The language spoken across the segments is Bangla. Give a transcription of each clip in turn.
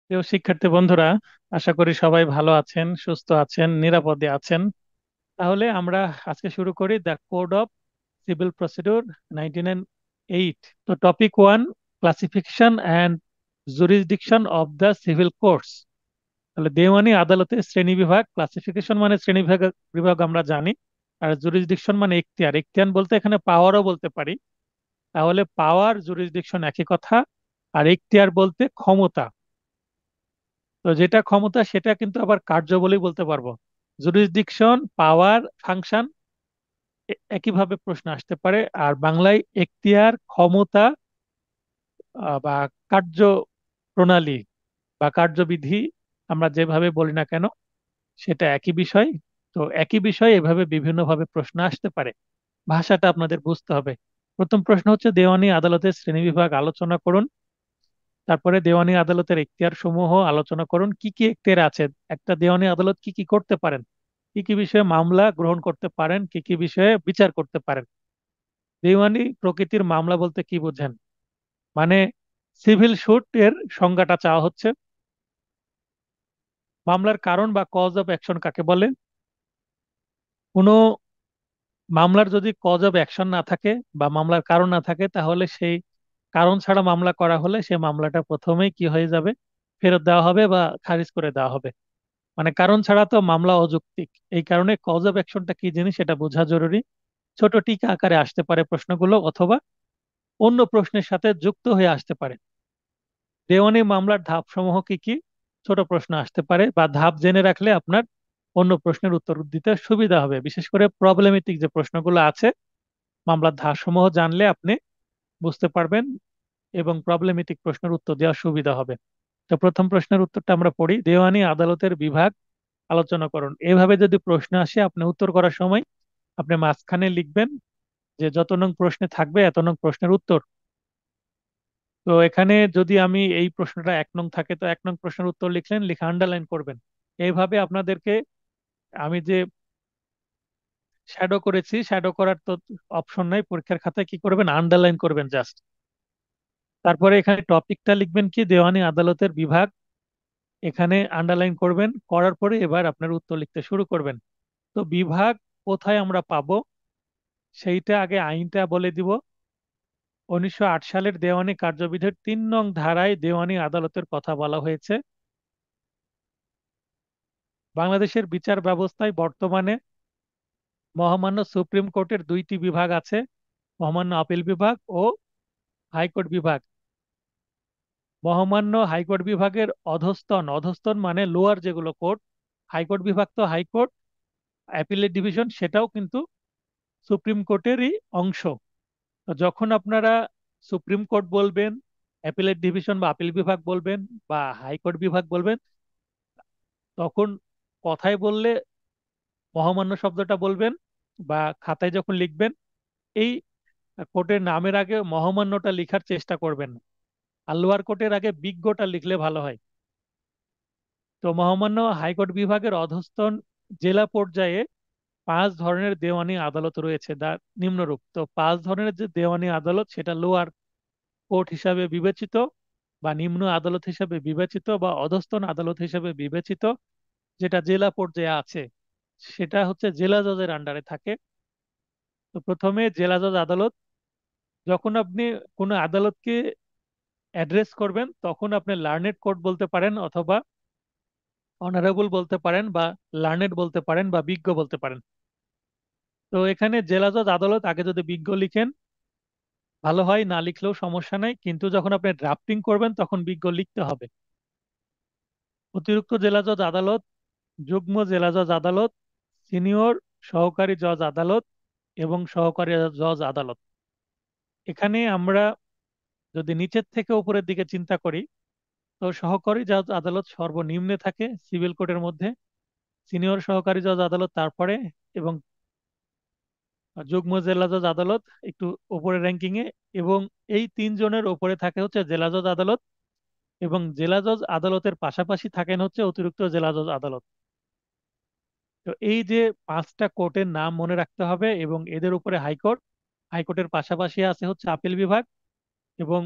প্রিয় শিক্ষার্থী বন্ধুরা, আশা করি সবাই ভালো আছেন, সুস্থ আছেন, নিরাপদে আছেন। তাহলে আমরা আজকে শুরু করি the code of civil procedure 1908। তো topic 1, classification and jurisdiction of the civil courts. তাহলে দেওয়ানি আদালতের শ্রেণী বিভাগ। ক্লাসিফিকেশন মানে শ্রেণী বিভাগ, বিভাগ আমরা জানি। আর জুরিসডিকশন মানে এখতিয়ার। এখতিয়ার বলতে এখানে পাওয়ারও বলতে পারি। তাহলে পাওয়ার, জুরিসডিকশন একই কথা। আর এখতিয়ার বলতে ক্ষমতা। তো যেটা ক্ষমতা সেটা কিন্তু আবার কার্য বলেই বলতে পারবো। জুরিসডিকশন, পাওয়ার, ফাংশন একইভাবে প্রশ্ন আসতে পারে। আর বাংলায় এখতিয়ার, ক্ষমতা বা কার্য প্রণালী বা কার্যবিধি আমরা যেভাবে বলি না কেন, সেটা একই বিষয়। তো একই বিষয় এভাবে বিভিন্নভাবে প্রশ্ন আসতে পারে। ভাষাটা আপনাদের বুঝতে হবে। প্রথম প্রশ্ন হচ্ছে, দেওয়ানি আদালতের শ্রেণীবিভাগ আলোচনা করুন। তারপরে দেওয়ানি আদালতের এখতিয়ার সমূহ আলোচনা করুন। কি কি এখতিয়ার আছে, একটা দেওয়ানি আদালত কি কি করতে পারেন, কি কি বিষয়ে মামলা গ্রহণ করতে পারেন, কি কি বিষয়ে বিচার করতে পারেন। দেওয়ানি প্রকৃতির মামলা বলতে কি বোঝেন, মানে সিভিল সুট এর সংজ্ঞাটা চাওয়া হচ্ছে। মামলার কারণ বা কজ অফ অ্যাকশন কাকে বলে। কোনো মামলার যদি কজ অফ অ্যাকশন না থাকে বা মামলার কারণ না থাকে, তাহলে সেই কারণ ছাড়া মামলা করা হলে সেই মামলাটা প্রথমেই কি হয়ে যাবে, ফেরত দেওয়া হবে বা খারিজ করে দেওয়া হবে। মানে কারণ ছাড়া তো মামলা অযৌক্তিক। এই কারণে কজ অফ অ্যাকশনটা কি জিনিস সেটা বোঝা জরুরি। ছোট টিকা আকারে আসতে পারে প্রশ্নগুলো, অথবা অন্য প্রশ্নের সাথে যুক্ত হয়ে আসতে পারে। দেওয়ানি মামলার ধাপ সমূহ কি কি, ছোট প্রশ্ন আসতে পারে, বা ধাপ জেনে রাখলে আপনার অন্য প্রশ্নের উত্তর দিতে সুবিধা হবে। বিশেষ করে প্রবলেমেটিক যে প্রশ্নগুলো আছে, মামলার ধাপ সমূহ জানলে আপনি বুঝতে পারবেন এবং প্রবলেমেটিক প্রশ্নের উত্তর দেওয়ার সুবিধা হবে। তো প্রথম প্রশ্নের উত্তরটা আমরা পড়ি। দেওয়ানি আদালতের বিভাগ আলোচনা করুন। এভাবে যদি প্রশ্ন আসে, আপনি উত্তর করার সময় আপনি মাঝখানে লিখবেন যে যত নং প্রশ্নে থাকবে এত নং প্রশ্নের উত্তর। তো এখানে যদি আমি এই প্রশ্নটা 1 নং থাকে, তো 1 নং প্রশ্নের উত্তর লিখলেন, লিখে আন্ডারলাইন করবেন। এইভাবে আপনাদেরকে আমি যে শ্যাডো করেছি, শ্যাডো করার তো অপশন নাই, পরীক্ষার খাতায় কি করবেন, আন্ডারলাইন করবেন জাস্ট। তারপরে এখানে টপিকটা লিখবেন কি, দেওয়ানি আদালতের বিভাগ, এখানে আন্ডারলাইন করবেন। করার পরে এবার আপনার উত্তর লিখতে শুরু করবেন। তো বিভাগ কোথায় আমরা পাবো সেইটা আগে আইনটা বলে দিব। 1908 সালের দেওয়ানি কার্যবিধির 3 নং ধারায় দেওয়ানি আদালতের কথা বলা হয়েছে। বাংলাদেশের বিচার ব্যবস্থায় বর্তমানে মহামান্য সুপ্রিম কোর্টের 2টি বিভাগ আছে, মহামান্য আপিল বিভাগ ও হাইকোর্ট বিভাগ। মহামান্য হাইকোর্ট বিভাগের অধস্তন, অধস্তন মানে লোয়ার যেগুলো কোর্ট, হাইকোর্ট বিভাগ তো হাইকোর্ট, অ্যাপিলেট ডিভিশন সেটাও কিন্তু সুপ্রিম কোর্টেরই অংশ। তো যখন আপনারা সুপ্রিম কোর্ট বলবেন, অ্যাপিলেট ডিভিশন বা আপিল বিভাগ বলবেন, বা হাইকোর্ট বিভাগ বলবেন, তখন কথায় বললে মহামান্য শব্দটা বলবেন, বা খাতায় যখন লিখবেন এই কোর্টের নামের আগে মহামান্যটা লিখার চেষ্টা করবেন না। আর লোয়ার কোর্টের আগে বিজ্ঞটা লিখলে ভালো হয়। তো মহামান্য হাইকোর্ট বিভাগের অধস্তন জেলা পর্যায়ে 5 ধরনের দেওয়ানি আদালত রয়েছে, তার নিম্নরূপ। তো 5 ধরনের যে দেওয়ানি আদালত, সেটা লোয়ার কোর্ট হিসাবে বিবেচিত, বা নিম্ন আদালত হিসাবে বিবেচিত, বা অধস্তন আদালত হিসাবে বিবেচিত। যেটা জেলা পর্যায়ে আছে সেটা হচ্ছে জেলা জজের আন্ডারে থাকে। তো প্রথমে জেলা জজ আদালত। যখন আপনি কোনো আদালতকে অ্যাড্রেস করবেন, তখন আপনি লার্নেড কোর্ট বলতে পারেন, অথবা অনারেবল বলতে পারেন, বা লার্নেড বলতে পারেন, বা বিজ্ঞ বলতে পারেন। তো এখানে জেলা জজ আদালত আগে যদি বিজ্ঞ লিখেন ভালো হয়, না লিখলেও সমস্যা নাই, কিন্তু যখন আপনি ড্রাফটিং করবেন তখন বিজ্ঞ লিখতে হবে। অতিরিক্ত জেলা জজ আদালত, যুগ্ম জেলা জজ আদালত, সিনিয়র সহকারী জজ আদালত এবং সহকারী জজ আদালত। এখানে আমরা যদি নিচের থেকে উপরের দিকে চিন্তা করি, তো সহকারী জজ আদালত সর্বনিম্নে থাকে সিভিল কোর্টের মধ্যে, সিনিয়র সহকারী জজ আদালত তারপরে, এবং যুগ্ম জেলা জজ আদালত একটু উপরে র্যাঙ্কিং এ। এবং এই 3 জনের উপরে থাকে হচ্ছে জেলা জজ আদালত, এবং জেলা জজ আদালতের পাশাপাশি থাকেন হচ্ছে অতিরিক্ত জেলা জজ আদালত। তো এই যে 5টা কোর্টের নাম মনে রাখতে হবে, এবং এদের উপরে হাইকোর্ট, হাইকোর্টের পাশাপাশি আছে হচ্ছে আপিল বিভাগ, এবং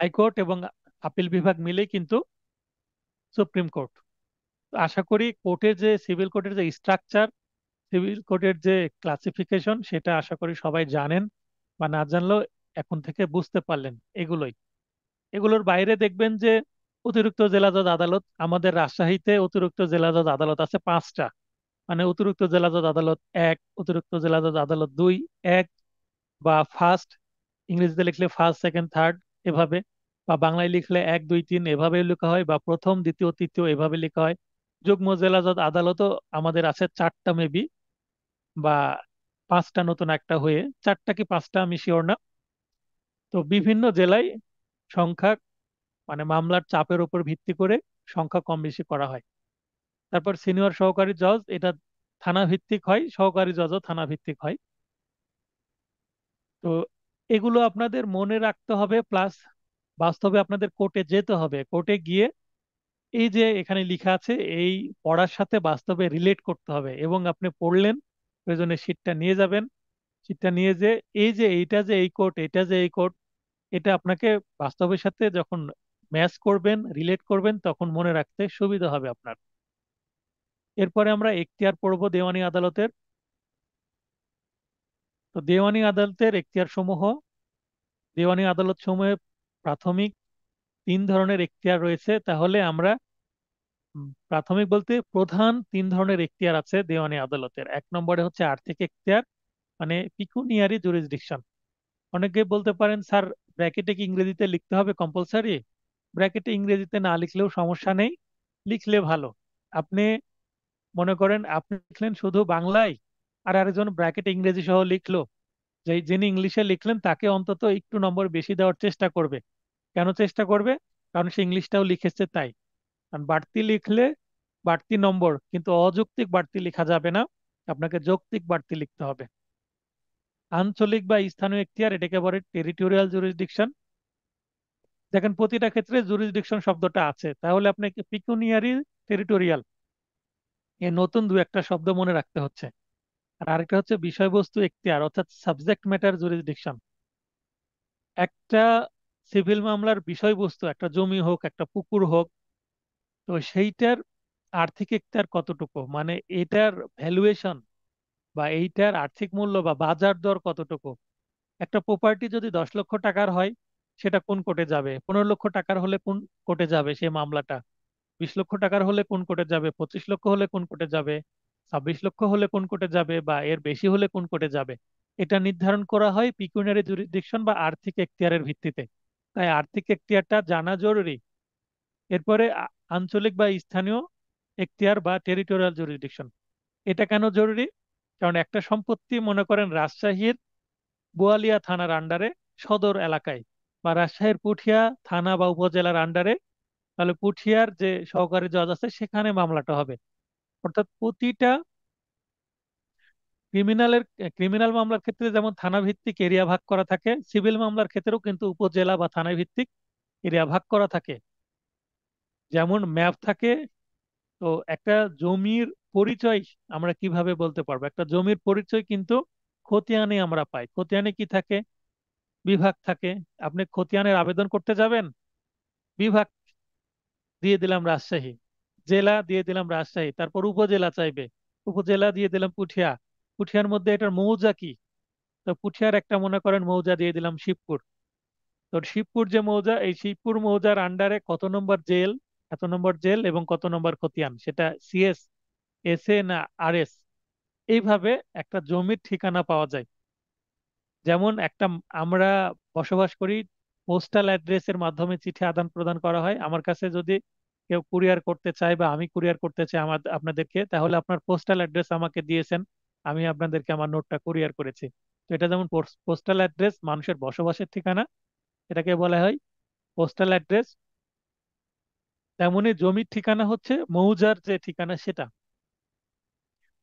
হাইকোর্ট এবং আপিল বিভাগ মিলেই কিন্তু সুপ্রিম কোর্ট। তো আশা করি কোর্টের যে সিভিল কোর্টের যে স্ট্রাকচার, সিভিল কোর্টের যে ক্লাসিফিকেশন, সেটা আশা করি সবাই জানেন, বা না জানলেও এখন থেকে বুঝতে পারলেন। এগুলোই, এগুলোর বাইরে দেখবেন যে অতিরিক্ত জেলা জজ আদালত, আমাদের রাজশাহীতে অতিরিক্ত জেলা জজ আদালত আছে 5টা। মানে অতিরিক্ত জেলা জজ আদালত 1, অতিরিক্ত জেলা জজ আদালত 2, 1 বা ফার্স্ট, ইংরেজিতে লিখলে ফার্স্ট সেকেন্ড থার্ড এভাবে, বা বাংলায় লিখলে 1 2 3 এভাবে লেখা হয়, বা প্রথম দ্বিতীয় তৃতীয় এভাবে লেখা হয়। যুগ্ম জেলা জজ আদালতও আমাদের আছে 4টা মেবি, বা 5টা, নতুন একটা হয়ে 4টা কি 5টা আমি শিওর না। তো বিভিন্ন জেলায় সংখ্যা, মানে মামলার চাপের উপর ভিত্তি করে সংখ্যা কম বেশি করা হয়। তারপর সিনিয়র সহকারী জজ, এটা থানা ভিত্তিক হয়, সহকারী জজও থানা ভিত্তিক হয়। তো এগুলো আপনাদের মনে রাখতে হবে, প্লাস বাস্তবে আপনাদের কোর্টে যেতে হবে। কোর্টে গিয়ে এই যে এখানে লেখা আছে, এই পড়ার সাথে বাস্তবে রিলেট করতে হবে, এবং আপনি পড়লেন, প্রয়োজনে শীটটা নিয়ে যাবেন। শীটটা নিয়ে যে এই যে এইটা যে এই কোর্ট, এটা যে এই কোর্ট, এটা আপনাকে বাস্তবের সাথে যখন ম্যাচ করবেন, রিলেট করবেন, তখন মনে রাখতে সুবিধা হবে আপনার। এরপরে আমরা এখতিয়ার পড়ব দেওয়ানি আদালতের। তো দেওয়ানি আদালতের এখতিয়ার সমূহ, দেওয়ানি আদালত সমূহে প্রাথমিক 3 ধরনের এখতিয়ার রয়েছে। তাহলে আমরা প্রাথমিক বলতে প্রধান 3 ধরনের এখতিয়ার আছে দেওয়ানি আদালতের। 1 নম্বরে হচ্ছে আর্থিক এখতিয়ার, মানে পিকুনিয়ারি জুরিসডিকশন। অনেকে বলতে পারেন, স্যার ব্র্যাকেটে কি ইংরেজিতে লিখতে হবে কম্পালসারি? ব্র্যাকেটে ইংরেজিতে না লিখলেও সমস্যা নেই, লিখলে ভালো। আপনি মনে করেন আপনি লিখলেন শুধু বাংলায়, আর আরেকজন ব্র্যাকেটে ইংরেজি সহ লিখলো, যে যিনি ইংলিশে লিখলেন তাকে অন্তত একটু নম্বর বেশি দেওয়ার চেষ্টা করবে। কেন চেষ্টা করবে? কারণ সে ইংলিশটাও লিখেছে তাই। কারণ বাড়তি লিখলে বাড়তি নম্বর, কিন্তু অযৌক্তিক বাড়তি লেখা যাবে না, আপনাকে যৌক্তিক বাড়তি লিখতে হবে। আঞ্চলিক বা স্থানীয় এখতিয়ার, এটাকে বলে টেরিটোরিয়াল জুরিসডিকশন। দেখেন প্রতিটা ক্ষেত্রে জুরিসডিকশন শব্দটা আছে, তাহলে আপনাকে পিকুনিয়ারি, টেরিটোরিয়াল, এ নতুন 2 একটা শব্দ মনে রাখতে হচ্ছে। আর আরেকটা হচ্ছে বিষয়বস্তু এখতিয়ার, অর্থাৎ সাবজেক্ট ম্যাটার জুরিসডিকশন। একটা সিভিল মামলার বিষয়বস্তু, একটা জমি হোক, একটা পুকুর হোক, তো সেইটার আর্থিক এখতিয়ার কতটুকু, মানে এটার ভ্যালুয়েশন বা এইটার আর্থিক মূল্য বা বাজার দর কতটুকু। একটা প্রপার্টি যদি 10 লক্ষ টাকার হয়, সেটা কোন কোর্টে যাবে? 15 লক্ষ টাকার হলে কোন কোর্টে যাবে সেই মামলাটা? 20 লক্ষ টাকার হলে কোন কোর্টে যাবে? 25 লক্ষ হলে কোন কোর্টে যাবে? 26 লক্ষ হলে কোন কোর্টে যাবে, বা এর বেশি হলে কোন কোর্টে যাবে? এটা নির্ধারণ করা হয় পিকুনিয়ারি জুরিসডিকশন বা আর্থিক এখতিয়ারের ভিত্তিতে। তাই আর্থিক এখতিয়ারটা জানা জরুরি। এরপরে আঞ্চলিক বা স্থানীয় এখতিয়ার বা টেরিটোরিয়াল জুরিসডিকশন। এটা কেন জরুরি? কারণ একটা সম্পত্তি মনে করেন রাজশাহীর বোয়ালিয়া থানার আন্ডারে, সদর এলাকায়, বা রাজশাহীর পুঠিয়া থানা বা উপজেলার আন্ডারে, তাহলে পুঠিয়ার যে সহকারী জজ আছে সেখানে মামলাটা হবে। অর্থাৎ প্রতিটা ক্রিমিনালের ক্রিমিনাল মামলার ক্ষেত্রে যেমন থানা ভিত্তিক এরিয়া ভাগ করা থাকে, সিভিল মামলার ক্ষেত্রেও কিন্তু উপজেলা বা থানা ভিত্তিক এরিয়া ভাগ করা থাকে। যেমন ম্যাপ থাকে। তো একটা জমির পরিচয় আমরা কিভাবে বলতে পারবো? একটা জমির পরিচয় কিন্তু খতিয়ানে আমরা পাই। খতিয়ানে কি থাকে? বিভাগ থাকে। আপনি খতিয়ানের আবেদন করতে যাবেন, বিভাগ দিয়ে দিলাম রাজশাহী, জেলা দিয়ে দিলাম রাজশাহী, তারপর উপজেলা চাইবে, উপজেলা দিয়ে দিলাম পুঠিয়া, পুঠিয়ার মধ্যে এটার মৌজা কি? তো পুঠিয়ার একটা মনে করেন মৌজা দিয়ে দিলাম শিবপুর। তো শিবপুর যে মৌজা, এই শিবপুর মৌজার আন্ডারে কত নম্বর জেল, এত নম্বর জেল এবং কত নম্বর খতিয়ান, সেটা সিএস, এসএ না আরএস, এইভাবে একটা জমির ঠিকানা পাওয়া যায়। যেমন একটা আমরা বসবাস করি, পোস্টাল অ্যাড্রেসের মাধ্যমে চিঠি আদান প্রদান করা হয়। আমার কাছে যদি কেউ কুরিয়ার করতে চায় বা আমি কুরিয়ার করতে চাই আপনাদেরকে, তাহলে আপনার পোস্টাল অ্যাড্রেস আমাকে দিয়েছেন, আমি আপনাদেরকে আমার নোটটা কুরিয়ার করেছি। তো এটা যেমন পোস্টাল অ্যাড্রেস, মানুষের বসবাসের ঠিকানা, এটাকে বলা হয় পোস্টাল অ্যাড্রেস। তেমনি জমির ঠিকানা হচ্ছে মৌজার যে ঠিকানা সেটা।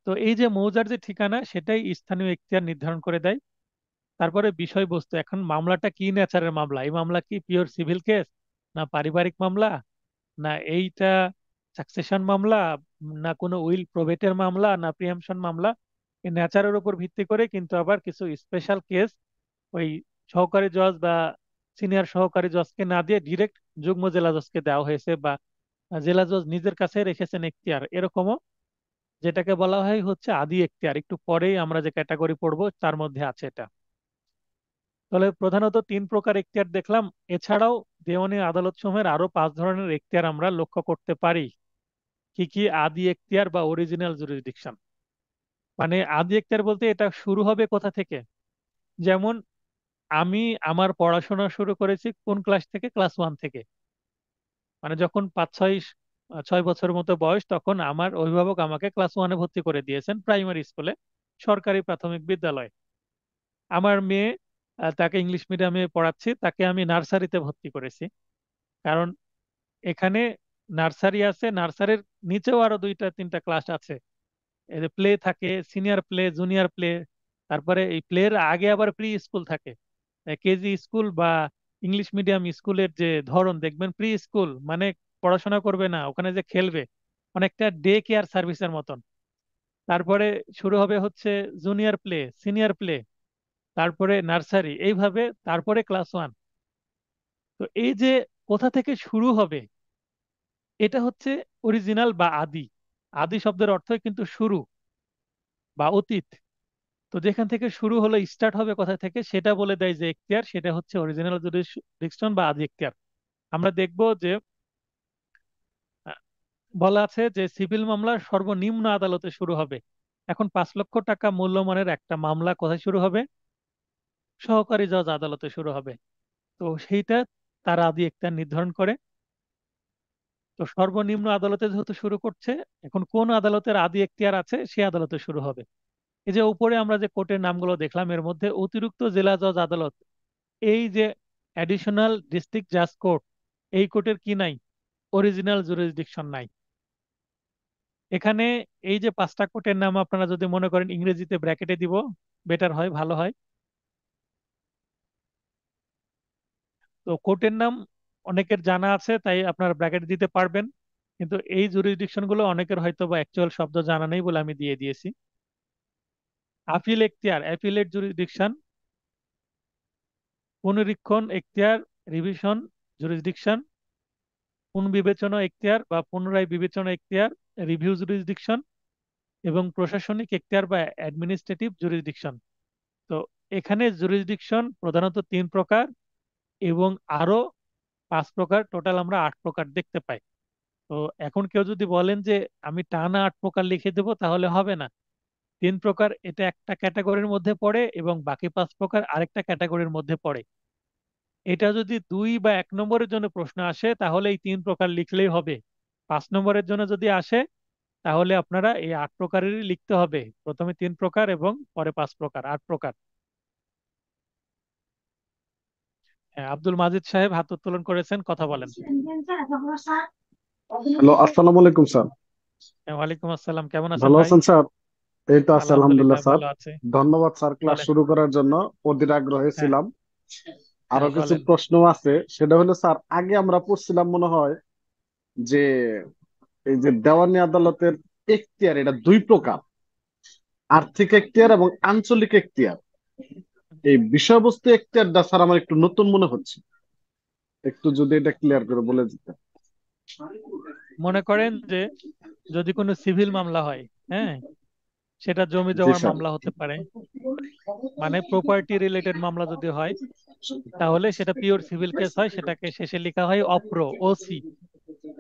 তো এই যে মৌজার যে ঠিকানা, সেটাই স্থানীয় এখতিয়ার নির্ধারণ করে দেয়। তারপরে বিষয়বস্তু, এখন মামলাটা কি নেচারের মামলা? এই মামলা কি পিওর সিভিল কেস, না পারিবারিক মামলা, না এইটা সাকসেশন মামলা, না কোনো উইল প্রবেটের মামলা, না প্রিএমশন মামলা? এই নেচারের উপর ভিত্তি করে কিন্তু আবার কিছু স্পেশাল কেস ওই সহকারী জজ বা সিনিয়র সহকারী জজকে না দিয়ে ডিরেক্ট যুগ্ম জেলা জজকে দেওয়া হয়েছে, বা জেলা জজ নিজের কাছে রেখেছেন এখতিয়ার, এরকমও, যেটাকে বলা হয় হচ্ছে আদি এখতিয়ার। একটু পরেই আমরা যে ক্যাটাগরি পড়বো তার মধ্যে আছে এটা। তাহলে প্রধানত তিন প্রকার এখতিয়ার দেখলাম। এছাড়াও দেওয়ানি আদালত সমূহের আরো 5 ধরনের এখতিয়ার আমরা লক্ষ্য করতে পারি। কি কি? আদি এখতিয়ার বা অরিজিনাল জুরিসডিকশন। মানে আদি এখতিয়ার বলতে এটা শুরু হবে কোথা থেকে? যেমন আমি আমার পড়াশোনা শুরু করেছি কোন ক্লাস থেকে? ক্লাস 1 থেকে। মানে যখন 5-6 বছর মতো বয়স, তখন আমার অভিভাবক আমাকে ক্লাস 1-এ ভর্তি করে দিয়েছেন প্রাইমারি স্কুলে, সরকারি প্রাথমিক বিদ্যালয়। আমার মেয়ে, তাকে ইংলিশ মিডিয়ামে পড়াচ্ছি, তাকে আমি নার্সারিতে ভর্তি করেছি। কারণ এখানে নার্সারি আছে, নার্সারির নিচেও আরো 2-3টা ক্লাস আছে। এই প্লে থাকে, সিনিয়র প্লে, জুনিয়র প্লে, তারপরে এই প্লের আগে আবার প্রি স্কুল থাকে। কেজি স্কুল বা ইংলিশ মিডিয়াম স্কুলের যে ধরন দেখবেন, প্রি স্কুল মানে পড়াশোনা করবে না, ওখানে যে খেলবে, অনেকটা ডে কেয়ার সার্ভিসের মতন। তারপরে শুরু হবে হচ্ছে জুনিয়র প্লে, সিনিয়র প্লে, তারপরে নার্সারি, এইভাবে তারপরে ক্লাস 1। তো এই যে কোথা থেকে শুরু হবে, এটা হচ্ছে অরিজিনাল বা আদি। আদি শব্দের অর্থই কিন্তু শুরু বা অতীত। তো যেখান থেকে শুরু হলো, স্টার্ট হবে কোথা থেকে, সেটা বলে দেয় যে এখতিয়ার, সেটা হচ্ছে অরিজিনাল জুরিসডিকশন বা আদি এখতিয়ার। আমরা দেখব যে আহ, বলা আছে যে সিভিল মামলা সর্বনিম্ন আদালতে শুরু হবে। এখন 5 লক্ষ টাকা মূল্যমানের একটা মামলা কোথায় শুরু হবে? সহকারী জজ আদালতে শুরু হবে। তো সেইটা তার আদি এখতিয়ার নির্ধারণ করে। তো সর্বনিম্ন আদালতে যেহেতু শুরু করছে, এখন কোন আদালতের আদি এখতিয়ার আছে সে আদালতে শুরু হবে। এই যে উপরে আমরা যে কোর্টের নামগুলো দেখলাম, এর মধ্যে অতিরিক্ত জেলা জজ আদালত, এই যে অ্যাডিশনাল ডিস্ট্রিক্ট জাজ কোর্ট, এই কোর্টের কি নাই? অরিজিনাল জুরিসডিকশন নাই। এখানে এই যে 5টা কোর্টের নাম আপনারা যদি মনে করেন, ইংরেজিতে ব্র্যাকেটে দিব, বেটার হয়, ভালো হয়। তো কোর্টের নাম অনেকের জানা আছে, তাই আপনারা ব্র্যাকেট দিতে পারবেন। কিন্তু এই জুরিসডিকশন গুলো অনেকের হয়তো বা অ্যাকচুয়াল শব্দ জানা নেই বলে আমি দিয়ে দিয়েছি। আপিল এখতিয়ার, অ্যাপিলেট জুরিসডিকশন। পুনরীক্ষণ এখতিয়ার, রিভিশন জুরিসডিকশন। পুনর্বিবেচনা এখতিয়ার বা পুনরায় বিবেচনা এখতিয়ার, রিভিউ জুরিসডিকশন। এবং প্রশাসনিক এখতিয়ার বা অ্যাডমিনিস্ট্রেটিভ জুরিসডিকশন। তো এখানে জুরিসডিকশন প্রধানত 3 প্রকার, এবং আরো 5 প্রকার, টোটাল আমরা 8 প্রকার দেখতে পাই। তো এখন কেউ যদি বলেন যে আমি টানা 8 প্রকার লিখে দেবো, তাহলে হবে না। 3 প্রকার এটা একটা ক্যাটাগরির মধ্যে পড়ে, এবং বাকি 5 প্রকার আরেকটা ক্যাটাগরির মধ্যে পড়ে। এটা যদি 2 বা 1 নম্বরের জন্য প্রশ্ন আসে, তাহলে এই 3 প্রকার লিখলেই হবে। 5 নম্বরের জন্য যদি আসে, তাহলে আপনারা এই 8 প্রকারেরই লিখতে হবে, প্রথমে 3 প্রকার এবং পরে 5 প্রকার, 8 প্রকার। হ্যাঁ, আব্দুল মাজিদ সাহেব হাত উত্তোলন করেছেন, কথা বলেন। হ্যালো, আসসালামু আলাইকুম স্যার। হ্যাঁ, ওয়ালাইকুম আসসালাম, কেমন আছেন ভালো ভাই? আছেন স্যার? এই তো আছি, আলহামদুলিল্লাহ আলহামদুলিল্লাহ স্যার। ভালো আছে। ধন্যবাদ স্যার ক্লাস বলেন। শুরু করার জন্য। অধীর আগ্রহে হ্যাঁ। ছিলাম। আরো হ্যাঁ, কিছু বলেন। প্রশ্ন আছে, সেটা হলো স্যার, আগে আমরা পড়ছিলাম মনে হয় যে এই যে দেওয়ানি আদালতের এখতিয়ার, এটা 2 প্রকার: আর্থিক এখতিয়ার এবং আঞ্চলিক এখতিয়ার। এই বিষয়বস্তু এখতিয়ারটা স্যার আমার একটু নতুন মনে হচ্ছে, একটু যদি এটা ক্লিয়ার করে বলে দিতেন। মনে করেন যে যদি কোনো সিভিল মামলা হয়, হ্যাঁ, সেটা জমি জি জমার স্যার। মামলা হতে পারে, মানে প্রপার্টি রিলেটেড মামলা যদি হয়, তাহলে সেটা পিওর সিভিল কেস হয়, সেটাকে শেষে লেখা হয় অপ্রো, ওসি।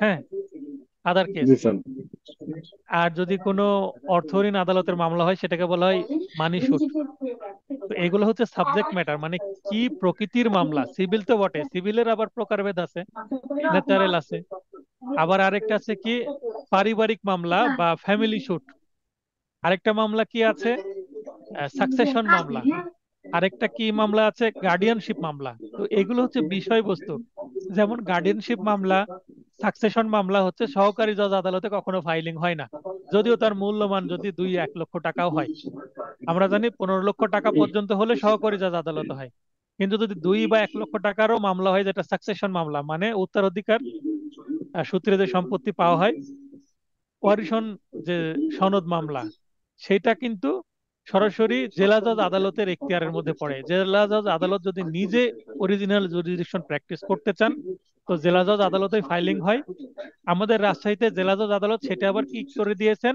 হ্যাঁ, আদার কেস। জি স্যার। আর যদি কোনো অর্থ ঋণ আদালতের মামলা হয়, সেটাকে বলা হয় মানি সুট। তো এগুলো হচ্ছে সাবজেক্ট ম্যাটার, মানে কি প্রকৃতির মামলা। সিভিল তো বটে, সিভিলের আবার প্রকারভেদ আছে, ন্যাচারাল আছে, আবার আরেকটা আছে কি পারিবারিক মামলা বা ফ্যামিলি সুট। আরেকটা মামলা কি আছে? সাকসেশন মামলা। আরেকটা কি মামলা আছে? গার্ডিয়ানশিপ মামলা। তো এগুলো হচ্ছে বিষয়বস্তু। যেমন গার্ডিয়ানশিপ মামলা, সাকসেশন মামলা হচ্ছে সহকারী জজ আদালতে কখনো ফাইলিং হয় না, যদিও তার মূল্যমান যদি 2-1 লক্ষ টাকাও হয়। আমরা জানি 15 লক্ষ টাকা পর্যন্ত হলে সহকারী জজ আদালতে হয়। কিন্তু যদি 2 বা 1 লক্ষ টাকারও মামলা হয়, যেটা সাকসেশন মামলা, মানে উত্তরাধিকার সূত্রে যে সম্পত্তি পাওয়া হয়, ওয়ারিশন যে সনদ মামলা, সেটা কিন্তু সরাসরি জেলা জজ আদালতের এখতিয়ারের মধ্যে পড়ে। জেলা জজ আদালত যদি নিজে অরিজিনাল জুরিসডিকশন প্র্যাকটিস করতে চান, তো জেলা জজ আদালতে ফাইলিং হয়। আমাদের রাজশাহীতে জেলা জজ আদালত সেটা আবার কি করে দিয়েছেন,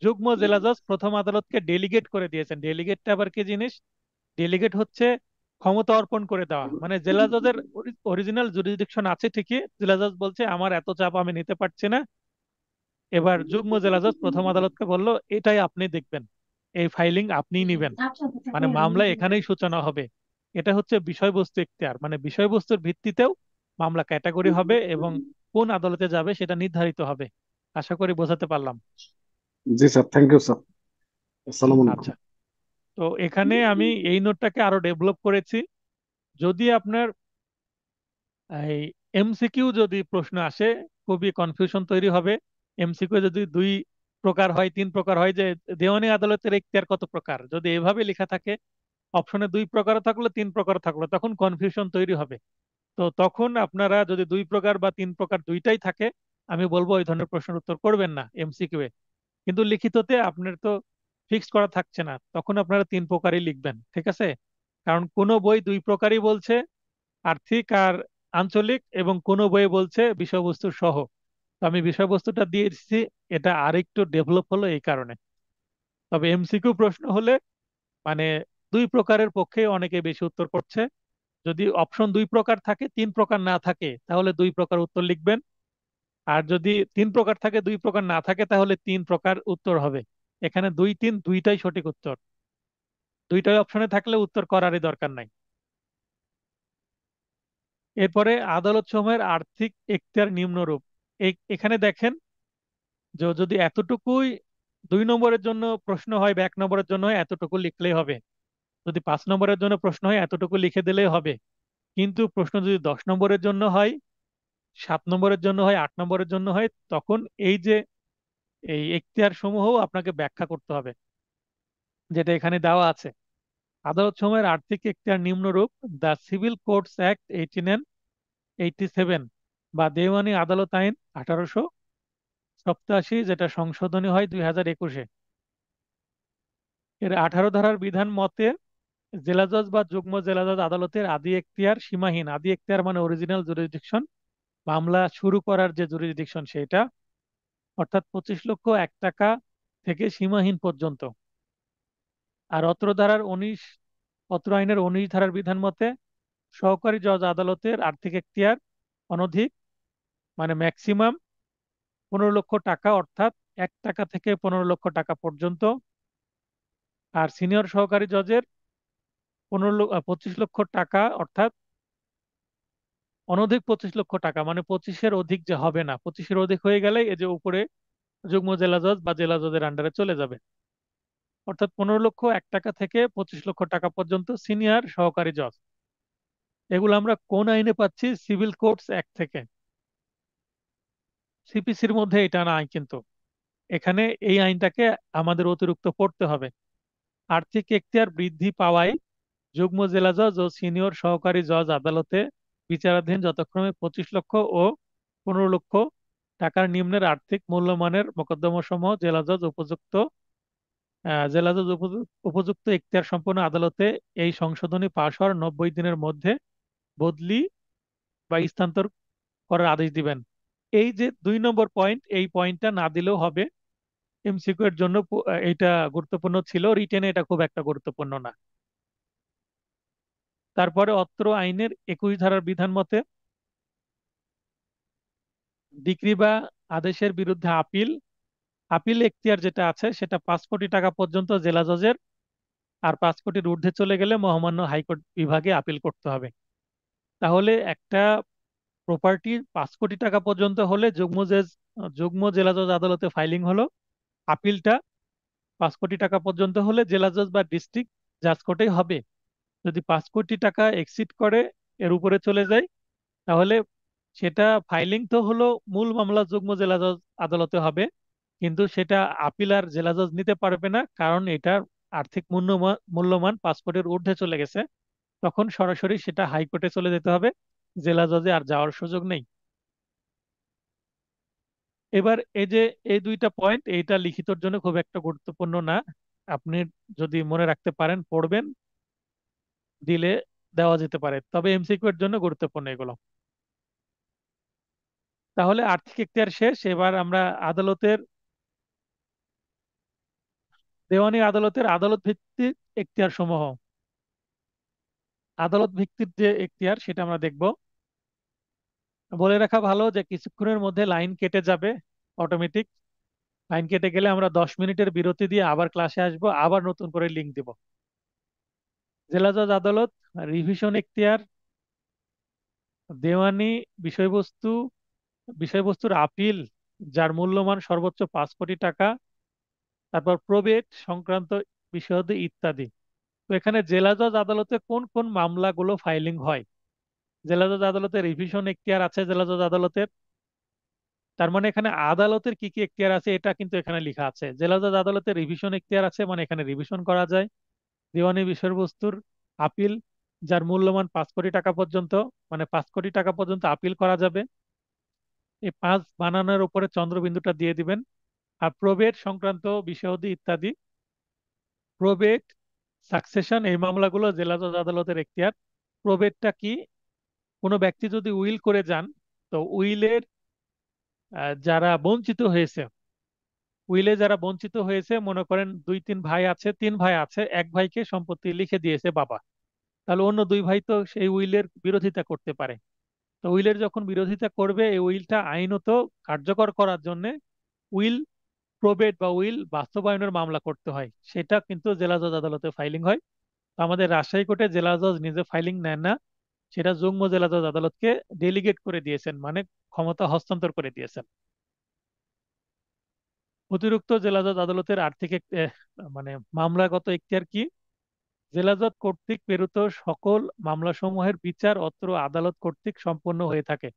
যুগ্ম জেলা জজ প্রথম আদালতকে ডেলিগেট করে দিয়েছেন। ডেলিগেটটা আবার কি জিনিস? ডেলিগেট হচ্ছে ক্ষমতা অর্পণ করে দেওয়া। মানে জেলা জজের অরিজিনাল জুরিসডিকশন আছে ঠিকই, জেলা জজ বলছে আমার এত চাপ আমি নিতে পারছি না, এবার যুগ্ম জেলা জজ প্রথম আদালতকে বলল এটাই আপনি দেখবেন, এই ফাইলিং আপনিই নিবেন, মানে মামলা এখানেই সূচনা হবে। এটা হচ্ছে বিষয়বস্তু এখতিয়ার, মানে বিষয়বস্তুর ভিত্তিতেও মামলা ক্যাটাগরি হবে এবং কোন আদালতে যাবে সেটা নির্ধারিত হবে। আশা করি বোঝাতে পারলাম। জি স্যার, থ্যাংক ইউ স্যার। আসসালামু আলাইকুম। আচ্ছা, তো এখানে আমি এই নোটটাকে আরো ডেভেলপ করেছি। যদি আপনার এই এমসিকিউ যদি প্রশ্ন আসে, খুবই কনফিউশন তৈরি হবে। এমসিকিউ যদি দুই প্রকার হয়, তিন প্রকার হয়, যে দেওয়ানি আদালতের এখতিয়ার কত প্রকার, যদি এভাবে লেখা থাকে অপশনে দুই প্রকার থাকলো তিন প্রকার থাকলো, তখন কনফিউশন তৈরি হবে। তো তখন আপনারা যদি দুই প্রকার বা তিন প্রকার দুইটাই থাকে, আমি বলবো ওই ধরনের প্রশ্নের উত্তর করবেন না এমসিকিউ এ। কিন্তু লিখিততে আপনার তো ফিক্স করা থাকছে না, তখন আপনারা তিন প্রকারই লিখবেন, ঠিক আছে? কারণ কোনো বই দুই প্রকারই বলছে, আর্থিক আর আঞ্চলিক, এবং কোনো বই বলছে বিষয়বস্তু সহ। তো আমি বিষয়বস্তুটা দিয়ে দিচ্ছি, এটা আরেকটু ডেভেলপ হলো এই কারণে। তবে এমসিকিউ প্রশ্ন হলে মানে দুই প্রকারের পক্ষে অনেকে বেশি উত্তর করছে। যদি অপশন দুই প্রকার থাকে, তিন প্রকার না থাকে, তাহলে দুই প্রকার উত্তর লিখবেন। আর যদি তিন প্রকার থাকে, দুই প্রকার না থাকে, তাহলে তিন প্রকার উত্তর হবে। এখানে দুই তিন দুইটাই সঠিক উত্তর, দুইটাই অপশনে থাকলে উত্তর করারই দরকার নাই। এরপরে আদালত সমূহের আর্থিক এখতিয়ার নিম্নরূপ। এখানে দেখেন যে যদি এতটুকুই দুই নম্বরের জন্য প্রশ্ন হয় বা এক নম্বরের জন্য হয়, এতটুকু লিখলেই হবে। যদি পাঁচ নম্বরের জন্য প্রশ্ন হয়, এতটুকু লিখে দিলেই হবে। কিন্তু প্রশ্ন যদি 10 নম্বরের জন্য হয়, 7 নম্বরের জন্য হয়, 8 নম্বরের জন্য হয়, তখন এই যে এই এখতিয়ার সমূহ আপনাকে ব্যাখ্যা করতে হবে, যেটা এখানে দেওয়া আছে। আদালত সমূহের আর্থিক এখতিয়ার নিম্নরূপ: দ্য সিভিল কোর্টস অ্যাক্ট 1887, বা দেওয়ানি আদালত আইন 1887, যেটা সংশোধনী হয় 2021-এ। এর 18 ধারার বিধান মতে জেলা জজ বা যুগ্ম জেলা জজ আদালতের আদি এখতিয়ার সীমাহীন। আদি এখতিয়ার মানে অরিজিনাল জুরিসডিকশন, মামলা শুরু করার যে জুরিসডিকশন সেটা, অর্থাৎ 25 লক্ষ 1 টাকা থেকে সীমাহীন পর্যন্ত। আর অত্র আইনের 19 ধারার বিধান মতে সহকারী জজ আদালতের আর্থিক এখতিয়ার অনধিক, মানে ম্যাক্সিমাম 15 লক্ষ টাকা, অর্থাৎ 1 টাকা থেকে 15 লক্ষ টাকা পর্যন্ত। আর সিনিয়র সহকারী জজের 25 লক্ষ টাকা, অর্থাৎ অনধিক 25 লক্ষ টাকা, মানে 25-এর অধিক যে হবে না, 25-এর অধিক হয়ে গেলে এই যে উপরে যুগ্ম জেলা জজ বা জেলা জজের আন্ডারে চলে যাবে। অর্থাৎ 15 লক্ষ 1 টাকা থেকে 25 লক্ষ টাকা পর্যন্ত সিনিয়র সহকারী জজ। এগুলো আমরা কোন আইনে পাচ্ছি? সিভিল কোর্টস অ্যাক্ট থেকে। সিপিসির মধ্যে এটা নাই কিন্তু, এখানে এই আইনটাকে আমাদের অতিরিক্ত পড়তে হবে। আর্থিক এখতিয়ার বৃদ্ধি পাওয়ায় যুগ্ম জেলা জজ ও সিনিয়র সহকারী জজ আদালতে বিচারাধীন যথাক্রমে 25 লক্ষ ও 15 লক্ষ টাকার নিম্নের আর্থিক মূল্যমানের মোকদ্দমা সমূহ জেলা জজ উপযুক্ত এখতিয়ার সম্পন্ন আদালতে এই সংশোধনী পাশ হওয়ার 90 দিনের মধ্যে বদলি বা স্থানান্তর করার আদেশ দিবেন। এই যে 2 নম্বর পয়েন্ট, এই পয়েন্টটা না দিলেও হবে। এমসিকিউ এর জন্য এটা গুরুত্বপূর্ণ ছিল, রিটেনে এটা খুব একটা গুরুত্বপূর্ণ না। তারপরে অত্র আইনের 21 ধারার বিধান মতে ডিক্রি বা আদেশের বিরুদ্ধে আপিল, আপিল এখতিয়ার যেটা আছে সেটা 5 কোটি টাকা পর্যন্ত জেলা জজের। আর 5 কোটির ঊর্ধ্বে চলে গেলে মহামান্য হাইকোর্ট বিভাগে আপিল করতে হবে। তাহলে একটা প্রপার্টি 5 কোটি টাকা পর্যন্ত হলে যুগ্ম জেলা জজ আদালতে ফাইলিং হলো। আপিলটা 5 কোটি টাকা পর্যন্ত হলে জেলা জজ বা ডিস্ট্রিক্ট জাজ কোর্টেই হবে। যদি 5 কোটি টাকা এক্সিড করে, এর উপরে চলে যায়, তাহলে সেটা ফাইলিং তো হলো মূল মামলা যুগ্ম জেলা জজ আদালতে হবে, কিন্তু সেটা আপিল আর জেলা জজ নিতে পারবে না, কারণ এটার আর্থিক মূল্যমান 5 কোটির ঊর্ধ্বে চলে গেছে। তখন সরাসরি সেটা হাইকোর্টে চলে যেতে হবে, জেলা জজে আর যাওয়ার সুযোগ নেই। এবার এই যে এই দুইটা পয়েন্ট, এইটা লিখিতর জন্য খুব একটা গুরুত্বপূর্ণ না। আপনি যদি মনে রাখতে পারেন পড়বেন, দিলে দেওয়া যেতে পারে, তবে এমসিকিউ এর জন্য গুরুত্বপূর্ণ এগুলো। তাহলে আর্থিক এখতিয়ার শেষ। এবার আমরা আদালতের, দেওয়ানি আদালতের আদালত ভিত্তিক এখতিয়ার সমূহ, আদালত ভিত্তিক যে এখতিয়ার সেটা আমরা দেখব। বলে রাখা ভালো যে কিছুক্ষণের মধ্যে লাইন কেটে যাবে, অটোমেটিক। লাইন কেটে গেলে আমরা 10 মিনিটের বিরতি দিয়ে আবার ক্লাসে আসবো, আবার নতুন করে লিংক দিব। জেলা জজ আদালত, রিভিশন এখতিয়ার, দেওয়ানি বিষয়বস্তু, বিষয়বস্তুর আপিল যার মূল্যমান সর্বোচ্চ 5 কোটি টাকা, তারপর প্রবেট সংক্রান্ত বিষয়াদি ইত্যাদি। তো এখানে জেলা জজ আদালতে কোন কোন মামলাগুলো ফাইলিং হয়? জেলা জজ আদালতে রিভিশন এখতিয়ার আছে জেলা জজ আদালতের। তার মানে এখানে আদালতের কি কি এখতিয়ার আছে এটা কিন্তু এখানে লেখা আছে। জেলা জজ আদালতে রিভিশন এখতিয়ার আছে, মানে এখানে রিভিশন করা যায়। দেওয়ানি বিষয়বস্তুর আপিল যার মূল্যমান 5 কোটি টাকা পর্যন্ত, মানে 5 কোটি টাকা পর্যন্ত আপিল করা যাবে। এই পাঁচ বানানোর উপরে চন্দ্রবিন্দুটা দিয়ে দিবেন। আর প্রবেট সংক্রান্ত বিষয়াদি ইত্যাদি, প্রবেট, সাকসেশন, এই মামলাগুলো জেলা জজ আদালতের এখতিয়ার। প্রবেটটা কি? কোনো ব্যক্তি যদি উইল করে যান, তো উইলের যারা বঞ্চিত হয়েছে, উইলে যারা বঞ্চিত হয়েছে, মনে করেন দুই তিন ভাই আছে, তিন ভাই আছে, এক ভাইকে সম্পত্তি লিখে দিয়েছে বাবা, তাহলে অন্য দুই ভাই তো সেই উইলের বিরোধিতা করতে পারে। তো উইলের যখন বিরোধিতা করবে, এই উইলটা আইনত কার্যকর করার জন্য উইল প্রবেট বা উইল বাস্তবায়নের মামলা করতে হয়, সেটা কিন্তু জেলা জজ আদালতে ফাইলিং হয়। তো আমাদের রাজশাহী কোর্টে জেলা জজ নিজে ফাইলিং নেন না, সেটা যুগ্ম জেলা জজ আদালতকে ডেলিগেট করে দিয়েছেন, মানে ক্ষমতা হস্তান্তর করে দিয়েছেন। অতিরিক্ত জেলা জজ আদালতের আর্থিক মানে মামলাগত এখতিয়ার কি? জেলাজজ কর্তৃক প্রেরিত সকল মামলাসমূহের বিচার অত্র আদালত কর্তৃক সম্পন্ন হয়ে থাকে।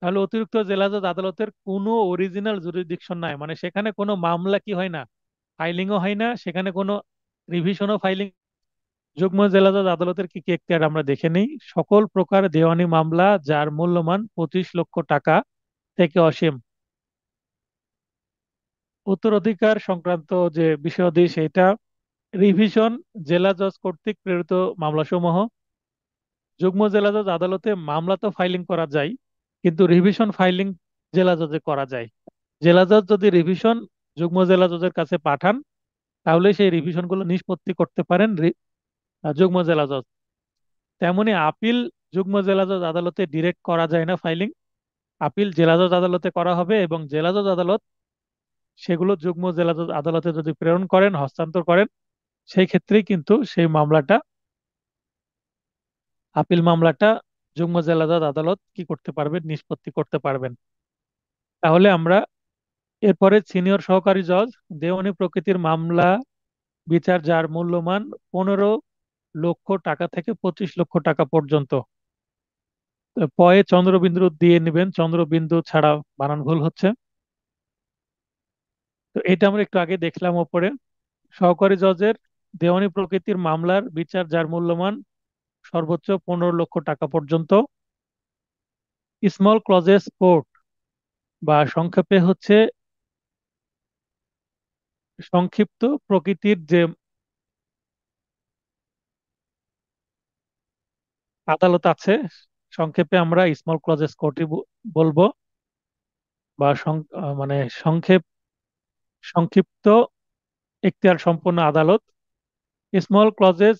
তাহলে অতিরিক্ত জেলাজজ আদালতের কোনো অরিজিনাল জুরিসডিকশন নাই, মানে সেখানে কোনো মামলা কি হয় না, ফাইলিংও হয় না, সেখানে কোনো রিভিশনও ফাইলিং। যুগ্ম জেলাজজ আদালতের কি কি এখতিয়ার আমরা দেখে নিই। সকল প্রকার দেওয়ানি মামলা যার মূল্যমান 25 লক্ষ টাকা থেকে অসীম, উত্তরাধিকার সংক্রান্ত যে বিষয়াদি সেটা। রিভিশন, জেলা জজ কর্তৃক প্রেরিত মামলাসমূহ। যুগ্ম জেলা জজ আদালতে মামলা তো ফাইলিং করা যায়, কিন্তু রিভিশন ফাইলিং জেলা জজে করা যায়। জেলা জজ যদি রিভিশন যুগ্ম জেলা জজের কাছে পাঠান, তাহলে সেই রিভিশনগুলো নিষ্পত্তি করতে পারেন যুগ্ম জেলা জজ। তেমনি আপিল যুগ্ম জেলা জজ আদালতে ডিরেক্ট করা যায় না ফাইলিং, আপিল জেলা জজ আদালতে করা হবে, এবং জেলা জজ আদালত সেগুলো যুগ্ম জেলা জজ আদালতে যদি প্রেরণ করেন, হস্তান্তর করেন, সেই ক্ষেত্রেই কিন্তু সেই মামলাটা, আপিল মামলাটা যুগ্ম জেলা জজ আদালত কি করতে পারবেন, নিষ্পত্তি করতে পারবেন। তাহলে আমরা এরপরে সিনিয়র সহকারী জজ, দেওয়ানি প্রকৃতির মামলা বিচার যার মূল্যমান 15 লক্ষ টাকা থেকে 25 লক্ষ টাকা পর্যন্ত। তো পয়ে চন্দ্রবিন্দু দিয়ে নেবেন, চন্দ্রবিন্দু ছাড়া বানান ভুল হচ্ছে। তো এটা আমরা একটু আগে দেখলাম ওপরে। সহকারী জজের দেওয়ানি প্রকৃতির মামলার বিচার যার মূল্যমান সর্বোচ্চ 15 লক্ষ টাকা পর্যন্ত। স্মল ক্লজেস কোর্ট, বা সংক্ষেপে হচ্ছে সংক্ষিপ্ত প্রকৃতির যে আদালত আছে, সংক্ষেপে আমরা স্মল ক্লজেস কোর্টই বলবো, বা মানে সংক্ষিপ্ত এখতিয়ার সম্পন্ন আদালত। স্মল ক্লজেস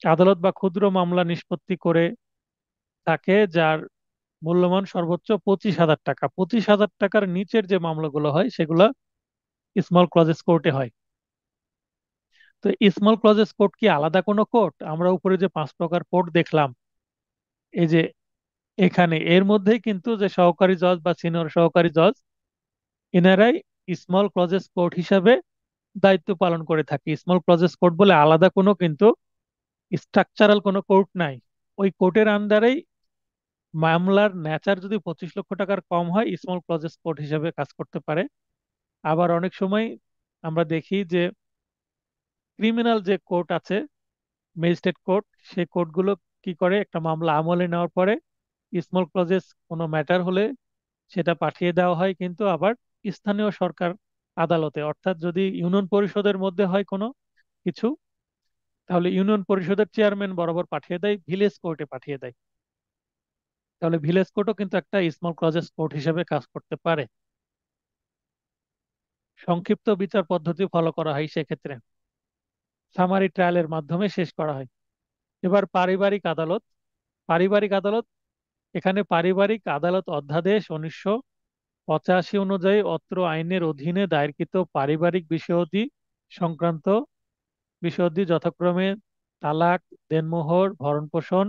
আদালত বা ক্ষুদ্র মামলা নিষ্পত্তি করে থাকে যার মূল্যমান সর্বোচ্চ 25,000 টাকা। 25,000 টাকার নিচের যে মামলাগুলো হয় সেগুলো স্মল ক্লজেস কোর্টে হয়। তো স্মল ক্লজেস কোর্ট কি আলাদা কোনো কোর্ট? আমরা উপরে যে 5 প্রকার কোর্ট দেখলাম, এই যে এখানে এর মধ্যেই কিন্তু যে সহকারী জজ বা সিনিয়র সহকারী জজ, এনারাই স্মল ক্লজেস কোর্ট হিসাবে দায়িত্ব পালন করে থাকে। স্মল ক্লজেস কোর্ট বলে আলাদা কোনো কিন্তু স্ট্রাকচারাল কোনো কোর্ট নাই। ওই কোর্টের আন্ডারেই মামলার নেচার যদি 25 লক্ষ টাকার কম হয়, স্মল ক্লজেস কোর্ট হিসেবে কাজ করতে পারে। আবার অনেক সময় আমরা দেখি যে ক্রিমিনাল যে কোর্ট আছে, ম্যাজিস্ট্রেট কোর্ট, সেই কোর্টগুলো কি করে, একটা মামলা আমলে নেওয়ার পরে স্মল ক্লজেস কোনো ম্যাটার হলে সেটা পাঠিয়ে দেওয়া হয় কিন্তু আবার স্থানীয় সরকার আদালতে, অর্থাৎ যদি ইউনিয়ন পরিষদের মধ্যে হয় কোনো কিছু, তাহলে ইউনিয়ন পরিষদের চেয়ারম্যান বরাবর পাঠিয়ে দেয়, ভিলেজ কোর্টে পাঠিয়ে দেয়। তাহলে ভিলেজ কোর্টও কিন্তু একটা স্মল ক্লজেস কোর্ট হিসেবে কাজ করতে পারে। সংক্ষিপ্ত বিচার পদ্ধতি ফলো করা হয় সেক্ষেত্রে, সামারি ট্রায়ালের মাধ্যমে শেষ করা হয়। এবার পারিবারিক আদালত। পারিবারিক আদালত, এখানে পারিবারিক আদালত অধ্যাদেশ 1985 অনুযায়ী অত্র আইনের অধীনে দায়েরকৃত পারিবারিক বিষয়াদি সংক্রান্ত বিষয়াদি যথাক্রমে তালাক, দেনমোহর, ভরণপোষণ,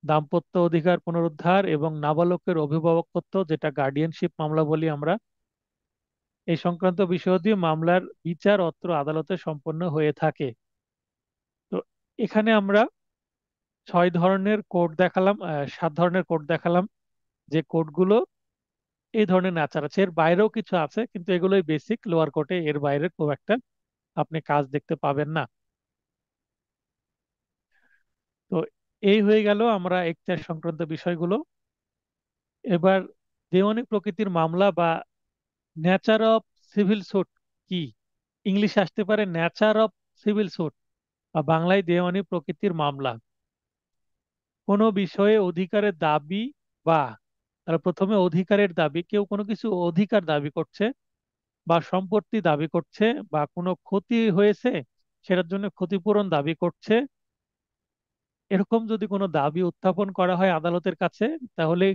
দাম্পত্য অধিকার পুনরুদ্ধার এবং নাবালকের অভিভাবকত্ব, যেটা গার্ডিয়ানশিপ মামলা বলি আমরা, এই সংক্রান্ত বিষয়াদি মামলার বিচার অত্র আদালতে সম্পন্ন হয়ে থাকে। তো এখানে আমরা 6 ধরনের কোড দেখালাম, 7 ধরনের কোড দেখালাম, যে কোডগুলো এই ধরনের নাচার আছে। এর বাইরেও কিছু আছে, কিন্তু এগুলোই বেসিক লোয়ার কোর্টে, এর বাইরে খুব একটা আপনি কাজ দেখতে পাবেন না। তো এই হয়ে গেল আমরা এখতিয়ার সংক্রান্ত বিষয়গুলো। এবার দেওয়ানি প্রকৃতির মামলা বা নেচার অফ সিভিল সুট কি? ইংলিশ আসতে পারে নেচার অফ সিভিল সুট, বা বাংলায় দেওয়ানি প্রকৃতির মামলা। কোনো বিষয়ে অধিকারের দাবি বা, তাহলে প্রথমে অধিকারের দাবি, কেউ কোনো কিছু অধিকার দাবি করছে বা সম্পত্তি দাবি করছে বা কোনো ক্ষতি হয়েছে সেটার জন্য ক্ষতিপূরণ দাবি করছে, এরকম যদি কোনো দাবি উত্থাপন করা হয় আদালতের কাছে, তাহলে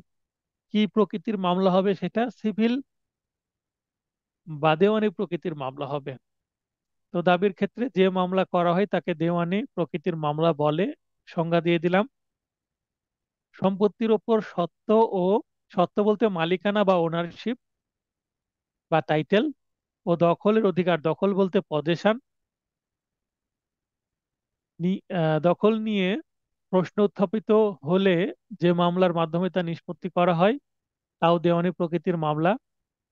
কি প্রকৃতির মামলা হবে? সেটা সিভিল বা দেওয়ানি প্রকৃতির মামলা হবে। তো দাবির ক্ষেত্রে যে মামলা করা হয় তাকে দেওয়ানি প্রকৃতির মামলা বলে। সংজ্ঞা দিয়ে দিলাম। সম্পত্তির ওপর সত্ত্ব ও, সত্ত্ব বলতে মালিকানা বা ওনারশিপ বা টাইটেল, ও দখলের অধিকার, দখল বলতে পজেশন, দখল নিয়ে প্রশ্ন উত্থাপিত হলে যে মামলার মাধ্যমে তা নিষ্পত্তি করা হয় তাও দেওয়ানি প্রকৃতির মামলা।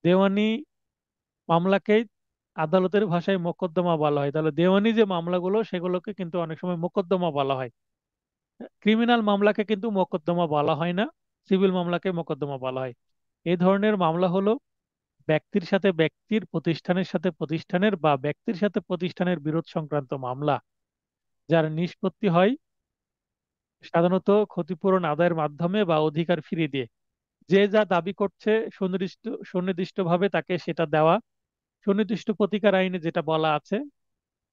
দেওয়ানি মামলাকেই আদালতের ভাষায় মোকদ্দমা বলা হয়। তাহলে দেওয়ানি যে মামলাগুলো সেগুলোকে কিন্তু অনেক সময় মোকদ্দমা বলা হয়। ক্রিমিনাল মামলাকে কিন্তু মোকদ্দমা বলা হয় না, সিভিল মামলাকে মোকদ্দমা বলা হয়। এই ধরনের মামলা হলো ব্যক্তির সাথে ব্যক্তির, প্রতিষ্ঠানের সাথে প্রতিষ্ঠানের বা ব্যক্তির সাথে প্রতিষ্ঠানের বিরোধ সংক্রান্ত মামলা, যার নিষ্পত্তি হয় সাধারণত ক্ষতিপূরণ আদায়ের মাধ্যমে বা অধিকার ফিরিয়ে দিয়ে। যে যা দাবি করছে সুনির্দিষ্টভাবে তাকে সেটা দেওয়া, সুনির্দিষ্ট প্রতিকার আইনে যেটা বলা আছে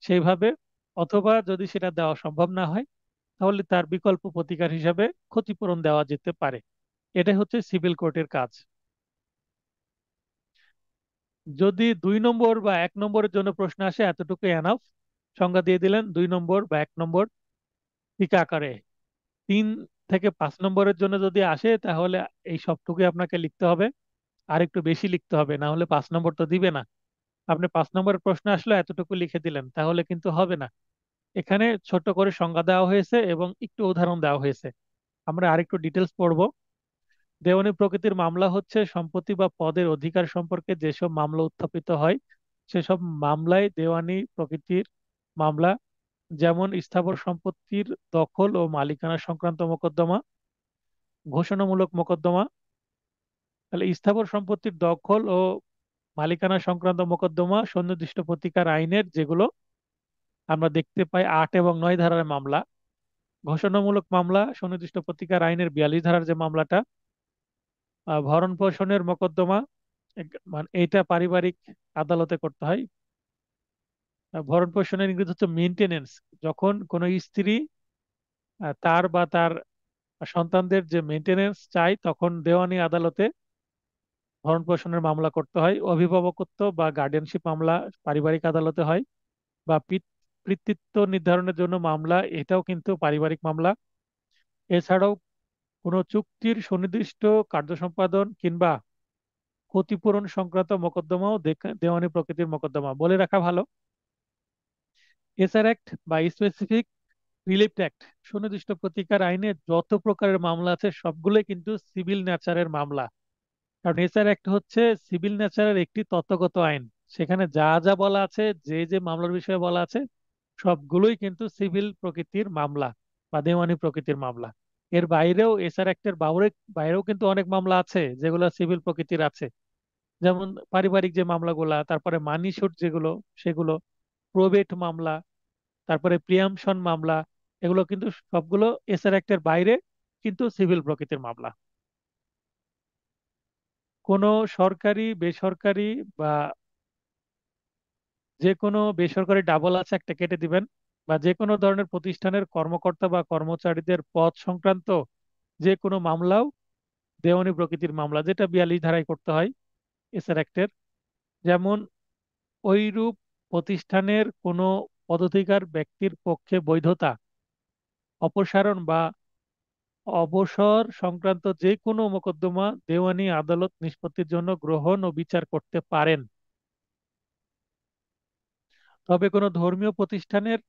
সেইভাবে, অথবা যদি সেটা দেওয়া সম্ভব না হয় তাহলে তার বিকল্প প্রতিকার হিসাবে ক্ষতিপূরণ দেওয়া যেতে পারে। এটাই হচ্ছে সিভিল কোর্টের কাজ। যদি 2 নম্বর বা 1 নম্বরের জন্য প্রশ্ন আসে, এতটুকু এনাফ। সংজ্ঞা দিয়ে দিলেন 2 নম্বর বা 1 নম্বর টিকা আকারে। 3 থেকে 5 নম্বরের জন্য যদি আসে তাহলে এই সবটুকুই আপনাকে লিখতে হবে, আর একটু বেশি লিখতে হবে, না হলে 5 নম্বর তো দিবে না। আপনি 5 নম্বরের প্রশ্ন আসলে এতটুকু লিখে দিলেন, তাহলে কিন্তু হবে না। এখানে ছোট করে সংজ্ঞা দেওয়া হয়েছে এবং একটু উদাহরণ দেওয়া হয়েছে। আমরা আরেকটু ডিটেলস পড়ব। দেওয়ানি প্রকৃতির মামলা হচ্ছে সম্পত্তি বা পদের অধিকার সম্পর্কে যেসব মামলা উত্থাপিত হয় সেসব মামলায় দেওয়ানি প্রকৃতির মামলা। যেমন স্থাবর সম্পত্তির দখল ও মালিকানা সংক্রান্ত মোকদ্দমা, ঘোষণামূলক মোকদ্দমা। তাহলে স্থাবর সম্পত্তির দখল ও মালিকানা সংক্রান্ত মোকদ্দমা সুনির্দিষ্ট প্রতিকার আইনের, যেগুলো আমরা দেখতে পাই 8 এবং 9 ধারার মামলা। ঘোষণামূলক মামলা সুনির্দিষ্ট প্রতিকার আইনের 42 ধারার যে মামলাটা। ভরণ পোষণের মোকদ্দমা, মানে এইটা পারিবারিক আদালতে করতে হয়। ভরণ পোষণের ইংরেজি হচ্ছে মেনটেনেন্স। যখন কোনো স্ত্রী তার বা তার সন্তানদের যে মেনটেনেন্স চাই, তখন দেওয়ানি আদালতে ভরণ পোষণের মামলা করতে হয়। অভিভাবকত্ব বা গার্ডিয়ানশিপ মামলা পারিবারিক আদালতে হয়। বা পিতৃত্ব নির্ধারণের জন্য মামলা, এটাও কিন্তু পারিবারিক মামলা। এছাড়াও কোনো চুক্তির সুনির্দিষ্ট কার্য সম্পাদন কিংবা ক্ষতিপূরণ সংক্রান্ত মোকদ্দমাও দেওয়ানি প্রকৃতির মোকদ্দমা। বলে রাখা ভালো, এসআর অ্যাক্ট বা স্পেসিফিক রিলিফ অ্যাক্ট সুনির্দিষ্ট প্রতিকার আইনে যত প্রকারের মামলা আছে সবগুলোই কিন্তু সিভিল নেচারের মামলা। কারণ এসআর অ্যাক্ট হচ্ছে সিভিল নেচারের একটি তত্ত্বগত আইন। সেখানে যা যা বলা আছে, যে যে মামলার বিষয়ে বলা আছে, সবগুলোই কিন্তু সিভিল প্রকৃতির মামলা বা দেওয়ানি প্রকৃতির মামলা। এর বাইরেও এসআর অ্যাক্টের বাইরেও কিন্তু অনেক মামলা আছে যেগুলো সিভিল প্রকৃতির আছে। যেমন পারিবারিক যে মামলাগুলা, তারপরে মানি সুট যেগুলো, সেগুলো, প্রবেট মামলা, তারপরে প্রিয়াম্পশন মামলা, এগুলো কিন্তু সবগুলো এসআর অ্যাক্টের বাইরে, কিন্তু সিভিল প্রকৃতির মামলা। কোনো সরকারি বেসরকারি বা যে কোনো বেসরকারি ডাবল আছে একটা কেটে দিবেন, বা যে কোনো ধরনের প্রতিষ্ঠানের কর্মকর্তা বা কর্মচারীদের পদ সংক্রান্ত যে কোনো মামলাও দেওয়ানি প্রকৃতির মামলা, যেটা 42 ধারায় করতে হয় এসআর অ্যাক্টের। যেমন ওইরূপ প্রতিষ্ঠানের কোনো পদাধিকার ব্যক্তির পক্ষে বৈধতা, অপসারণ বা অবসর সংক্রান্ত যে কোনো মোকদ্দমা দেওয়ানি আদালত নিষ্পত্তির জন্য গ্রহণ ও বিচার করতে পারেন। তবে কোনো ধর্মীয় প্রতিষ্ঠানের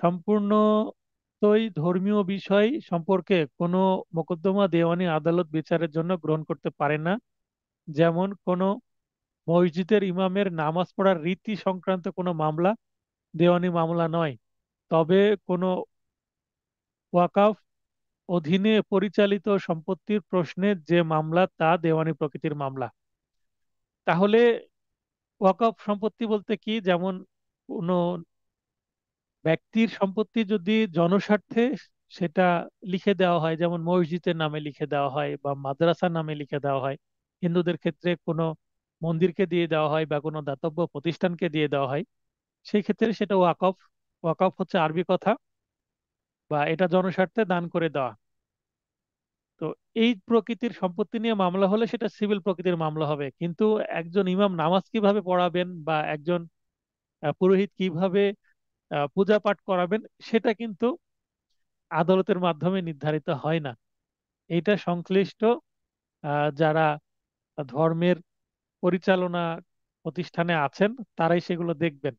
সম্পূর্ণতই ধর্মীয় বিষয় সম্পর্কে কোনো মোকদ্দমা দেওয়ানি আদালত বিচারের জন্য গ্রহণ করতে পারে না। যেমন কোনো মসজিদের ইমামের নামাজ পড়ার রীতি সংক্রান্ত কোনো মামলা দেওয়ানি মামলা নয়। তবে কোনো ওয়াকাফ অধীনে পরিচালিত সম্পত্তির প্রশ্নে যে মামলা, তা দেওয়ানি প্রকৃতির মামলা। তাহলে ওয়াকফ সম্পত্তি বলতে কি, যেমন কোনো ব্যক্তির সম্পত্তি যদি জনস্বার্থে সেটা লিখে দেওয়া হয়, যেমন মসজিদের নামে লিখে দেওয়া হয় বা মাদ্রাসার নামে লিখে দেওয়া হয়, হিন্দুদের ক্ষেত্রে কোনো মন্দিরকে দিয়ে দেওয়া হয় বা কোনো দাতব্য প্রতিষ্ঠানকে দিয়ে দেওয়া হয়, সেই ক্ষেত্রে সেটা ওয়াকফ। ওয়াকফ হচ্ছে আরবি কথা, বা এটা জনস্বার্থে দান করে দেওয়া। তো এই প্রকৃতির সম্পত্তি নিয়ে মামলা হলে সেটা সিভিল প্রকৃতির মামলা হবে। কিন্তু একজন ইমাম নামাজ কিভাবে পড়াবেন বা একজন পুরোহিত কিভাবে পূজা পাঠ করাবেন, সেটা কিন্তু আদালতের মাধ্যমে নির্ধারিত হয় না। এটা সংশ্লিষ্ট যারা ধর্মের পরিচালনা প্রতিষ্ঠানে আছেন, তারাই সেগুলো দেখবেন।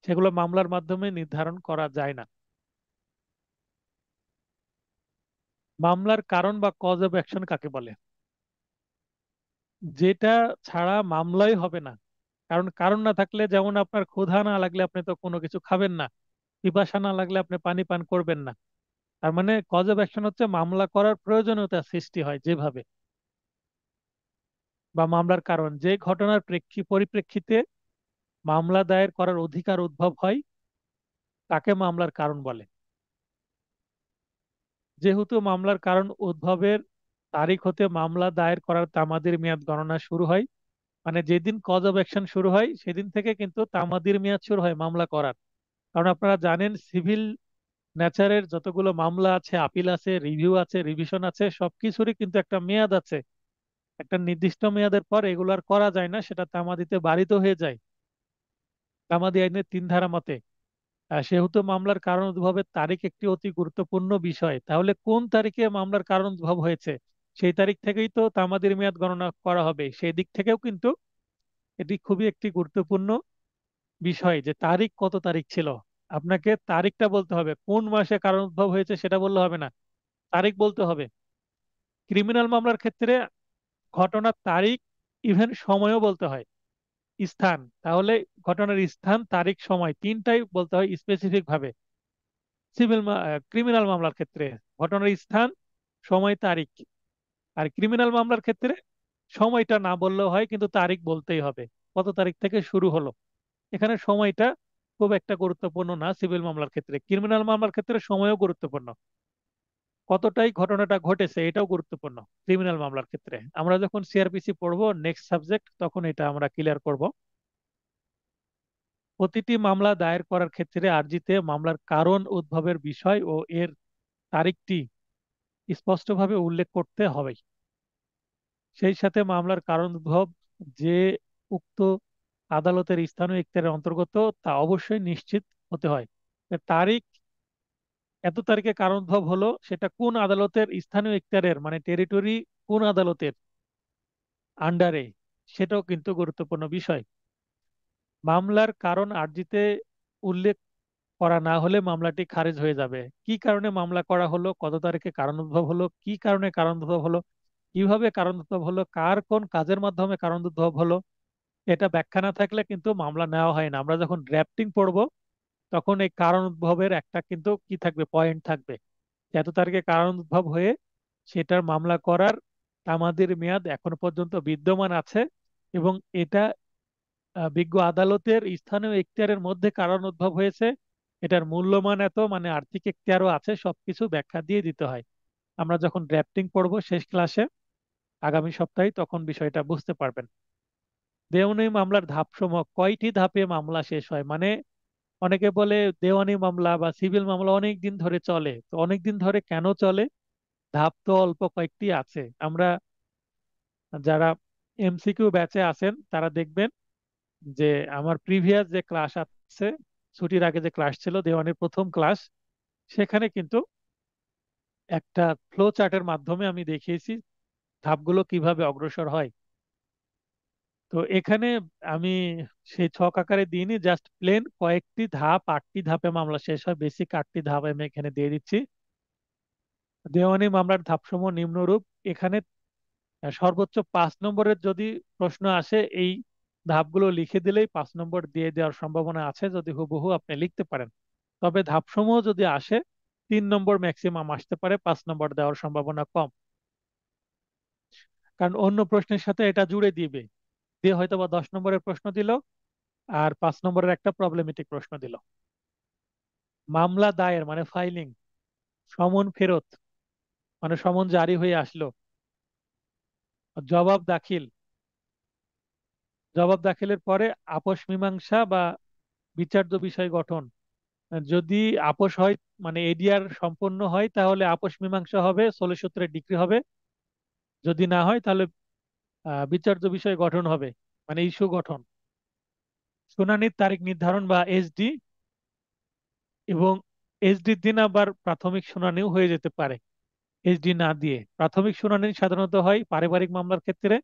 সেগুলো মামলার মাধ্যমে নির্ধারণ করা যায় না। মামলার কারণ বা কজ অফ অ্যাকশন কাকে বলে? যেটা ছাড়া মামলাই হবে না। কারণ কারণ না থাকলে, যেমন আপনার ক্ষুধা না লাগলে আপনি তো কোনো কিছু খাবেন না, পিপাসা না লাগলে আপনি পানি পান করবেন না। তার মানে কজ অফ অ্যাকশন হচ্ছে মামলা করার প্রয়োজনীয়তা সৃষ্টি হয় যেভাবে, বা মামলার কারণ যে ঘটনার পরিপ্রেক্ষিতে মামলা দায়ের করার অধিকার উদ্ভব হয়, তাকে মামলার কারণ বলে। যেহেতু মামলার কারণ উদ্ভবের তারিখ হতে মামলা দায়ের করার তামাদির মেয়াদ গণনা শুরু হয়, মানে যেদিন কজ অফ অ্যাকশন শুরু হয় সেদিন থেকে কিন্তু তামাদির মেয়াদ শুরু হয় মামলা করার। কারণ আপনারা জানেন, সিভিল নেচারের যতগুলো মামলা আছে, আপিল আছে, রিভিউ আছে, রিভিশন আছে, সবকিছুরই কিন্তু একটা মেয়াদ আছে। একটা নির্দিষ্ট মেয়াদের পর এগুলো আর করা যায় না, সেটা তামাদিতে বারিত হয়ে যায় তামাদি আইনের 3 ধারা মতে। সেহেতু মামলার কারণ উদ্ভবের তারিখ একটি অতি গুরুত্বপূর্ণ বিষয়। তাহলে কোন তারিখে মামলার কারণ উদ্ভব হয়েছে, সেই তারিখ থেকেই তো তামাদির মেয়াদ গণনা করা হবে। সেই দিক থেকেও কিন্তু এটি খুবই একটি গুরুত্বপূর্ণ বিষয়, যে তারিখ কত তারিখ ছিল। আপনাকে তারিখটা বলতে হবে, কোন মাসে কারণ উদ্ভব হয়েছে সেটা বললে হবে না, তারিখ বলতে হবে। ক্রিমিনাল মামলার ক্ষেত্রে ঘটনার তারিখ, ইভেন সময়ও বলতে হয়, স্থান। তাহলে ঘটনার স্থান, তারিখ, সময়, তিনটাই বলতে হয় স্পেসিফিক ভাবে। ক্রিমিনাল মামলার ক্ষেত্রে ঘটনার স্থান, সময়, তারিখ। আর ক্রিমিনাল মামলার ক্ষেত্রে সময়টা না বললেও হয়, কিন্তু তারিখ বলতেই হবে, কত তারিখ থেকে শুরু হলো। এখানে সময়টা খুব একটা গুরুত্বপূর্ণ না সিভিল মামলার ক্ষেত্রে, ক্রিমিনাল মামলার ক্ষেত্রে সময়ও গুরুত্বপূর্ণ। কতটাই ঘটনাটা ঘটেছে এটাও গুরুত্বপূর্ণ ক্রিমিনাল মামলার ক্ষেত্রে। আমরা যখন সিআরপিসি পড়বো নেক্সট সাবজেক্ট, তখন এটা আমরা ক্লিয়ার করব। প্রতিটি মামলা দায়ের করার ক্ষেত্রে আর্জিতে মামলার কারণ উদ্ভবের বিষয় ও এর তারিখটি স্পষ্টভাবে উল্লেখ করতে হবে। সেই সাথে মামলার কারণ উদ্ভব যে উক্ত আদালতের স্থানীয় ইখতিয়ারের অন্তর্গত, তা অবশ্যই নিশ্চিত হতে হয়। তারিখ, এত তারিখে কারণ উদ্ভব হলো, সেটা কোন আদালতের স্থানীয় ইখতিয়ারের, মানে টেরিটরি কোন আদালতের আন্ডারে, সেটাও কিন্তু গুরুত্বপূর্ণ বিষয়। মামলার কারণ আর্জিতে উল্লেখ করা না হলে মামলাটি খারিজ হয়ে যাবে। কি কারণে মামলা করা হলো, কত তারিখে কারণ উদ্ভব হলো, কি কারণে কারণ উদ্ভব হলো, কিভাবে কারণ উদ্ভব হলো, কার কোন কাজের মাধ্যমে কারণ উদ্ভব হলো, এটা ব্যাখ্যা না থাকলে কিন্তু মামলা নেওয়া হয় না। আমরা যখন ড্রাফটিং পড়বো, তখন এই কারণ উদ্ভবের একটা কিন্তু কি থাকবে, পয়েন্ট থাকবে, যে এত তারিখে কারণ উদ্ভব হয়ে সেটার মামলা করার তামাদির মেয়াদ এখনো পর্যন্ত বিদ্যমান আছে, এবং এটা বিজ্ঞ আদালতের স্থানীয় এখতিয়ারের মধ্যে কারণ উদ্ভব হয়েছে। এটার মূল্যমান এত, মানে আর্থিক এখতিয়ারও আছে, সবকিছু ব্যাখ্যা দিয়ে দিতে হয়। আমরা যখন ড্রাফটিং পড়বো শেষ ক্লাসে আগামী সপ্তাহে, তখন বিষয়টা বুঝতে পারবেন। দেওয়ানি মামলার ধাপসমূহ, কয়টি ধাপে মামলা শেষ হয়, মানে অনেকে বলে দেওয়ানি মামলা বা সিভিল মামলা অনেক দিন ধরে চলে, তো অনেক দিন ধরে কেন চলে? ধাপ তো অল্প কয়েকটি আছে। আমরা যারা এমসিকিউ ব্যাচে আছেন তারা দেখবেন যে আমার প্রিভিয়াস যে ক্লাস আছে, ছুটির আগে যে ক্লাস ছিল দেওয়ানির প্রথম ক্লাস, সেখানে কিন্তু একটা ফ্লো চার্টের মাধ্যমে আমি দেখিয়েছি ধাপগুলো কিভাবে অগ্রসর হয়। তো এখানে আমি সেই ছক আকারে দিইনি, জাস্ট প্লেন কয়েকটি ধাপ, 8টি ধাপে মামলা শেষ হয়, বেসিক 8টি ধাপ আমি এখানে দিয়ে দিচ্ছি। দেওয়ানি মামলার ধাপসমূহ নিম্নরূপ। এখানে সর্বোচ্চ 5 নম্বরের যদি প্রশ্ন আসে, এই ধাপগুলো লিখে দিলেই 5 নম্বর দিয়ে দেওয়ার সম্ভাবনা আছে, যদি হুবহু আপনি লিখতে পারেন। তবে ধাপসমূহ যদি আসে, 3 নম্বর ম্যাক্সিমাম আসতে পারে, 5 নম্বর দেওয়ার সম্ভাবনা কম। কারণ অন্য প্রশ্নের সাথে এটা জুড়ে দিবে, দিয়ে হয়তো বা 10 নম্বরের প্রশ্ন দিল, আর 5 নম্বরের একটা প্রবলেমেটিক প্রশ্ন দিল। মামলা দায়ের মানে ফাইলিং, সমন ফেরত মানে সমন জারি হয়ে আসলো, জবাব দাখিল, জবাব দাখিলের পরে আপোষ মীমাংসা বা বিচার্য বিষয় গঠন। যদি আপোষ হয়, মানে এডিআর সম্পন্ন হয়, তাহলে আপোষ মীমাংসা হবে, ষোলসূত্রে ডিক্রি হবে। যদি না হয় তাহলে বিচার্য বিষয় গঠন হবে, মানে ইস্যু গঠন। শুনানির তারিখ নির্ধারণ বা এসডি, এবং এসডির দিন আবার প্রাথমিক শুনানিও হয়ে যেতে পারে এসডি না দিয়ে। প্রাথমিক শুনানি সাধারণত হয় পারিবারিক মামলার ক্ষেত্রে।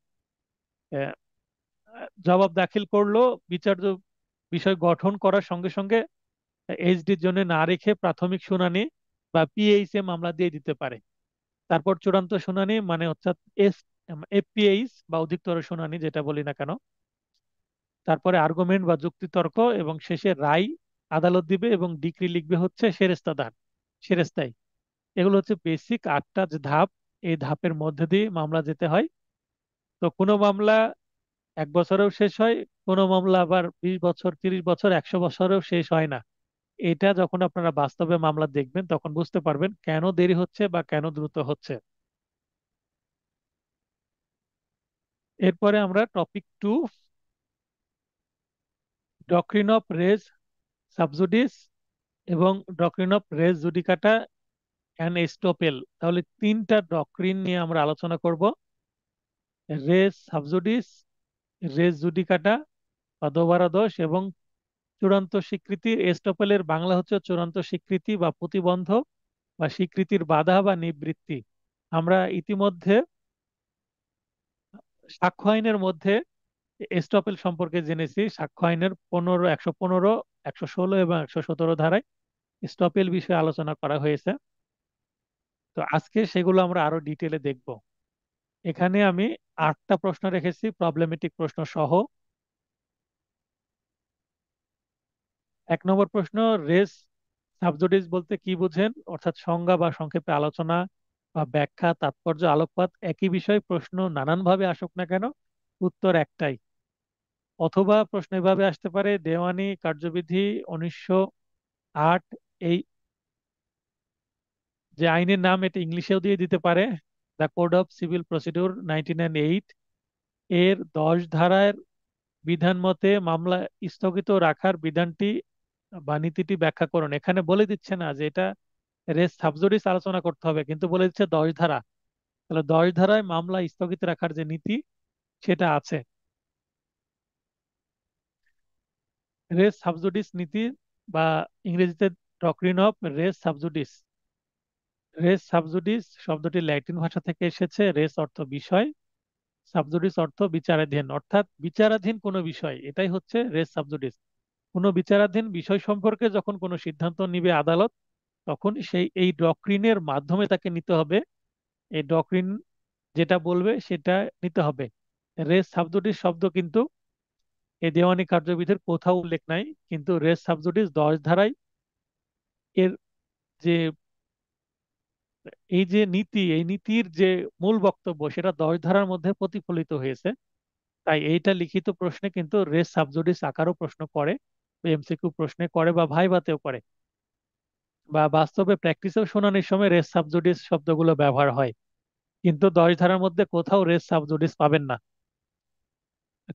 আহ, জবাব দাখিল করলো, বিচার্য বিষয় গঠন করার সঙ্গে সঙ্গে এইচডির জন্য না রেখে প্রাথমিক শুনানি বা পিএইচ এ মামলা দিয়ে দিতে পারে। তারপর চূড়ান্ত শুনানি, মানে অর্থাৎ এস এফপিএইচ বা অধিকতর শুনানি যেটা বলি না কেন। তারপরে আর্গুমেন্ট বা যুক্তিতর্ক, এবং শেষে রায় আদালত দিবে, এবং ডিক্রি লিখবে হচ্ছে সেরেস্তাদার, সেরেস্তাই। এগুলো হচ্ছে বেসিক 8টা যে ধাপ, এই ধাপের মধ্যে দিয়ে মামলা যেতে হয়। তো কোনো মামলা 1 বছরেও শেষ হয়, কোনো মামলা আবার 20 বছর, 30 বছর, 100 বছরেও শেষ হয় না। এটা যখন আপনারা বাস্তবে মামলা দেখবেন তখন বুঝতে পারবেন কেন দেরি হচ্ছে বা কেন দ্রুত হচ্ছে। এরপরে আমরা topic 2, doctrine of res sub judice এবং doctrine of res judicata and estoppel. তাহলে 3টা ডক্ট্রিন নিয়ে আমরা আলোচনা করব: রেজ সাবজুডিস, রেজ জুডিকাটা বা দোবারা দোষ, এবং চূড়ান্ত স্বীকৃতি। এস্টোপেলের বাংলা হচ্ছে চূড়ান্ত স্বীকৃতি বা প্রতিবন্ধ, বা স্বীকৃতির বাধা বা নিবৃত্তি। আমরা ইতিমধ্যে সাক্ষ্য আইনের মধ্যে এস্টোপেল সম্পর্কে জেনেছি। সাক্ষ্য আইনের 15, 115, 116 এবং 117 ধারায় এস্টোপেল বিষয়ে আলোচনা করা হয়েছে। তো আজকে সেগুলো আমরা আরো ডিটেলে দেখব। এখানে আমি 8টা প্রশ্ন রেখেছি, প্রবলেমেটিক প্রশ্ন সহ। 1 নম্বর প্রশ্ন: রেস সাবজুডিস বলতে কি বুঝেন, অর্থাৎ সংজ্ঞা বা সংক্ষেপে আলোচনা বা ব্যাখ্যা, তাৎপর্য, আলোকপাত। একই বিষয় প্রশ্ন নানানভাবে আসুক না কেন, উত্তর একটাই। অথবা প্রশ্ন এভাবে আসতে পারে: দেওয়ানি কার্যবিধি 1908, এই যে আইনের নাম, এটা ইংলিশেও দিয়ে দিতে পারে, the code of civil procedure 1908, এর 10 ধারার বিধান মতে মামলা স্থগিত রাখার বিধানটি বা নীতিটি ব্যাখ্যা করুন। এখানে বলে দিচ্ছে না যে এটা রেস সাবজুডিস আলোচনা করতে হবে, কিন্তু বলে দিচ্ছে 10 ধারা। তাহলে 10 ধারায় মামলা স্থগিত রাখার যে নীতি, সেটা আছে। রেস সাবজুডিস নীতি, বা ইংরেজিতে doctrine of race sub judice. Race sub judice শব্দটি ল্যাটিন ভাষা থেকে এসেছে। রেস অর্থ বিষয়, সাবজুডিস অর্থ বিচারাধীন, অর্থাৎ বিচারাধীন কোনো বিষয়, এটাই হচ্ছে রেস সাবজুডিস। কোনো বিচারাধীন বিষয় সম্পর্কে যখন কোনো সিদ্ধান্ত নিবে আদালত, তখন সেই এই ডক্ট্রিনের মাধ্যমে তাকে নিতে হবে। এই ডক্ট্রিন যেটা বলবে সেটা নিতে হবে। রেস সাবজুডিস শব্দ কিন্তু এই দেওয়ানি কার্যবিধির কোথাও উল্লেখ নাই, কিন্তু রেস সাবজুডিস 10 ধারায় এর যে এই যে নীতি, এই নীতির যে মূল বক্তব্য সেটা 10 ধারার মধ্যে প্রতিফলিত হয়েছে। তাই এইটা লিখিত প্রশ্নে কিন্তু রেস সাবজুডিস আকারও প্রশ্ন করে, এমসিকিউ প্রশ্নে করে, বা ভাইভাতেও করে, বা বাস্তবে প্র্যাকটিসেও শুনানির সময় রেস সাবজুডিস শব্দগুলো ব্যবহার হয়। কিন্তু 10 ধারার মধ্যে কোথাও রেস সাবজুডিস পাবেন না।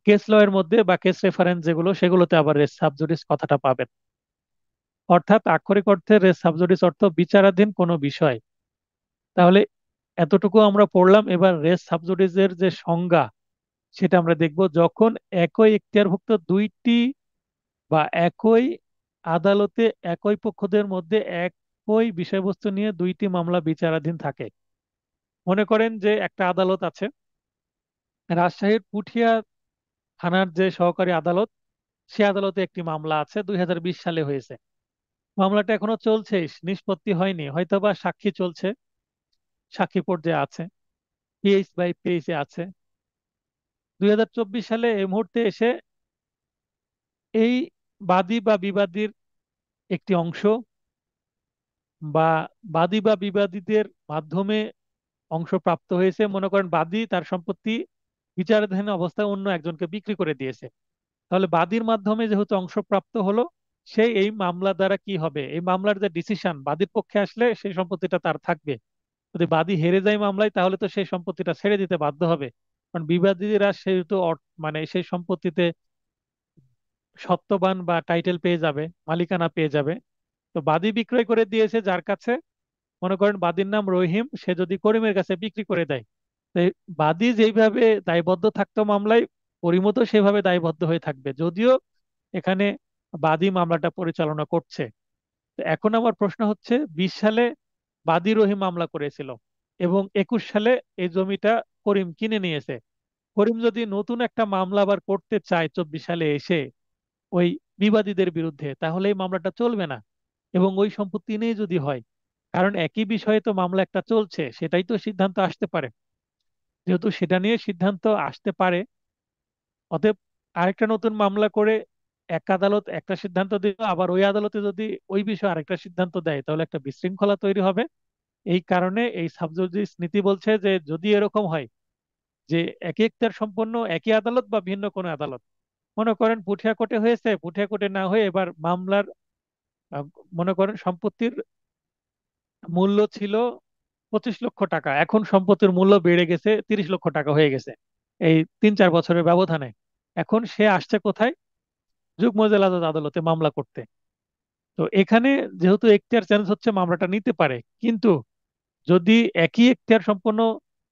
কেস ল এর মধ্যে বা কেস রেফারেন্স যেগুলো, সেগুলোতে আবার রেস সাবজুডিস কথাটা পাবেন। অর্থাৎ আক্ষরিক অর্থে রেস সাবজুডিস অর্থ বিচারাধীন কোনো বিষয়। তাহলে এতটুকু আমরা পড়লাম। এবার রেস সাবজুডিসের যে সংজ্ঞা সেটা আমরা দেখব। যখন একই এখতিয়ারভুক্ত দুইটি বা একই আদালতে একই পক্ষদের মধ্যে একই বিষয়বস্তু নিয়ে দুইটি মামলা বিচারাধীন থাকে। মনে করেন যে একটা আদালত আছে, রাজশাহীর পুঠিয়া থানার যে সহকারী আদালত, সে আদালতে একটি মামলা আছে, 2020 সালে হয়েছে। মামলাটা এখনো চলছে, নিষ্পত্তি হয়নি, হয়তোবা সাক্ষী চলছে, সাক্ষী পর্যায়ে আছে, পিএইচ বাই পিএইচে আছে। 2024 সালে এই মুহূর্তে এসে এই বাদী বা বিবাদীর একটি অংশ, বা বাদী বা বিবাদীদের মাধ্যমে অংশ প্রাপ্ত হয়েছে। মনে করেন বাদী তার সম্পত্তি বিচারাধীন অবস্থায় অন্য একজনকে বিক্রি করে দিয়েছে। তাহলে বাদীর মাধ্যমে যেহেতু অংশ প্রাপ্ত হলো, সে এই মামলা দ্বারা কি হবে, এই মামলার যে ডিসিশন বাদীর পক্ষে আসলে সেই সম্পত্তিটা তার থাকবে। যদি বাদী হেরে যায় মামলায়, তাহলে তো সেই সম্পত্তিটা ছেড়ে দিতে বাধ্য হবে। কারণ বিবাদীরা সেহেতু মানে সেই সম্পত্তিতে সত্ত্ববান বা টাইটেল পেয়ে যাবে, মালিকানা পেয়ে যাবে। তো বাদী বিক্রয় করে দিয়েছে যার কাছে, মনে করেন বাদীর নাম রহিম, সে যদি করিমের কাছে বিক্রি করে দেয়, তো এই বাদী যেইভাবে দায়বদ্ধ থাকতো মামলায়, করিমও তো সেভাবে দায়বদ্ধ হয়ে থাকবে, যদিও এখানে বাদী মামলাটা পরিচালনা করছে। তো এখন আমার প্রশ্ন হচ্ছে, 20 সালে বাদী রহিম মামলা করেছিল এবং 21 সালে এই জমিটা করিম কিনে নিয়েছে। করিম যদি নতুন একটা মামলা আবার করতে চায় 24 সালে এসে ওই বিবাদীদের বিরুদ্ধে, তাহলে এই মামলাটা চলবে না। এবং ওই সম্পত্তি নিয়ে যদি হয়, কারণ একই বিষয়ে তো মামলা একটা চলছে, সেটাই তো সিদ্ধান্ত আসতে পারে। যেহেতু সেটা নিয়ে সিদ্ধান্ত আসতে পারে, অতএব আরেকটা নতুন মামলা করে এক আদালত একটা সিদ্ধান্ত দিল, আবার ওই আদালতে যদি ওই বিষয়ে আরেকটা সিদ্ধান্ত দেয়, তাহলে একটা বিশৃঙ্খলা তৈরি হবে। এই কারণে এই সাবজুডিস নীতি বলছে যে যদি এরকম হয় যে একই এখতিয়ার সম্পন্ন একই আদালত বা ভিন্ন কোনো আদালত, মনে করেন পুঠিয়া কোর্টে হয়েছে, পুঠিয়া কোর্টে না হয়ে এবার মামলার আহ, মনে করেন সম্পত্তির মূল্য ছিল 25 লক্ষ টাকা, এখন সম্পত্তির মূল্য বেড়ে গেছে 30 লক্ষ টাকা হয়ে গেছে এই 3-4 বছরের ব্যবধানে। এখন সে আসছে কোথায়? যুগ্ম জেলা জজ আদালতে মামলা করতে। তো এখানে যেহেতু এখতিয়ার চেঞ্জ হচ্ছে, মামলাটা নিতে পারে। কিন্তু যদি একই এখতিয়ার সম্পন্ন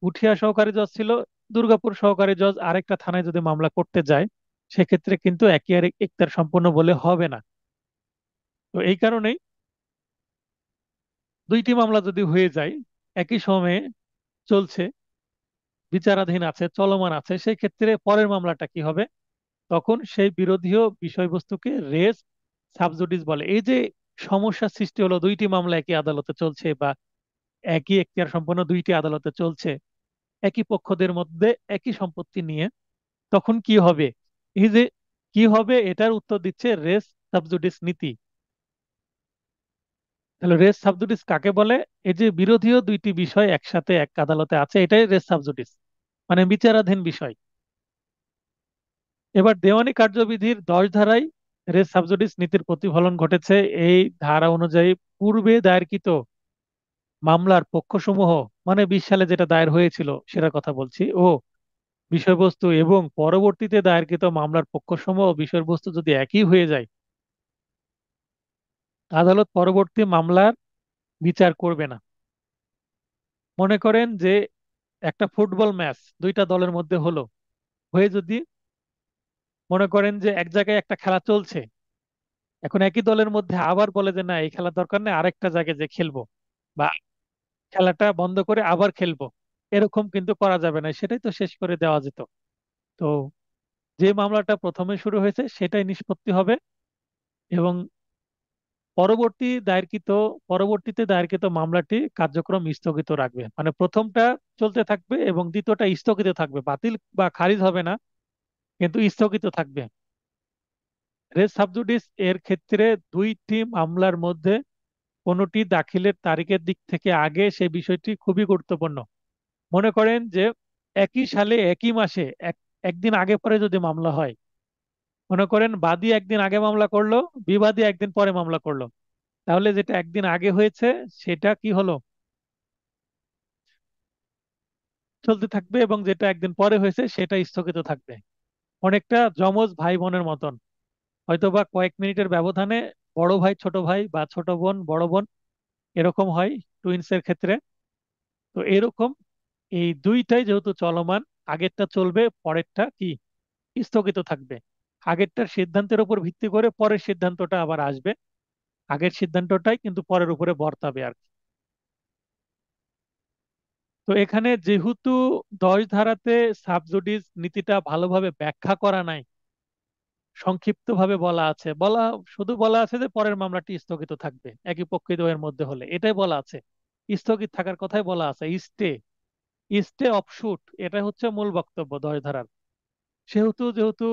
উঠিয়া সহকারী জজ ছিল, দুর্গাপুর সহকারী জজ আরেকটা থানায় যদি মামলা করতে যায়, সেক্ষেত্রে কিন্তু একই আর এখতিয়ার সম্পন্ন বলে হবে না। তো এই কারণেই দুইটি মামলা যদি হয়ে যায়, একই সময়ে চলছে, বিচারাধীন আছে, চলমান আছে, সেই ক্ষেত্রে পরের মামলাটা কি হবে? তখন সেই বিরোধীয় বিষয়বস্তুকে রেস সাবজুডিস বলে। এই যে সমস্যার সৃষ্টি হলো, দুইটি মামলা একই আদালতে চলছে বা একই এখতিয়ার সম্পন্ন দুইটি আদালতে চলছে, একই পক্ষদের মধ্যে একই সম্পত্তি নিয়ে, তখন কি হবে? এই যে কি হবে, এটার উত্তর দিচ্ছে রেস সাবজুডিস নীতি। তাহলে রেস সাবজুডিস কাকে বলে? এই যে বিরোধীয় দুইটি বিষয় একসাথে এক আদালতে আছে, এটাই রেস সাবজুডিস, মানে বিচারাধীন বিষয়। এবার দেওয়ানি কার্যবিধির 10 ধারায় রেস সাবজুডিস নীতির প্রতিফলন ঘটেছে। এই ধারা অনুযায়ী পূর্বে দায়েরকৃত মামলার পক্ষসমূহ, মানে 20 সালে যেটা দায়ের হয়েছিল সেটার কথা বলছি, ও বিষয়বস্তু এবং পরবর্তীতে দায়েরকৃত মামলার পক্ষসমূহ ও বিষয়বস্তু যদি একই হয়ে যায়, আদালত পরবর্তী মামলার বিচার করবে না। মনে করেন যে একটা ফুটবল ম্যাচ দুইটা দলের মধ্যে হলো, হয়ে যদি মনে করেন যে এক জায়গায় একটা খেলা চলছে, এখন একই দলের মধ্যে আবার বলে যে না, এই খেলার দরকার নেই, আরেকটা জায়গায় যে খেলবো, বা খেলাটা বন্ধ করে আবার খেলবো, এরকম কিন্তু করা যাবে না, সেটাই তো শেষ করে দেওয়া যেত। তো যে মামলাটা প্রথমে শুরু হয়েছে সেটাই নিষ্পত্তি হবে, এবং পরবর্তী দায়েরকৃত পরবর্তীতে দায়েরকৃত মামলাটি কার্যক্রম স্থগিত রাখবে। মানে প্রথমটা চলতে থাকবে এবং দ্বিতীয়টা স্থগিত থাকবে, বাতিল বা খারিজ হবে না, কিন্তু স্থগিত থাকবে। রেস সাবজুডিস এর ক্ষেত্রে দুইটি মামলার মধ্যে কোনোটি দাখিলের তারিখের দিক থেকে আগে, সেই বিষয়টি খুবই গুরুত্বপূর্ণ। মনে করেন যে একই সালে একই মাসে একদিন আগে পরে যদি মামলা হয়, মনে করেন বাদী একদিন আগে মামলা করলো, বিবাদী একদিন পরে মামলা করলো, তাহলে যেটা একদিন আগে হয়েছে সেটা কি হলো, চলতে থাকবে, এবং যেটা একদিন পরে হয়েছে সেটা স্থগিত থাকবে। অনেকটা যমজ ভাই বোনের মতন। হয়তোবা কয়েক মিনিটের ব্যবধানে বড় ভাই ছোট ভাই বা ছোট বোন বড় বোন এরকম হয় টুইন্সের ক্ষেত্রে। তো এরকম এই দুইটাই যেহেতু চলমান, আগেরটা চলবে, পরেরটা কি স্থগিত থাকবে। আগেরটার সিদ্ধান্তের উপর ভিত্তি করে পরের সিদ্ধান্তটা আবার আসবে, আগের সিদ্ধান্তটাই কিন্তু পরের উপরে বর্তাবে আর কি। তো এখানে যেহেতু 10 ধারাতে সাবজুডিস নীতিটা ভালোভাবে ব্যাখ্যা করা নাই, সংক্ষিপ্তভাবে শুধু বলা আছে যে পরের মামলাটি স্থগিত থাকবে একই পক্ষদ্বয়ের মধ্যে হলে, এটাই বলা আছে। স্থগিত থাকার কথাই বলা আছে, স্টে, স্টে অফশুট, এটা হচ্ছে মূল বক্তব্য 10 ধারার। যেহেতু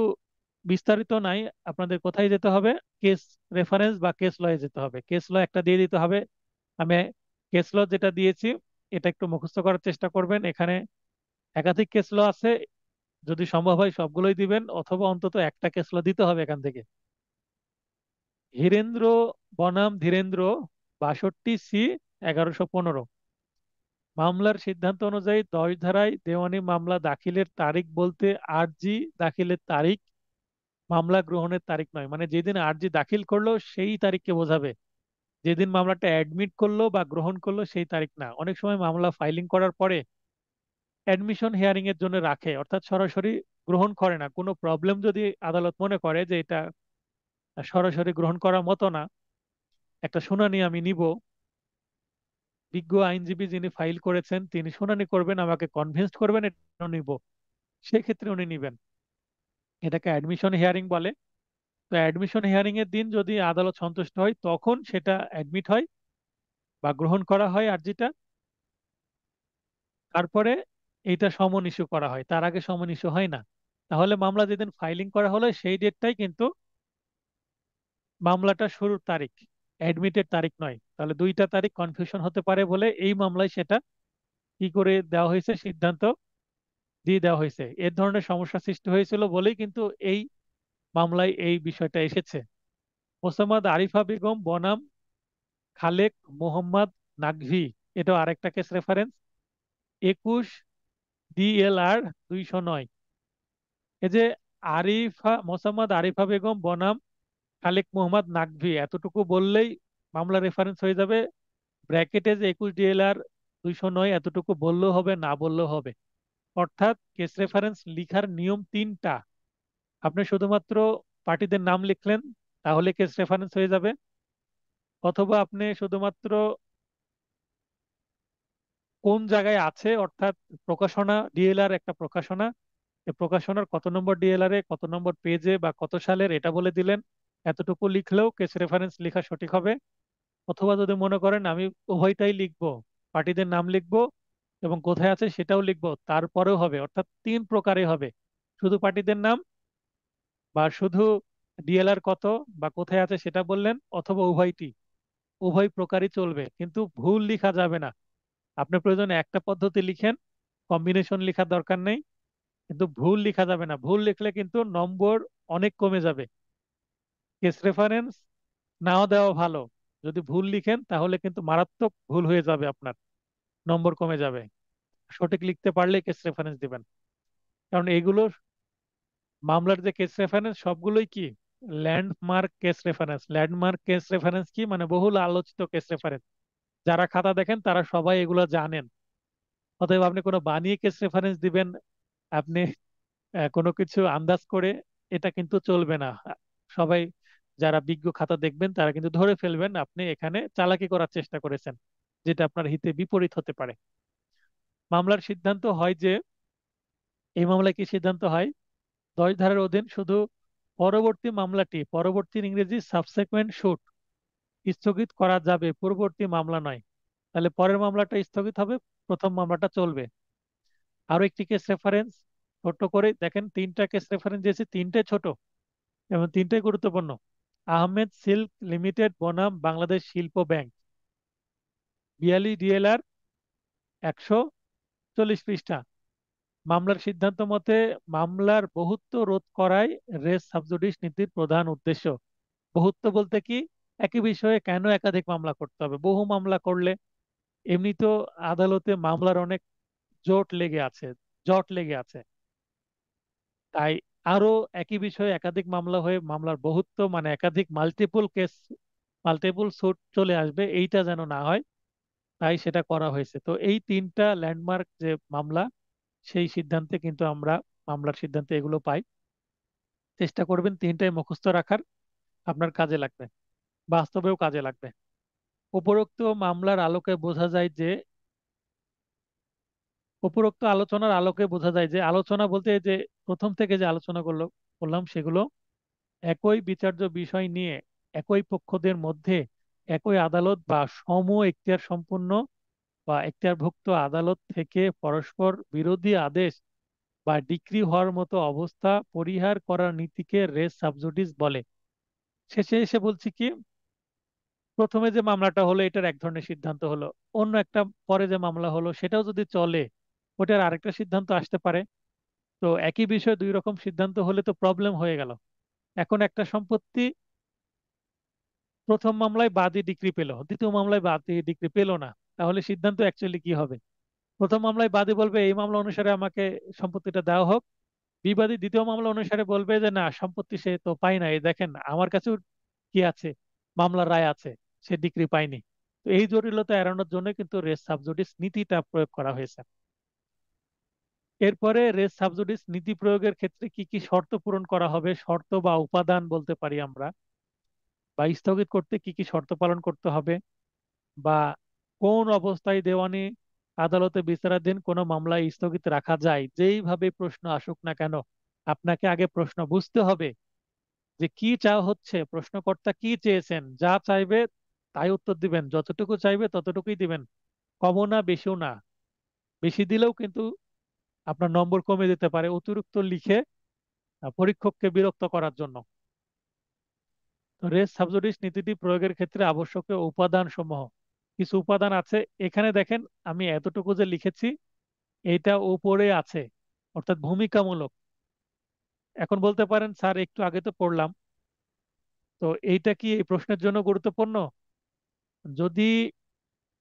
বিস্তারিত নাই, আপনাদের কোথায় যেতে হবে, কেস রেফারেন্স বা কেস লয়ে যেতে হবে। কেস ল একটা দিয়ে দিতে হবে। আমি কেস ল যেটা দিয়েছি এটা একটু মুখস্থ করার চেষ্টা করবেন। এখানে একাধিক কেস ল আছে, যদি সম্ভব হয় সবগুলোই দিবেন, অথবা অন্তত একটা কেস ল দিতে হবে এখান থেকে। হীরেন্দ্র বনাম ধীরেন্দ্র, 62C 1115। মামলার সিদ্ধান্ত অনুযায়ী 10 ধারায় দেওয়ানি মামলা দাখিলের তারিখ বলতে আর্জি দাখিলের তারিখ, মামলা গ্রহণের তারিখ নয়। মানে যেদিন আর্জি দাখিল করলো সেই তারিখকে বোঝাবে, যেদিন মামলাটা অ্যাডমিট করলো বা গ্রহণ করলো সেই তারিখ না। অনেক সময় মামলা ফাইলিং করার পরে অ্যাডমিশন হিয়ারিং এর জন্য রাখে, অর্থাৎ সরাসরি গ্রহণ করে না। কোনো প্রবলেম যদি আদালত মনে করে যে এটা সরাসরি গ্রহণ করার মতো না, একটা শুনানি আমি নিব, বিজ্ঞ আইনজীবী যিনি ফাইল করেছেন তিনি শুনানি করবেন, আমাকে কনভিন্স করবেন, এটা নিব, সেক্ষেত্রে উনি নিবেন। এটাকে অ্যাডমিশন হিয়ারিং বলে। তো অ্যাডমিশন হিয়ারিং এর দিন যদি আদালত সন্তুষ্ট হয় তখন সেটা অ্যাডমিট হয় বা গ্রহণ করা হয় আর্জিটা। তারপরে এইটা সমন ইস্যু করা হয়, তার আগে সমন ইস্যু হয় না। তাহলে মামলা যেদিন ফাইলিং করা হলো সেই ডেটটাই কিন্তু মামলাটা শুরুর তারিখ, অ্যাডমিটের তারিখ নয়। তাহলে দুইটা তারিখ কনফিউশন হতে পারে বলে এই মামলায় সেটা কি করে দেওয়া হয়েছে, সিদ্ধান্ত দিয়ে দেওয়া হয়েছে। এর ধরনের সমস্যা সৃষ্টি হয়েছিল বলেই কিন্তু এই মামলায় এই বিষয়টা এসেছে। মোসাম্মদ আরিফা বেগম বনাম খালেক মোহাম্মদ নাকভি, এটাও আরেকটা কেস রেফারেন্স, 21 DLR 209। এই যে মোসাম্মদ আরিফা বেগম বনাম খালেক মোহাম্মদ নাকভি, এতটুকু বললেই মামলা রেফারেন্স হয়ে যাবে। ব্র্যাকেটে যে 21 DLR 209, এতটুকু বললেও হবে, না বললেও হবে। অর্থাৎ কেস রেফারেন্স লিখার নিয়ম তিনটা। আপনি শুধুমাত্র পার্টিদের নাম লিখলেন, তাহলে কেস রেফারেন্স হয়ে যাবে। অথবা আপনি শুধুমাত্র কোন জায়গায় আছে, অর্থাৎ প্রকাশনা, ডিএলআর একটা প্রকাশনা, এই প্রকাশনার কত নম্বর ডিএলআর এ, কত নম্বর পেজে বা কত সালের, এটা বলে দিলেন। এতটুকু লিখলেও কেস রেফারেন্স লেখা সঠিক হবে। অথবা যদি মনে করেন আমি উভয়টাই লিখবো, পার্টিদের নাম লিখবো এবং কোথায় আছে সেটাও লিখবো, তারপরেও হবে। অর্থাৎ তিন প্রকারে হবে, শুধু পার্টিদের নাম বা শুধু ডিএলআর কত বা কোথায় আছে সেটা বললেন, অথবা উভয়টি, উভয় প্রকারই চলবে, কিন্তু ভুল লিখা যাবে না। আপনি প্রয়োজনে একটা পদ্ধতি লিখেন, কম্বিনেশন লেখার দরকার নেই, কিন্তু ভুল লেখা যাবে না। ভুল লিখলে কিন্তু নম্বর অনেক কমে যাবে। কেস রেফারেন্স নাও দেওয়া ভালো, যদি ভুল লিখেন তাহলে কিন্তু মারাত্মক ভুল হয়ে যাবে, আপনার নম্বর কমে যাবে। সঠিক লিখতে পারলে কেস রেফারেন্স দিবেন। কারণ এগুলো মামলার যে কেস রেফারেন্স সবগুলোই কি landmark case reference. Landmark case reference কি মানে বহুল আলোচিত কেস রেফারেন্স, যারা খাতা দেখেন তারা সবাই এগুলো জানেন। অতএব আপনি কোনো বানিয়ে কেস রেফারেন্স দিবেন, আপনি কোনো কিছু আন্দাজ করে, এটা কিন্তু চলবে না। সবাই যারা বিজ্ঞ খাতা দেখবেন তারা কিন্তু ধরে ফেলবেন আপনি এখানে চালাকি করার চেষ্টা করেছেন, যেটা আপনার হিতে বিপরীত হতে পারে। মামলার সিদ্ধান্ত হয় যে, এই মামলায় কি সিদ্ধান্ত হয়, 10 ধারার অধীন শুধু পরবর্তী মামলাটি, পরবর্তীর ইংরেজি সাবসেকুয়েন্ট শুট, স্থগিত করা যাবে, পূর্ববর্তী মামলা নয়। তাহলে পরের মামলাটা স্থগিত হবে, প্রথম মামলাটা চলবে। আরো একটি কেস রেফারেন্স, ছোট করে দেখেন, তিনটা কেস রেফারেন্স দিয়েছি, তিনটে ছোট এবং তিনটাই গুরুত্বপূর্ণ। আহমেদ সিল্ক লিমিটেড বনাম বাংলাদেশ শিল্প ব্যাংক, বিয়াল্লিশ ডিএলআর 140 পৃষ্ঠা। মামলার সিদ্ধান্ত মতে মামলার বহুত্ব রোধ করাই রেস সাবজুডিস নীতির প্রধান উদ্দেশ্য। বহুত্ব বলতে কি, একই বিষয়ে কেন একাধিক মামলা করতে হবে? বহু মামলা করলে এমনি তো আদালতে মামলার অনেক জট লেগে আছে, জট লেগে আছে। তাই আরো একই বিষয়ে একাধিক মামলা হয়ে মামলার বহুত্ব মানে একাধিক মাল্টিপল কেস, মাল্টিপল সুট চলে আসবে, এইটা যেন না হয়, তাই সেটা করা হয়েছে। তো এই তিনটা ল্যান্ডমার্ক যে মামলা, সেই সিদ্ধান্তে কিন্তু আমরা মামলার সিদ্ধান্তে এগুলো পাই। চেষ্টা করবেন তিনটাই মুখস্থ রাখার, আপনার কাজে লাগবে, বাস্তবেও কাজে লাগবে। উপরোক্ত মামলার আলোকে বোঝা যায় যে উপরোক্ত আলোচনার আলোকে বোঝা যায় যে আলোচনা বলতে এই যে প্রথম থেকে যে আলোচনা করলাম সেগুলো একই বিচার্য বিষয় নিয়ে একই পক্ষদের মধ্যে একই আদালত বা সম এখতিয়ার সম্পন্ন বা এখতিয়ারভুক্ত আদালত থেকে পরস্পর বিরোধী আদেশ বা ডিক্রি হওয়ার মতো অবস্থা পরিহার করার নীতিকে রেস সাবজুডিস বলে। শেষে এসে বলছি কি, প্রথমে যে মামলাটা হলো এটার এক ধরনের সিদ্ধান্ত হলো, অন্য একটা পরে যে মামলা হলো সেটাও যদি চলে, ওটার আরেকটা সিদ্ধান্ত আসতে পারে। তো একই বিষয়ে দুই রকম সিদ্ধান্ত হলে তো প্রবলেম হয়ে গেল। এখন একটা সম্পত্তি প্রথম মামলায় বাদী ডিক্রি পেল, দ্বিতীয় মামলায় বাদী ডিক্রি পেল না, তাহলে সিদ্ধান্ত অ্যাকচুয়ালি কি হবে? প্রথম মামলায় বাদী বলবে এই মামলা অনুসারে আমাকে সম্পত্তিটা দেওয়া হোক, বিবাদী দ্বিতীয় মামলা অনুসারে বলবে যে না, সম্পত্তি সে তো পাই না, এই দেখেন আমার কাছেও কি আছে, মামলার রায় আছে, সে ডিক্রি পায়নি। তো এই জটিলতা এড়ানোর জন্য কিন্তু রেস সাবজুডিস নীতিটা প্রয়োগ করা হয়েছে। এরপরে রেস সাবজুডিস নীতি প্রয়োগের ক্ষেত্রে কি কি শর্ত পূরণ করা হবে, শর্ত বা উপাদান বলতে পারি আমরা, বা স্থগিত করতে কি কি শর্ত পালন করতে হবে, বা কোন অবস্থায় দেওয়ানি আদালতে বিচারাধীন কোনো মামলায় স্থগিত রাখা যায়, যেইভাবে প্রশ্ন আসুক না কেন আপনাকে আগে প্রশ্ন বুঝতে হবে যে কি চাওয়া হচ্ছে, প্রশ্নকর্তা কি চেয়েছেন। যা চাইবে তাই উত্তর দিবেন, যতটুকু চাইবে ততটুকুই দিবেন, কমও না বেশিও না। বেশি দিলেও কিন্তু আপনার নম্বর কমে যেতে পারে অতিরিক্ত লিখে পরীক্ষককে বিরক্ত করার জন্য। তো রেস সাবজুডিস নীতিটি প্রয়োগের ক্ষেত্রে আবশ্যকীয় উপাদান সমূহ, কিছু উপাদান আছে এখানে দেখেন, আমি এতটুকু যে লিখেছি এইটা উপরে আছে, অর্থাৎ ভূমিকামূলক। এখন বলতে পারেন স্যার একটু আগে তো পড়লাম, তো এইটা কি এই প্রশ্নের জন্য গুরুত্বপূর্ণ? যদি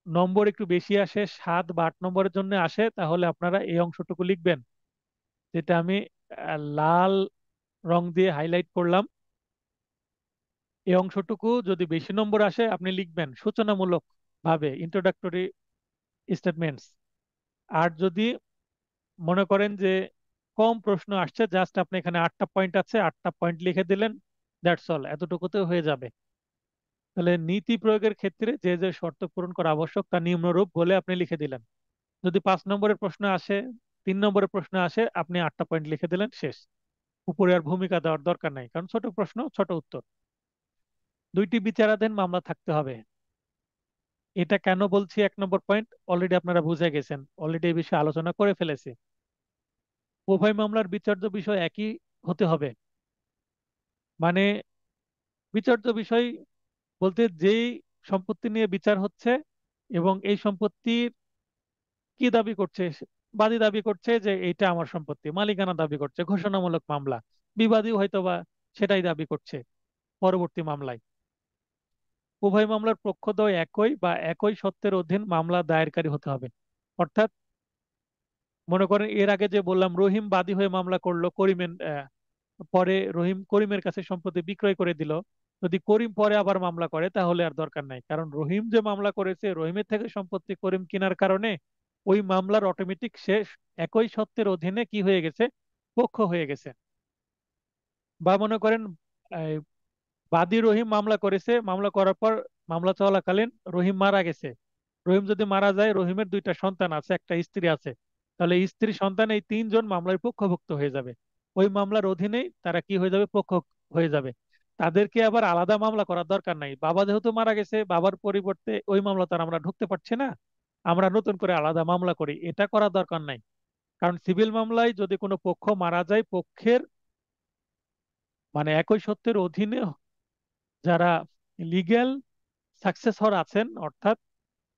নম্বর একটু বেশি আসে, 7 বা 8 নম্বরের জন্য আসে, তাহলে আপনারা এই অংশটুকু লিখবেন, যেটা আমি লাল রং দিয়ে হাইলাইট করলাম। এই অংশটুকু যদি বেশি নম্বর আসে আপনি লিখবেন সূচনামূলক ভাবে, ইন্ট্রোডাক্টরি স্টেটমেন্টস। আর যদি মনে করেন যে কম প্রশ্ন আসছে, জাস্ট আপনি এখানে 8টা পয়েন্ট আছে, 8টা পয়েন্ট লিখে দিলেন, দ্যাটস অল, এতটুকুতে হয়ে যাবে। তাহলে নীতি প্রয়োগের ক্ষেত্রে যে যে শর্ত পূরণ করা আবশ্যক তা নিম্নরূপ বলে আপনি লিখে দিলেন। যদি 5 নম্বরের প্রশ্ন আসে, 3 নম্বরের প্রশ্ন আসে, আপনি 8টা পয়েন্ট লিখে দিলেন, শেষ। উপরে আর ভূমিকা দেওয়ার দরকার নাই, কারণ ছোট প্রশ্ন ছোট উত্তর। দুইটি বিচারাধীন মামলা থাকতে হবে। এটা কেন বলছি? 1 নম্বর পয়েন্ট অলরেডি আপনারা বুঝে গেছেন, অলরেডি এই বিষয়ে আলোচনা করে ফেলেছি। উভয় মামলার বিচার্য বিষয় একই হতে হবে, মানে বিচার্য বিষয় বলতে যেই সম্পত্তি নিয়ে বিচার হচ্ছে এবং এই সম্পত্তির কি দাবি করছে, বাদী দাবি করছে যে এইটা আমার সম্পত্তি, মালিকানা দাবি করছে, ঘোষণামূলক মামলা। বিবাদী হয়তোবা সেটাই দাবি করছে পরবর্তী মামলায়। উভয় মামলার পক্ষদ্বয় একই বা একই সত্ত্বের অধীন মামলা দায়েরকারী হতে হবে। অর্থাৎ মনে করেন এর আগে যে বললাম রহিম বাদী হয়ে মামলা করলো, করিমের পরে রহিম করিমের কাছে সম্পত্তি বিক্রয় করে দিল। যদি করিম পরে আবার মামলা করে তাহলে আর দরকার নাই, কারণ রহিম যে মামলা করেছে রহিমের থেকে সম্পত্তি করিম কেনার কারণে ওই মামলার অটোমেটিক শেষ, একই সত্ত্বের অধীনে কি হয়ে গেছে, পক্ষ হয়ে গেছে। বা মনে করেন এই, বাদী রহিম মামলা করেছে, মামলা করার পর মামলা চলাকালীন রহিম মারা গেছে। রহিম যদি মারা যায়, রহিমের 2টা সন্তান আছে, একটা স্ত্রী আছে, তাহলে স্ত্রী সন্তান এই 3জন মামলার পক্ষভুক্ত হয়ে যাবে। ওই মামলার অধীনেই তারা কি হয়ে যাবে, পক্ষ হয়ে যাবে। তাদেরকে আবার আলাদা মামলা করার দরকার নাই। বাবা যেহেতু মারা গেছে, বাবার পরিবর্তে ওই মামলা তো আর আমরা ঢুকতে পারছি না, আমরা নতুন করে আলাদা মামলা করি, এটা করার দরকার নাই। কারণ সিভিল মামলায় যদি কোনো পক্ষ মারা যায়, পক্ষের মানে একই সত্যের অধীনে যারা লিগ্যাল সাকসেসর আছেন, অর্থাৎ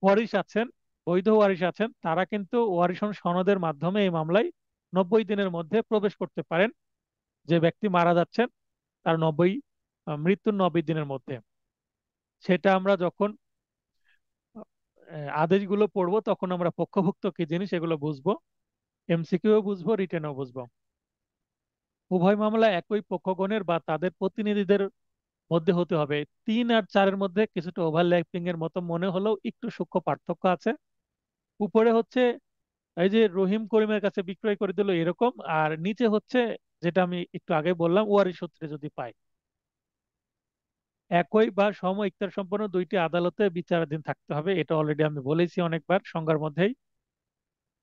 ওয়ারিশ আছেন, বৈধ ওয়ারিশ আছেন, তারা কিন্তু ওয়ারিশন সনদের মাধ্যমে এই মামলায় 90 দিনের মধ্যে প্রবেশ করতে পারেন। যে ব্যক্তি মারা যাচ্ছেন তার মৃত্যুর 90 দিনের মধ্যে। সেটা আমরা যখন আদেশগুলো পড়বো তখন আমরা পক্ষভুক্ত কি জিনিস এগুলো বুঝবো, এমসিকিউ বুঝবো, রিটেনও বুঝবো। উভয় মামলা একই পক্ষগণের বা তাদের প্রতিনিধিদের মধ্যে হতে হবে। 3 আর 4-এর মধ্যে কিছুটা ওভারল্যাপিং এর মতো মনে হলেও একটু সূক্ষ্ম পার্থক্য আছে। উপরে হচ্ছে এই যে রহিম করিমের কাছে বিক্রয় করে দিল এরকম, আর নিচে হচ্ছে যেটা আমি একটু আগে বললাম ওয়ারিশ সূত্রে যদি পাই। একই বা সম ইখতিয়ার সম্পন্ন দুইটি আদালতে বিচারাধীন থাকতে হবে, এটা অলরেডি আমি বলেছি অনেকবার সংজ্ঞার মধ্যেই।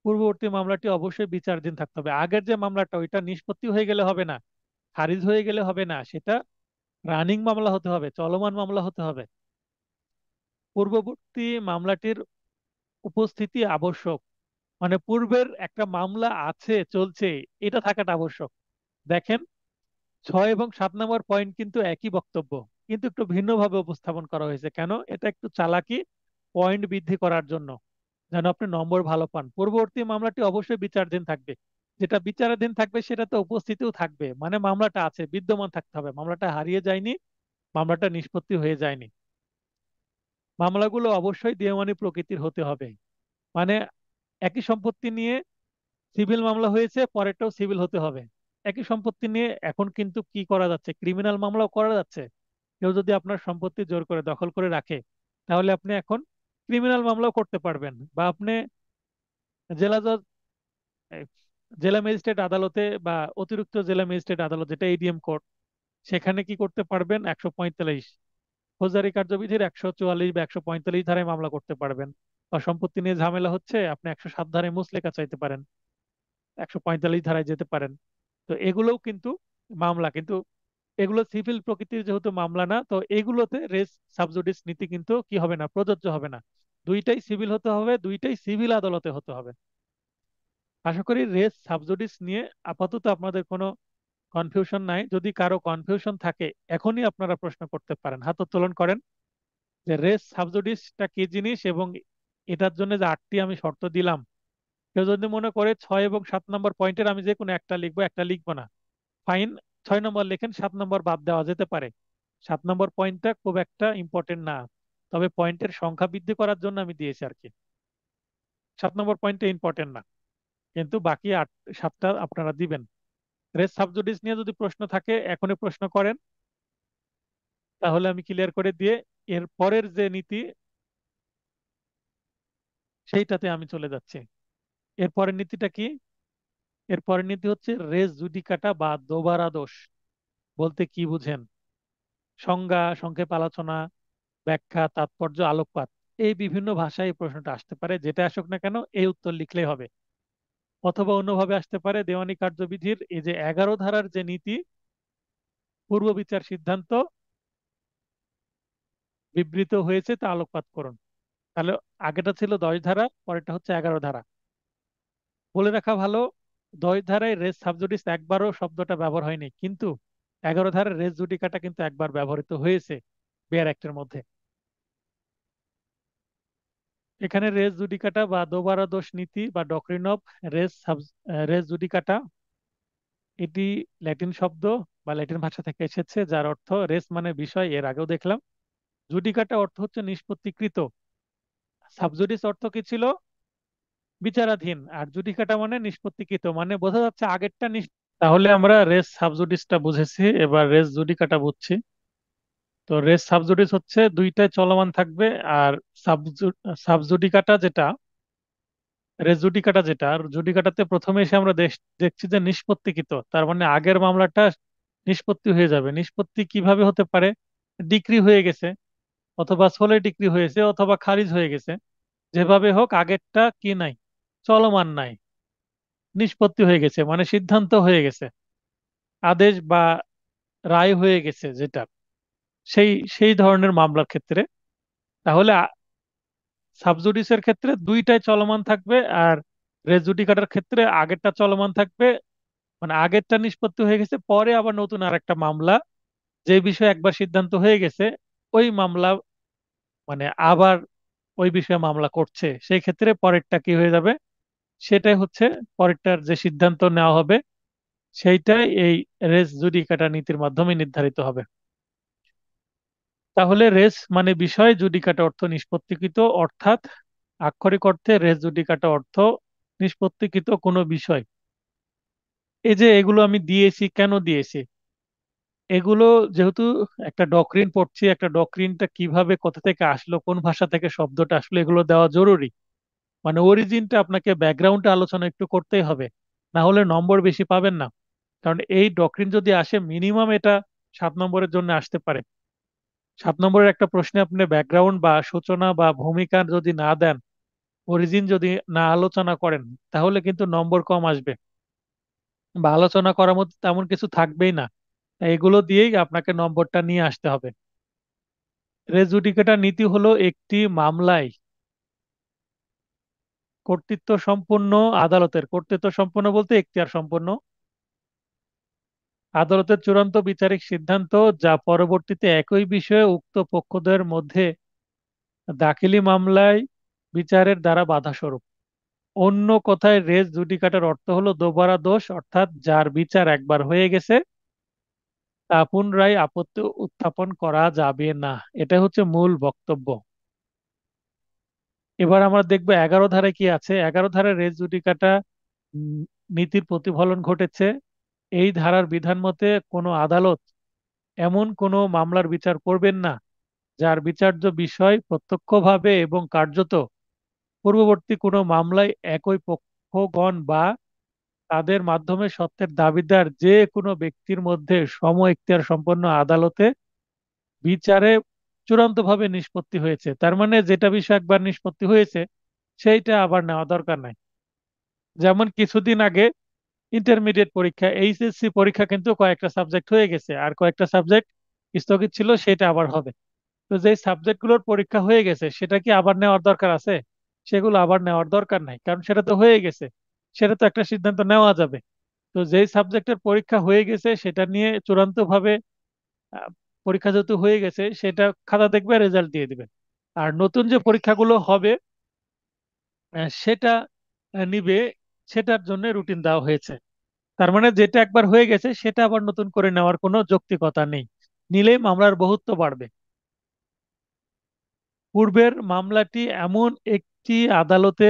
পূর্ববর্তী মামলাটি অবশ্যই বিচারাধীন থাকতে হবে। আগের যে মামলাটা ওইটা নিষ্পত্তি হয়ে গেলে হবে না, খারিজ হয়ে গেলে হবে না, সেটা রানিং মামলা হতে হবে, চলমান মামলা হতে হবে। পূর্ববর্তী মামলাটির উপস্থিতি আবশ্যক, মানে পূর্বের একটা মামলা আছে চলছে, এটা থাকাটা আবশ্যক। দেখেন, 6 এবং 7 নম্বর পয়েন্ট কিন্তু একই বক্তব্য, কিন্তু একটু ভিন্নভাবে উপস্থাপন করা হয়েছে। কেন? এটা একটু চালাকি, পয়েন্ট বৃদ্ধি করার জন্য, যেন আপনি নম্বর ভালো পান। পূর্ববর্তী মামলাটি অবশ্যই বিচারাধীন থাকবে, যেটা বিচারাধীন থাকবে সেটা তো উপস্থিতিও থাকবে, মানে মামলাটা আছে, বিদ্যমান থাকতে হবে, মামলাটা হারিয়ে যায়নি, মামলাটা নিষ্পত্তি হয়ে যায়নি। মামলাগুলো অবশ্যই দেওয়ানি প্রকৃতির হতে হবে, মানে একই সম্পত্তি নিয়ে সিভিল মামলা হয়েছে, পরেরটাও সিভিল হতে হবে। একই সম্পত্তি নিয়ে এখন কিন্তু কি করা যাচ্ছে, ক্রিমিনাল মামলাও করা যাচ্ছে। কেউ যদি আপনার সম্পত্তি জোর করে দখল করে রাখে, তাহলে আপনি এখন ক্রিমিনাল মামলাও করতে পারবেন। বা আপনি জেলা জজ, এই, জেলা ম্যাজিস্ট্রেট আদালতে বা অতিরিক্ত জেলা ম্যাজিস্ট্রেট আদালত যেটা এডিএম কোর্ট, সেখানে কি করতে পারবেন, 145 ফৌজদারি কার্যবিধির 144 বা 145 ধারায় মামলা করতে পারবেন। বা সম্পত্তি নিয়ে ঝামেলা হচ্ছে, আপনি 107 ধারায় মুচলেকা চাইতে পারেন, 145 ধারায় যেতে পারেন। তো এগুলোও কিন্তু মামলা, কিন্তু এগুলো সিভিল প্রকৃতির যেহেতু মামলা না, তো এগুলোতে রেস সাবজুডিস নীতি কিন্তু কি হবে না, প্রযোজ্য হবে না। দুইটাই সিভিল হতে হবে, দুইটাই সিভিল আদালতে হতে হবে। আশা করি রেস সাবজুডিস নিয়ে আপাতত আপনাদের কোনো কনফিউশন নাই। যদি কারো কনফিউশন থাকে এখনই আপনারা প্রশ্ন করতে পারেন, হাত উত্তোলন করেন যে রেস সাবজুডিসটা কি জিনিস, এবং এটার জন্য যে 8টি আমি শর্ত দিলাম। কেউ যদি মনে করে 6 এবং 7 নম্বর পয়েন্টের আমি যে কোনো একটা লিখবো, একটা লিখবো না, ফাইন, 6 নম্বর লেখেন, 7 নম্বর বাদ দেওয়া যেতে পারে। 7 নম্বর পয়েন্টটা খুব একটা ইম্পর্টেন্ট না, তবে পয়েন্টের সংখ্যা বৃদ্ধি করার জন্য আমি দিয়েছি আর কি। 7 নম্বর পয়েন্টটা ইম্পর্টেন্ট না, কিন্তু বাকি 7টা আপনারা দিবেন। রেস সাবজুডিস নিয়ে যদি প্রশ্ন থাকে এখনই প্রশ্ন করেন, তাহলে আমি ক্লিয়ার করে দিয়ে এর পরের যে নীতি সেইটাতে আমি চলে যাচ্ছি। এর পরের নীতিটা কি? এর পরের নীতি হচ্ছে রেস জুডিকাটা বা দোবারা দোষ বলতে কি বুঝেন। সংজ্ঞা, সংক্ষেপ আলোচনা, ব্যাখ্যা, তাৎপর্য, আলোকপাত, এই বিভিন্ন ভাষায় এই প্রশ্নটা আসতে পারে। যেটা আসুক না কেন এই উত্তর লিখলেই হবে। অথবা অন্যভাবে আসতে পারে, দেওয়ানি কার্যবিধির এই যে 11 ধারার যে নীতি, পূর্ব বিচার সিদ্ধান্ত বিবৃত হয়েছে তা আলোকপাত করুন। তাহলে আগেটা ছিল 10 ধারা, পরেরটা হচ্ছে 11 ধারা। বলে রাখা ভালো, 10 ধারায় রেস সাবজুডিস একবারও শব্দটা ব্যবহার হয়নি, কিন্তু 11 ধারার রেস জুডিকাটা কিন্তু একবার ব্যবহৃত হয়েছে বেয়ার অ্যাক্টের মধ্যে। এখানে রেস জুডিকাটা বা দোবারা দোষ নীতি বা doctrine of race race judicata, এটি ল্যাটিন শব্দ বা ল্যাটিন ভাষা থেকে এসেছে, যার অর্থ রেস মানে বিষয়, এর আগেও দেখলাম। জুডিকাটা অর্থ হচ্ছে নিষ্পত্তিকৃত। সাবজুডিস অর্থ কি ছিল? বিচারাধীন। আর জুডিকাটা মানে নিষ্পত্তিকৃত, মানে বোঝা যাচ্ছে আগেরটা তাহলে আমরা রেস সাবজুডিসটা বুঝেছি, এবার রেস জুডিকাটা বুঝছি। তো রেস সাবজুডিস হচ্ছে দুইটাই চলমান থাকবে। আর সাবজুডিকাটা যেটা, রেস জুডিকাটা যেটা, আর জুডিকাটাতে প্রথমে এসে আমরা দেখছি যে নিষ্পত্তিকৃত, তার মানে আগের মামলাটা নিষ্পত্তি হয়ে যাবে। নিষ্পত্তি কিভাবে হতে পারে? ডিক্রি হয়ে গেছে, অথবা সোলে ডিক্রি হয়েছে, অথবা খারিজ হয়ে গেছে। যেভাবে হোক আগেরটা কি নাই, চলমান নাই, নিষ্পত্তি হয়ে গেছে, মানে সিদ্ধান্ত হয়ে গেছে, আদেশ বা রায় হয়ে গেছে যেটা, সেই সেই ধরনের মামলার ক্ষেত্রে। তাহলে সাবজুডিসের ক্ষেত্রে দুইটাই চলমান থাকবে, আর রেস জুডিকাটার ক্ষেত্রে আগেরটা চলমান থাকবে, মানে আগেরটা নিষ্পত্তি হয়ে গেছে, পরে আবার নতুন আর একটা মামলা, যে বিষয়ে একবার সিদ্ধান্ত হয়ে গেছে, ওই মামলা মানে আবার ওই বিষয়ে মামলা করছে, সেই ক্ষেত্রে পরেরটা কি হয়ে যাবে, সেটাই হচ্ছে পরেরটার যে সিদ্ধান্ত নেওয়া হবে সেইটাই এই রেস জুডিকাটা নীতির মাধ্যমে নির্ধারিত হবে। তাহলে রেস মানে বিষয়, জুডিকাটা অর্থ নিষ্পত্তিকৃত, অর্থাৎ আক্ষরিক অর্থে রেস জুডিকাটা অর্থ নিষ্পত্তিকৃত কোনো বিষয়। এই যে এগুলো আমি দিয়েছি, কেন দিয়েছি এগুলো, যেহেতু একটা ডক্রিন পড়ছি, একটা ডক্রিনটা কিভাবে কোথা থেকে আসলো, কোন ভাষা থেকে শব্দটা আসলো, এগুলো দেওয়া জরুরি। মানে অরিজিনটা আপনাকে ব্যাকগ্রাউন্ডে আলোচনা একটু করতেই হবে, না হলে নম্বর বেশি পাবেন না। কারণ এই ডক্রিন যদি আসে মিনিমাম এটা 7 নম্বরের জন্য আসতে পারে। 7 নম্বরের একটা প্রশ্নে আপনি ব্যাকগ্রাউন্ড বা সূচনা বা ভূমিকা যদি না দেন, অরিজিন যদি না আলোচনা করেন, তাহলে কিন্তু নম্বর কম আসবে, বা আলোচনা করার মধ্যে তেমন কিছু থাকবেই না। তাই এগুলো দিয়েই আপনাকে নম্বরটা নিয়ে আসতে হবে। রেস জুডিকাটা নীতি হলো একটি মামলায় কর্তৃত্ব সম্পন্ন আদালতের, কর্তৃত্ব সম্পন্ন বলতে এখতিয়ার সম্পন্ন আদালতের চূড়ান্ত বিচারিক সিদ্ধান্ত, যা পরবর্তীতে একই বিষয়ে উক্ত পক্ষদের মধ্যে দাখিলি মামলায় বিচারের দ্বারা বাধাস্বরূপ। অন্য কথায় রেস জুডিকাটার অর্থ হলো দোবারা দোষ, অর্থাৎ যার বিচার একবার হয়ে গেছে তা পুনরায় আপত্তি উত্থাপন করা যাবে না। এটা হচ্ছে মূল বক্তব্য। এবার আমরা দেখবো 11 ধারায় কি আছে। 11 ধারায় রেস জুডিকাটা উম, নীতির প্রতিফলন ঘটেছে। এই ধারার বিধান মতে কোনো আদালত এমন কোনো মামলার বিচার করবেন না যার বিচার্য বিষয় প্রত্যক্ষভাবে এবং কার্যত পূর্ববর্তী কোনো মামলায় একই পক্ষগণ বা তাদের মাধ্যমে সত্যের দাবিদার যে কোনো ব্যক্তির মধ্যে সম এখতিয়ার সম্পন্ন আদালতে বিচারে চূড়ান্তভাবে নিষ্পত্তি হয়েছে। তার মানে যেটা বিষয় একবার নিষ্পত্তি হয়েছে সেইটা আবার নেওয়া দরকার নাই। যেমন কিছুদিন আগে ইন্টারমিডিয়েট পরীক্ষা, এইচএসসি পরীক্ষা কিন্তু কয়েকটা সাবজেক্ট হয়ে গেছে, আর কয়েকটা সাবজেক্ট স্থগিত ছিল, সেটা আবার হবে। তো যেই সাবজেক্টগুলোর পরীক্ষা হয়ে গেছে সেটা কি আবার নেওয়ার দরকার আছে? সেগুলো আবার নেওয়ার দরকার নাই, কারণ সেটা তো হয়ে গেছে, সেটা তো একটা সিদ্ধান্ত নেওয়া যাবে। তো যেই সাবজেক্টের পরীক্ষা হয়ে গেছে সেটা নিয়ে চূড়ান্তভাবে আহ, পরীক্ষা যেহেতু হয়ে গেছে সেটা খাতা দেখবে, রেজাল্ট দিয়ে দিবে। আর নতুন যে পরীক্ষাগুলো হবে সেটা নিবে, সেটার জন্য রুটিন দেওয়া হয়েছে। তার মানে যেটা একবার হয়ে গেছে সেটা আবার নতুন করে নেওয়ার কোনো যৌক্তিকতা নেই, নিলেই মামলার বহুত্ব বাড়বে। পূর্বের মামলাটি এমন একটি আদালতে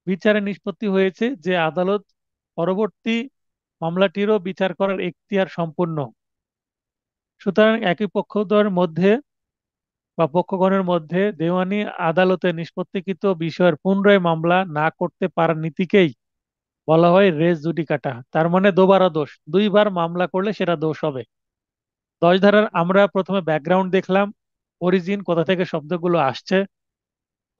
বিচারে নিষ্পত্তি হয়েছে যে আদালত পরবর্তী মামলাটিরও বিচার করার এখতিয়ার সম্পূর্ণ। সুতরাং একই পক্ষদ্বয়ের মধ্যে বা পক্ষগণের মধ্যে দেওয়ানি আদালতে নিষ্পত্তিকৃত বিষয়ের পুনরায় মামলা না করতে পারার নীতিকেই বলা হয় রেস জুডিকাটা। তার মানে দোবারা দোষ, দুইবার মামলা করলে সেটা দোষ হবে। 10 ধারার আমরা প্রথমে ব্যাকগ্রাউন্ড দেখলাম, অরিজিন কোথা থেকে শব্দগুলো আসছে।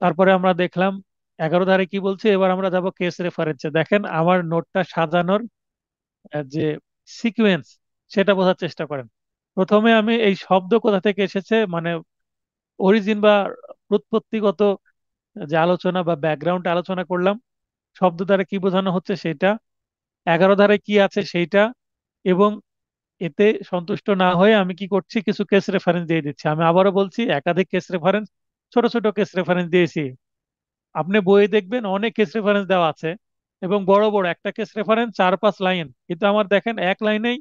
তারপরে আমরা দেখলাম 11 ধারে কি বলছে। এবার আমরা যাব কেস রেফারেন্সে। দেখেন আমার নোটটা সাজানোর যে সিকোয়েন্স, সেটা বোঝার চেষ্টা করেন। প্রথমে আমি এই শব্দ কোথা থেকে এসেছে মানে অরিজিন বা প্রত্যুৎপত্তিগত যে আলোচনা বা ব্যাকগ্রাউন্ড আলোচনা করলাম, শব্দ দ্বারা কি বোঝানো হচ্ছে সেটা, 11 ধারে কি আছে সেইটা। এবং এতে সন্তুষ্ট না হয়ে আমি কি করছি, কিছু কেস রেফারেন্স দিয়ে দিচ্ছি। আমি আবারও বলছি, একাধিক কেস রেফারেন্স, ছোট ছোট কেস রেফারেন্স দিয়েছি। আপনি বইয়ে দেখবেন অনেক কেস রেফারেন্স দেওয়া আছে, এবং বড় বড় একটা কেস রেফারেন্স 4-5 লাইন, কিন্তু আমার দেখেন এক লাইনেই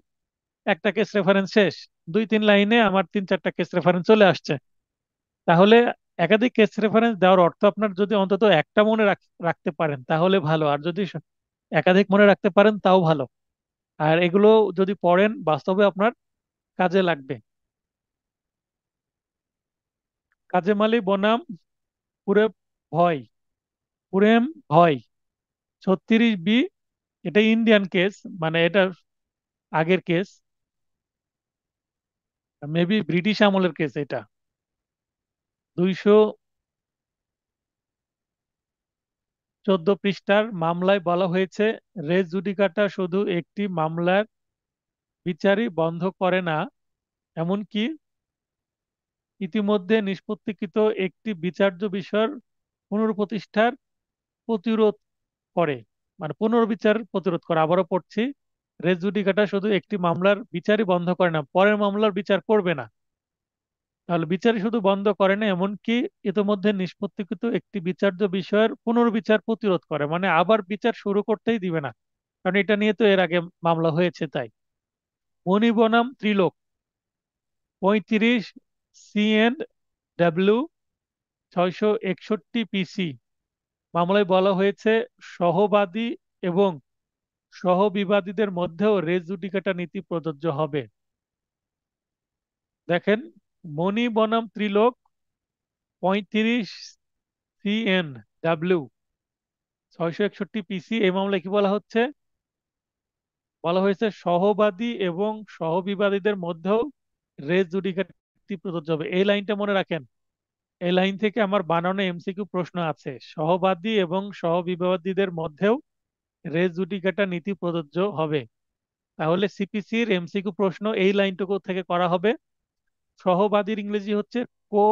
একটা কেস রেফারেন্স শেষ, 2-3 লাইনে আমার 3-4টা কেস রেফারেন্স চলে আসছে। তাহলে একাধিক কেস রেফারেন্স দেওয়ার অর্থ আপনার যদি অন্তত একটা মনে রাখতে পারেন তাহলে ভালো, আর যদি একাধিক মনে রাখতে পারেন তাও ভালো। আর এগুলো যদি পড়েন বাস্তবে আপনার কাজে লাগবে। কাজে মালি বনাম পুরে ভয়, পুরেম ভয়, 36B। এটা ইন্ডিয়ান কেস, মানে এটা আগের কেস, মেবি ব্রিটিশ আমলের কেস এটা। 214 পৃষ্ঠার মামলায় বলা হয়েছে রেস জুডিকাটা শুধু একটি মামলার বিচারই বন্ধ করে না, এমনকি ইতিমধ্যে নিষ্পত্তিকৃত একটি বিচার্য বিষয়ের পুনঃপ্রতিষ্ঠার প্রতিরোধ করে। মানে পুনর্বিচার প্রতিরোধ করে। আবারও পড়ছি, রেস জুডিকাটা শুধু একটি মামলার বিচারই বন্ধ করে না, পরের মামলার বিচার করবে না। তাহলে বিচারই শুধু বন্ধ করে না, এমনকি ইতোমধ্যে নিষ্পত্তিকৃত একটি বিচার্য বিষয়ের পুনর্বিচার প্রতিরোধ করে, মানে আবার বিচার শুরু করতেই দিবে না, কারণ এটা নিয়ে তো এর আগে মামলা হয়েছে তাই। মণি বনাম ত্রিলোক, 35 CN ডাব্লিউ 661 PC মামলায় বলা হয়েছে সহবাদী এবং সহবিবাদীদের মধ্যেও রেস জুডিকাটা নীতি প্রযোজ্য হবে। দেখেন, মণি বনাম ত্রিলোক, 35 CN ডাব্লিউ 661 PC, এই মামলায় কি বলা হচ্ছে? বলা হয়েছে সহবাদী এবং সহবিবাদীদের মধ্যেও রেস জুডিকাটি প্রযোজ্য হবে। এই লাইনটা মনে রাখেন, এই লাইন থেকে আমার বানানো এমসিকিউ প্রশ্ন আছে, সহবাদী এবং সহবিবাদীদের মধ্যেও রেস জুডিকাটা নীতি প্রযোজ্য হবে। তাহলে সিপিসির এমসিকিউ প্রশ্ন এই লাইনটুকু থেকে করা হবে। সহবাদীর ইংরেজি হচ্ছে কো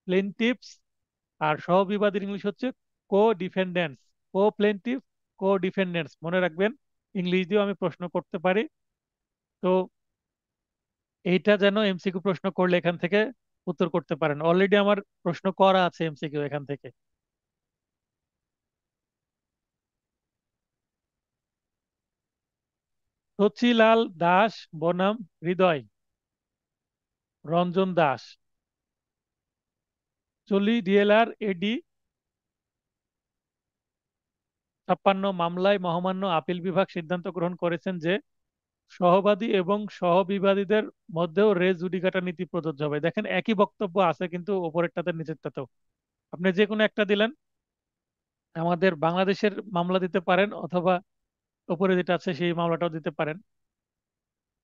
প্লেনটিভস, আর সহবিবাদীর ইংলিশ হচ্ছে কো ডিফেন্ডেন্টস। কো প্লেনটিভ, কো ডিফেন্ডেন্টস মনে রাখবেন, ইংলিশ দিয়েও আমি প্রশ্ন করতে পারি। তো এইটা যেন এমসিকিউ প্রশ্ন করলে এখান থেকে উত্তর করতে পারেন, অলরেডি আমার প্রশ্ন করা আছে এমসিকিউ এখান থেকে। শচীলাল দাস বনাম হৃদয় রঞ্জন দাস, চলি ডিএলআর এডি 56 মামলায় মহামান্য আপিল বিভাগ সিদ্ধান্ত গ্রহণ করেছেন যে সহবাদী এবং সহবিবাদীদের মধ্যেও রেস জুডিকাটা নীতি প্রযোজ্য হবে। দেখেন একই বক্তব্য আছে কিন্তু ওপরেরটাতে নিচেরটাতেও। আপনি যে কোনো একটা দিলেন, আমাদের বাংলাদেশের মামলা দিতে পারেন অথবা ওপরে যেটা আছে সেই মামলাটাও দিতে পারেন,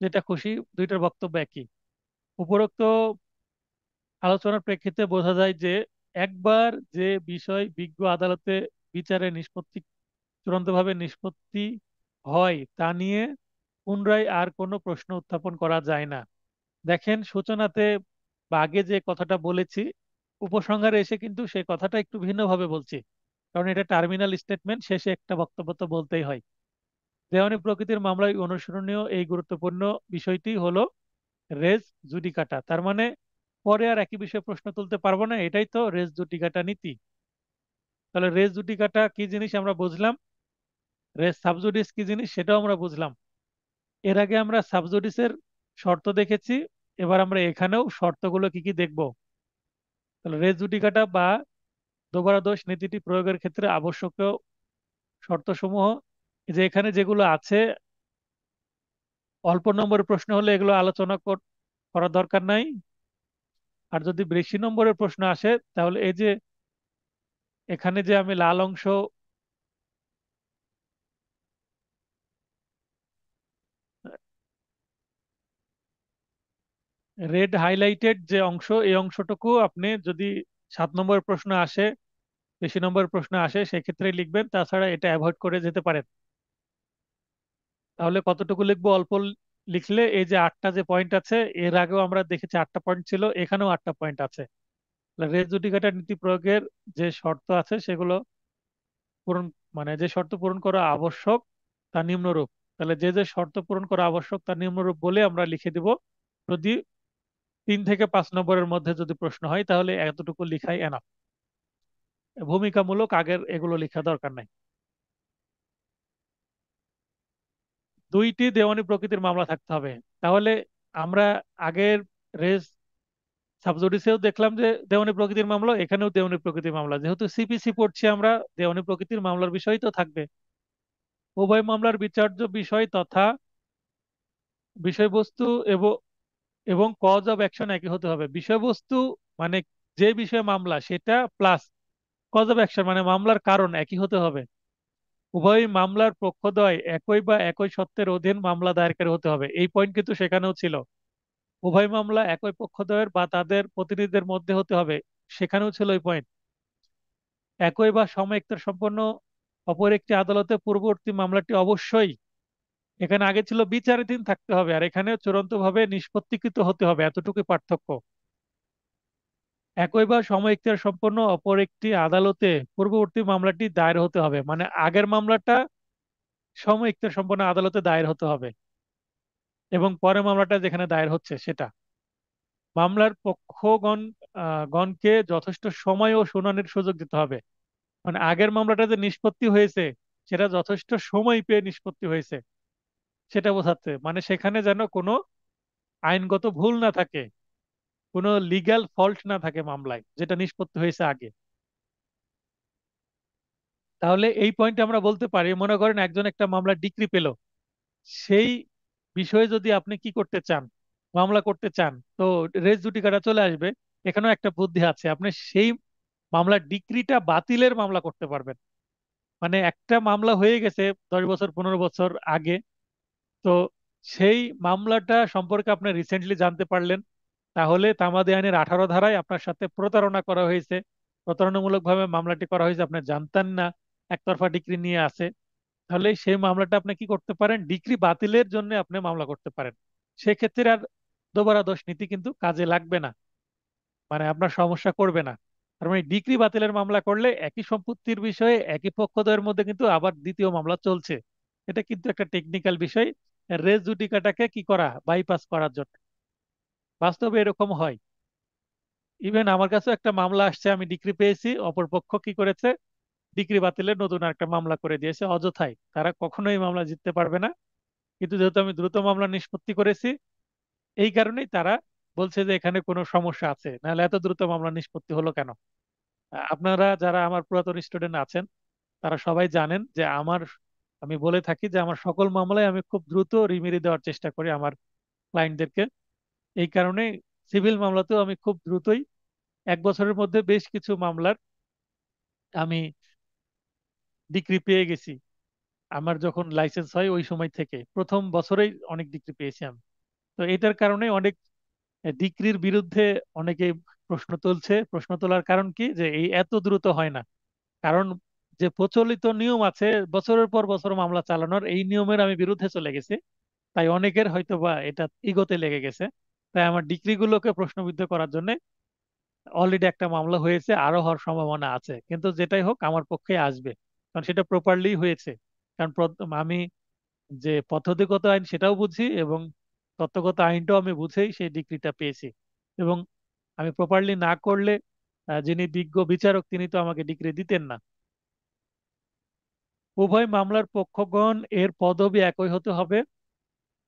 যেটা খুশি, দুইটার বক্তব্য একই। উপরোক্ত আলোচনার প্রেক্ষিতে বোঝা যায় যে একবার যে বিষয় বিজ্ঞ আদালতে বিচারে নিষ্পত্তি চূড়ান্তভাবে নিষ্পত্তি হয় তা নিয়ে পুনরায় আর কোনো প্রশ্ন উত্থাপন করা যায় না। দেখেন সূচনাতে বা আগে যে কথাটা বলেছি, উপসংহারে এসে কিন্তু সেই কথাটা একটু ভিন্নভাবে বলছি, কারণ এটা টার্মিনাল স্টেটমেন্ট, শেষে একটা বক্তব্য তো বলতেই হয়। দেওয়ানি প্রকৃতির মামলায় অনুসরণীয় এই গুরুত্বপূর্ণ বিষয়টি হলো রেস জুডিকাটা। তার মানে পরে আর একই বিষয়ে প্রশ্ন তুলতে পারবো না, এটাই তো রেস জুডিকাটা নীতি। তাহলে রেস জুডিকাটা কি জিনিস আমরা বুঝলাম, রেস সাবজুডিস কি জিনিস সেটাও আমরা বুঝলাম। এর আগে আমরা সাবজুডিসের শর্ত দেখেছি, এবার আমরা এখানেও শর্তগুলো কি কি দেখব। তাহলে রেস জুডিকাটা বা দোবারা দোষ নীতিটি প্রয়োগের ক্ষেত্রে আবশ্যকীয় শর্তসমূহ, এই যে এখানে যেগুলো আছে, অল্প নম্বরের প্রশ্ন হলে এগুলো আলোচনা করার দরকার নাই। আর যদি বেশি নম্বরের প্রশ্ন আসে তাহলে এই যে এখানে যে আমি লাল অংশ, রেড হাইলাইটেড যে অংশ, এই অংশটুকু আপনি যদি 7 নম্বরের প্রশ্ন আসে, বেশি নম্বরের প্রশ্ন আসে, সেক্ষেত্রে লিখবেন, তাছাড়া এটা অ্যাভয়েড করে যেতে পারেন। তাহলে কতটুকু লিখবো? অল্প লিখলে, এই যে 8টা যে পয়েন্ট আছে, এর আগেও আমরা দেখেছি 8টা পয়েন্ট ছিল, এখানেও 8টা পয়েন্ট আছে। রেস জুডিকাটা নীতি প্রয়োগের যে শর্ত আছে সেগুলো পূরণ, মানে যে শর্ত পূরণ করা আবশ্যক তা নিম্নরূপ। তাহলে যে যে শর্ত পূরণ করা আবশ্যক তা নিম্নরূপ বলে আমরা লিখে দিব। যদি 3 থেকে 5 নম্বরের মধ্যে যদি প্রশ্ন হয় তাহলে এতটুকু লিখাই এনাফ, ভূমিকামূলক আগের এগুলো লেখা দরকার নাই। দুইটি দেওয়ানি প্রকৃতির মামলা থাকতে হবে। তাহলে আমরা আগের রেস সাবজুডিসেও দেখলাম যে দেওয়ানি প্রকৃতির মামলা, এখানেও দেওয়ানি প্রকৃতির মামলা, যেহেতু সিপিসি পড়ছি আমরা, দেওয়ানি প্রকৃতির মামলার বিষয় তো থাকবে। উভয় মামলার বিচার্য বিষয় তথা বিষয়বস্তু এবং এবং কজ অফ অ্যাকশন একই হতে হবে। বিষয়বস্তু মানে যে বিষয়ে মামলা সেটা, প্লাস কজ অফ অ্যাকশন মানে মামলার কারণ একই হতে হবে। উভয় মামলার পক্ষদ্বয় একই বা একই সত্ত্বের অধীন মামলা দায়েরকারী হতে হবে, এই পয়েন্ট কিন্তু সেখানেও ছিল। উভয় মামলা একই পক্ষদ্বয়ের বা তাদের প্রতিনিধিদের মধ্যে হতে হবে, সেখানেও ছিল এই পয়েন্ট। একই বা সমএক্তর সম্পন্ন অপর একটি আদালতে পূর্ববর্তী মামলাটি অবশ্যই, এখানে আগে ছিল বিচারাধীন থাকতে হবে, আর এখানে চূড়ান্তভাবে নিষ্পত্তিকৃত হতে হবে, এতটুকুই পার্থক্য। একই বা সমএক্তিয়ার সম্পন্ন অপর একটি আদালতে পূর্ববর্তী মামলাটি দায়ের হতে হবে, মানে আগের মামলাটা সমএক্তিয়ার সম্পন্ন আদালতে দায়ের হতে হবে এবং পরের মামলাটা যেখানে দায়ের হচ্ছে সেটা। মামলার পক্ষগণ গণকে যথেষ্ট সময় ও শুনানির সুযোগ দিতে হবে। মানে আগের মামলাটা যে নিষ্পত্তি হয়েছে সেটা যথেষ্ট সময় পেয়ে নিষ্পত্তি হয়েছে, সেটা বোঝাচ্ছে। মানে সেখানে যেন কোনো আইনগত ভুল না থাকে, কোনো লিগ্যাল ফল্ট না থাকে মামলায় যেটা নিষ্পত্তি হয়েছে আগে। তাহলে এই পয়েন্টে আমরা বলতে পারি, মনে করেন একজন একটা মামলা ডিক্রি পেল, সেই বিষয়ে যদি আপনি কি করতে চান, মামলা করতে চান, তো রেস জুডিকাটা চলে আসবে। এখানেও একটা বুদ্ধি আছে, আপনি সেই মামলার ডিক্রিটা বাতিলের মামলা করতে পারবেন। মানে একটা মামলা হয়ে গেছে 10 বছর 15 বছর আগে, তো সেই মামলাটা সম্পর্কে আপনি রিসেন্টলি জানতে পারলেন, তাহলে তামাদি আইনের 18 ধারায় আপনার সাথে প্রতারণা করা হয়েছে, প্রতারণামূলক ভাবে মামলাটি করা হয়েছে, আপনি জানতেন না, একতরফা ডিক্রি নিয়ে আছে। তাহলে সেই মামলাটা আপনি কি করতে পারেন, ডিক্রি বাতিলের জন্য আপনি মামলা করতে পারেন। সেক্ষেত্রে আর দোবারা দোষ নীতি কিন্তু কাজে লাগবে না, মানে আপনার সমস্যা করবে না। তার মানে ডিক্রি বাতিলের মামলা করলে একই সম্পত্তির বিষয়ে একই পক্ষদ্বয়ের মধ্যে কিন্তু আবার দ্বিতীয় মামলা চলছে। এটা কিন্তু একটা টেকনিক্যাল বিষয়, রেস জুডিকাটাকে কি করা, বাইপাস করার জন্য। বাস্তবে এরকম হয়। ইভেন আমার কাছে একটা মামলা আসছে, আমি ডিক্রি পেয়েছি, অপরপক্ষ কি করেছে, ডিক্রি বাতিলের নতুন একটা মামলা করে দিয়েছে অযথাই। তারা কখনোই মামলা জিততে পারবে না, কিন্তু যেহেতু আমি দ্রুত মামলা নিষ্পত্তি করেছি, এই কারণেই তারা বলছে যে এখানে কোনো সমস্যা আছে, নাহলে এত দ্রুত মামলা নিষ্পত্তি হলো কেন। আপনারা যারা আমার পুরাতন স্টুডেন্ট আছেন তারা সবাই জানেন যে আমি বলে থাকি যে আমার সকল মামলায় আমি খুব দ্রুত রিমিরি দেওয়ার চেষ্টা করি আমার ক্লায়েন্টদেরকে। এই কারণে সিভিল মামলাতেও আমি খুব দ্রুতই, 1 বছরের মধ্যে বেশ কিছু মামলার আমি ডিক্রি পেয়ে গেছি। আমার যখন লাইসেন্স হয় ওই সময় থেকে প্রথম বছরেই অনেক ডিক্রি পেয়েছি আমি। তো এটার কারণে অনেক ডিক্রির বিরুদ্ধে অনেকে প্রশ্ন তুলছে। প্রশ্ন তোলার কারণ কি, যে এই এত দ্রুত হয় না। কারণ যে প্রচলিত নিয়ম আছে বছরের পর বছর মামলা চালানোর, এই নিয়মের আমি বিরুদ্ধে চলে গেছি। তাই অনেকের হয়তো বা এটা ইগোতে লেগে গেছে। তাই আমার ডিগ্রি গুলোকে প্রশ্নবিদ্ধ করার জন্য অলরেডি একটা মামলা হয়েছে, আরো হওয়ার সম্ভাবনা আছে, কিন্তু যেটাই হোক আমার পক্ষে আসবে, কারণ সেটা প্রপারলি হয়েছে। কারণ আমি যে পদ্ধতিগত আইন সেটাও বুঝি, এবং তত্ত্বগত আইনটাও আমি বুঝেই সেই ডিগ্রিটা পেয়েছি। এবং আমি প্রপারলি না করলে যিনি বিজ্ঞ বিচারক তিনি তো আমাকে ডিগ্রি দিতেন না। উভয় মামলার পক্ষগণ এর পদবি একই হতে হবে,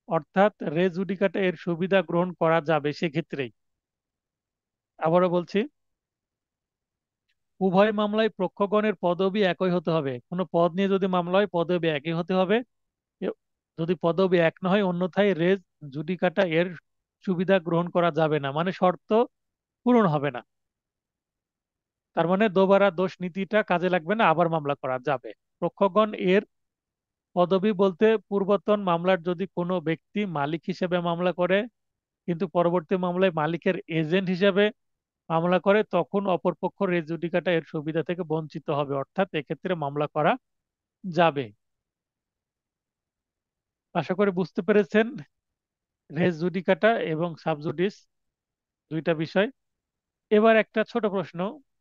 অর্থাৎ রে জুডিকাটা এর সুবিধা গ্রহণ করা যাবে সেক্ষেত্রেই। আবারও বলছি, উভয় মামলায় পক্ষগণের পদবি একই হতে হবে। কোনো পদ নিয়ে যদি মামলা হয় পদবি একই হতে হবে। যদি পদবি এক না হয় অন্যথায় রেজ জুডিকাটা এর সুবিধা গ্রহণ করা যাবে না, মানে শর্ত পূরণ হবে না। তার মানে দোবারা দোষ নীতিটা কাজে লাগবে না, আবার মামলা করা যাবে। পক্ষগণ এর পদবি বলতে পূর্বতন মামলার যদি কোনো ব্যক্তি মালিক হিসেবে মামলা করে কিন্তু পরবর্তী মামলায় মালিকের এজেন্ট হিসেবে মামলা করে, তখন অপরপক্ষ রেজ জুডিকাটা এর সুবিধা থেকে বঞ্চিত হবে, অর্থাৎ এক্ষেত্রে মামলা করা যাবে। আশা করি বুঝতে পেরেছেন রেজ জুডিকাটা এবং সাবজুডিস দুইটা বিষয়। এবার একটা ছোট প্রশ্ন,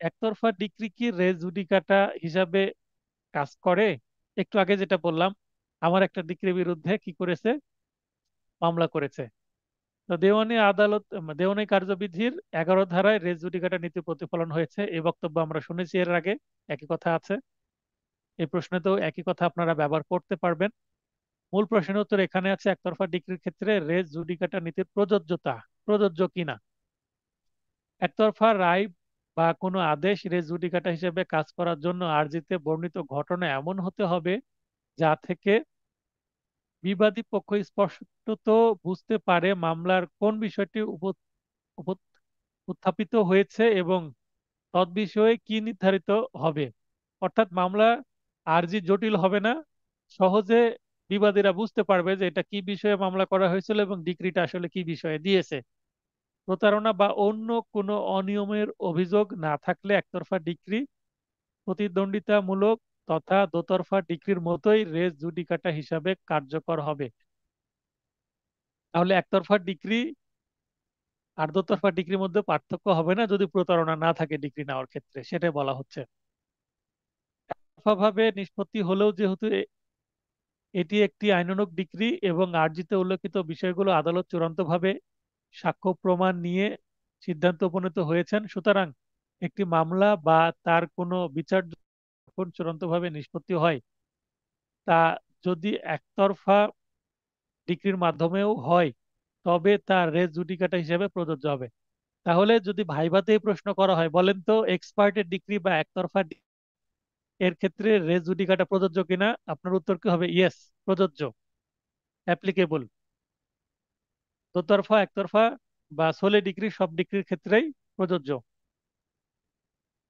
একতরফা ডিক্রি কি রেজ জুডিকাটা হিসাবে কাজ করে? একটু আগে যেটা বললাম, আমার একটা ডিক্রির বিরুদ্ধে কি করেছে, মামলা করেছে। তো দেওয়ানি আদালত, দেওয়ানি কার্যবিধির 11 ধারায় রেজ জুডিকাটা নীতি প্রতিফলন হয়েছে, এই বক্তব্য আমরা শুনেছি এর আগে। একই কথা আছে, এই প্রশ্নেতেও একই কথা আপনারা ব্যবহার করতে পারবেন। মূল প্রশ্নের উত্তর এখানে আছে, একতরফা ডিক্রির ক্ষেত্রে রেজ জুডিকাটা নীতির প্রযোজ্যতা প্রযোজ্য কিনা। একতরফা রায় বা কোনো আদেশ রেজ জুডিকাটা হিসেবে কাজ করার জন্য আর্জিতে বর্ণিত ঘটনা এমন হতে হবে যা থেকে বিবাদী পক্ষ স্পষ্টত বুঝতে পারে মামলার কোন বিষয়টি উপ- উত্থাপিত হয়েছে এবং তৎবিষয়ে কি নির্ধারিত হবে। অর্থাৎ মামলা আরজি জটিল হবে না, সহজে বিবাদীরা বুঝতে পারবে যে এটা কি বিষয়ে মামলা করা হয়েছিল এবং ডিক্রিটা আসলে কি বিষয়ে দিয়েছে। প্রতারণা বা অন্য কোনো অনিয়মের অভিযোগ না থাকলে একতরফা ডিক্রি প্রতিদ্বন্দ্বিতামূলক তথা দোতরফা ডিক্রির মতোই রেস জুডিকাটা হিসাবে কার্যকর হবে। তাহলে একতরফা ডিক্রি আর দোতরফা ডিক্রির মধ্যে পার্থক্য হবে না যদি প্রতারণা না থাকে ডিক্রি নেওয়ার ক্ষেত্রে, সেটাই বলা হচ্ছে। ভাবে নিষ্পত্তি হলেও যেহেতু এটি একটি আইনানুগ ডিক্রি এবং আর্জিতে উল্লেখিত বিষয়গুলো আদালত চূড়ান্তভাবে সাক্ষ্য প্রমাণ নিয়ে সিদ্ধান্ত উপনীত হয়েছেন। সুতরাং একটি মামলা বা তার কোনো বিচার যখন চূড়ান্তভাবে নিষ্পত্তি হয়, তা যদি একতরফা ডিক্রির মাধ্যমেও হয়, তবে তা রেস জুডিকাটা হিসেবে প্রযোজ্য হবে। তাহলে যদি ভাইভাতেই প্রশ্ন করা হয়, বলেন তো এক্সপার্টের ডিক্রি বা একতরফা এর ক্ষেত্রে রেস জুডিকাটা প্রযোজ্য কিনা, আপনার উত্তর কি হবে? ইয়েস, প্রযোজ্য, অ্যাপ্লিকেবল। দোতরফা, একতরফা বা সোলে ডিগ্রি, সব ডিগ্রির ক্ষেত্রেই প্রযোজ্য।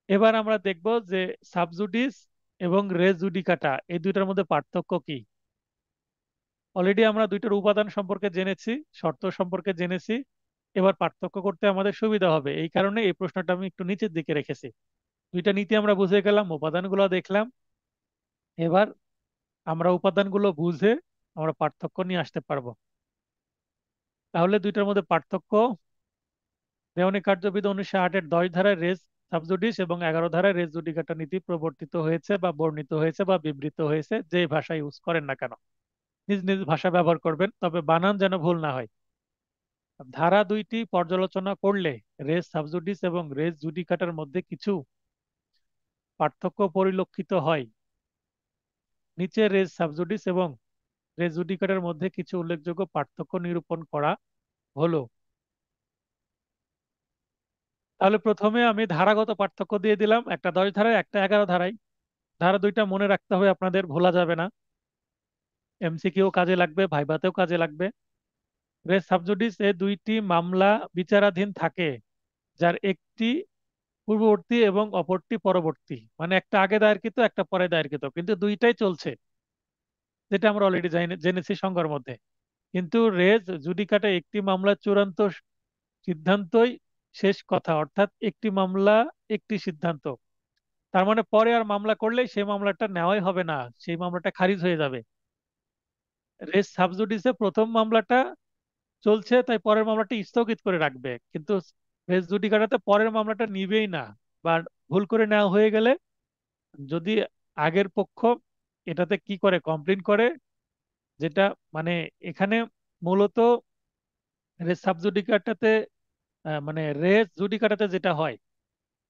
এবার আমরা দেখব যে সাবজুডিস এবং রেস জুডিকাটা এই দুইটার মধ্যে পার্থক্য কি। অলরেডি আমরা দুইটার উপাদান সম্পর্কে জেনেছি, শর্ত সম্পর্কে জেনেছি। এবার পার্থক্য করতে আমাদের সুবিধা হবে, এই কারণে এই প্রশ্নটা আমি একটু নিচের দিকে রেখেছি। দুইটা নীতি আমরা বুঝে গেলাম, উপাদানগুলো দেখলাম। এবার আমরা উপাদানগুলো বুঝে আমরা পার্থক্য নিয়ে আসতে পারবো। তাহলে দুইটার মধ্যে পার্থক্য: দেওয়ানি কার্যবিধি 1908-এর 10 ধারায় রেস সাবজুডিস এবং 11 ধারায় রেস জুডিকাটা নীতি প্রবর্তিত হয়েছে বা বর্ণিত হয়েছে বা বিবৃত হয়েছে। যে ভাষা ইউজ করেন না কেন, নিজ নিজ ভাষা ব্যবহার করবেন, তবে বানান যেন ভুল না হয়। ধারা দুইটি পর্যালোচনা করলে রেস সাবজুডিস এবং রেস জুডিকাটার মধ্যে কিছু পার্থক্য পরিলক্ষিত হয়। নিচে রেস সাবজুডিস এবং রেস জুডিকাটার মধ্যে কিছু উল্লেখযোগ্য পার্থক্য নিরূপণ করা হলো। তাহলে প্রথমে আমি ধারাগত পার্থক্য দিয়ে দিলাম, একটা 10 ধারায়, একটা 11 ধারায়। ধারা দুইটা মনে রাখতে হবে আপনাদের, ভোলা যাবে না। এমসিকিউ কাজে লাগবে, ভাইভাতেও কাজে লাগবে। রেস সাবজুডিস এ দুইটি মামলা বিচারাধীন থাকে, যার একটি পূর্ববর্তী এবং অপরটি পরবর্তী। মানে একটা আগে দায়েরকৃত, একটা পরে দায়েরকৃত, কিন্তু দুইটাই চলছে, যেটা আমরা অলরেডি জেনেছি সংজ্ঞার মধ্যে। কিন্তু রেজ জুডিকাটা একটি মামলার চূড়ান্ত সিদ্ধান্তই শেষ কথা, অর্থাৎ একটি মামলা একটি সিদ্ধান্ত। তার মানে পরে আর মামলা করলেই সেই মামলাটা নেওয়াই হবে না, সেই মামলাটা খারিজ হয়ে যাবে। রেস সাবজুডিসে প্রথম মামলাটা চলছে, তাই পরের মামলাটা স্থগিত করে রাখবে, কিন্তু রেস জুডিকাটাতে পরের মামলাটা নিবেই না। বা ভুল করে নেওয়া হয়ে গেলে, যদি আগের পক্ষ এটাতে কি করে, কমপ্লেন করে, যেটা মানে এখানে মূলত রেস সাবজুডিকাটাতে মানে রেস জুডিকাটাতে যেটা হয়,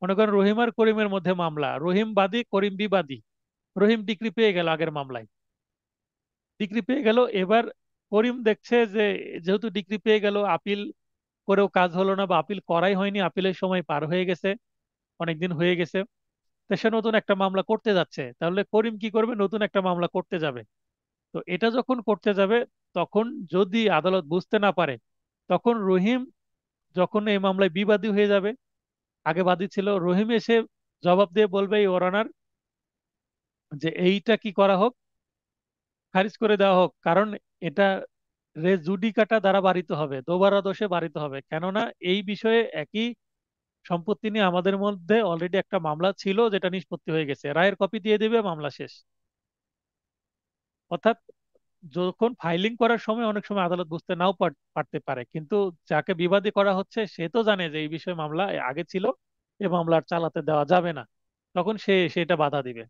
মনে করেন রহিম আর করিমের মধ্যে মামলা, রহিম বাদী করিম বিবাদী। রহিম ডিগ্রি পেয়ে গেল আগের মামলায়, ডিগ্রি পেয়ে গেল। এবার করিম দেখছে যে যেহেতু ডিগ্রি পেয়ে গেল, আপিল করেও কাজ হলো না বা আপিল করাই হয়নি, আপিলের সময় পার হয়ে গেছে, অনেকদিন হয়ে গেছে, তো সে নতুন একটা মামলা করতে যাচ্ছে। তাহলে করিম কি করবে? নতুন একটা মামলা করতে যাবে। তো এটা যখন করতে যাবে, তখন যদি আদালত বুঝতে না পারে, তখন রহিম যখন এই মামলায় বিবাদী হয়ে যাবে, আগে বাদী ছিল, রহিম এসে জবাব দিয়ে বলবে এই ওরানার যে এইটা কি করা হোক, খারিজ করে দেওয়া হোক, কারণ এটা রে জুডিকাটা দ্বারা বারিত হবে, দোবারা দোষে বারিত হবে। কেননা এই বিষয়ে একই সম্পত্তি নিয়ে আমাদের মধ্যে অলরেডি একটা মামলা ছিল, যেটা নিষ্পত্তি হয়ে গেছে, রায়ের কপি দিয়ে দিবে, মামলা শেষ। অর্থাৎ যখন ফাইলিং করার সময় অনেক সময় আদালত বুঝতে নাও পারতে পারে, কিন্তু যাকে বিবাদী করা হচ্ছে সে তো জানে যে এই বিষয়ে মামলা আগে ছিল, এই মামলা আর চালাতে দেওয়া যাবে না, তখন সে সেটা বাধা দিবে।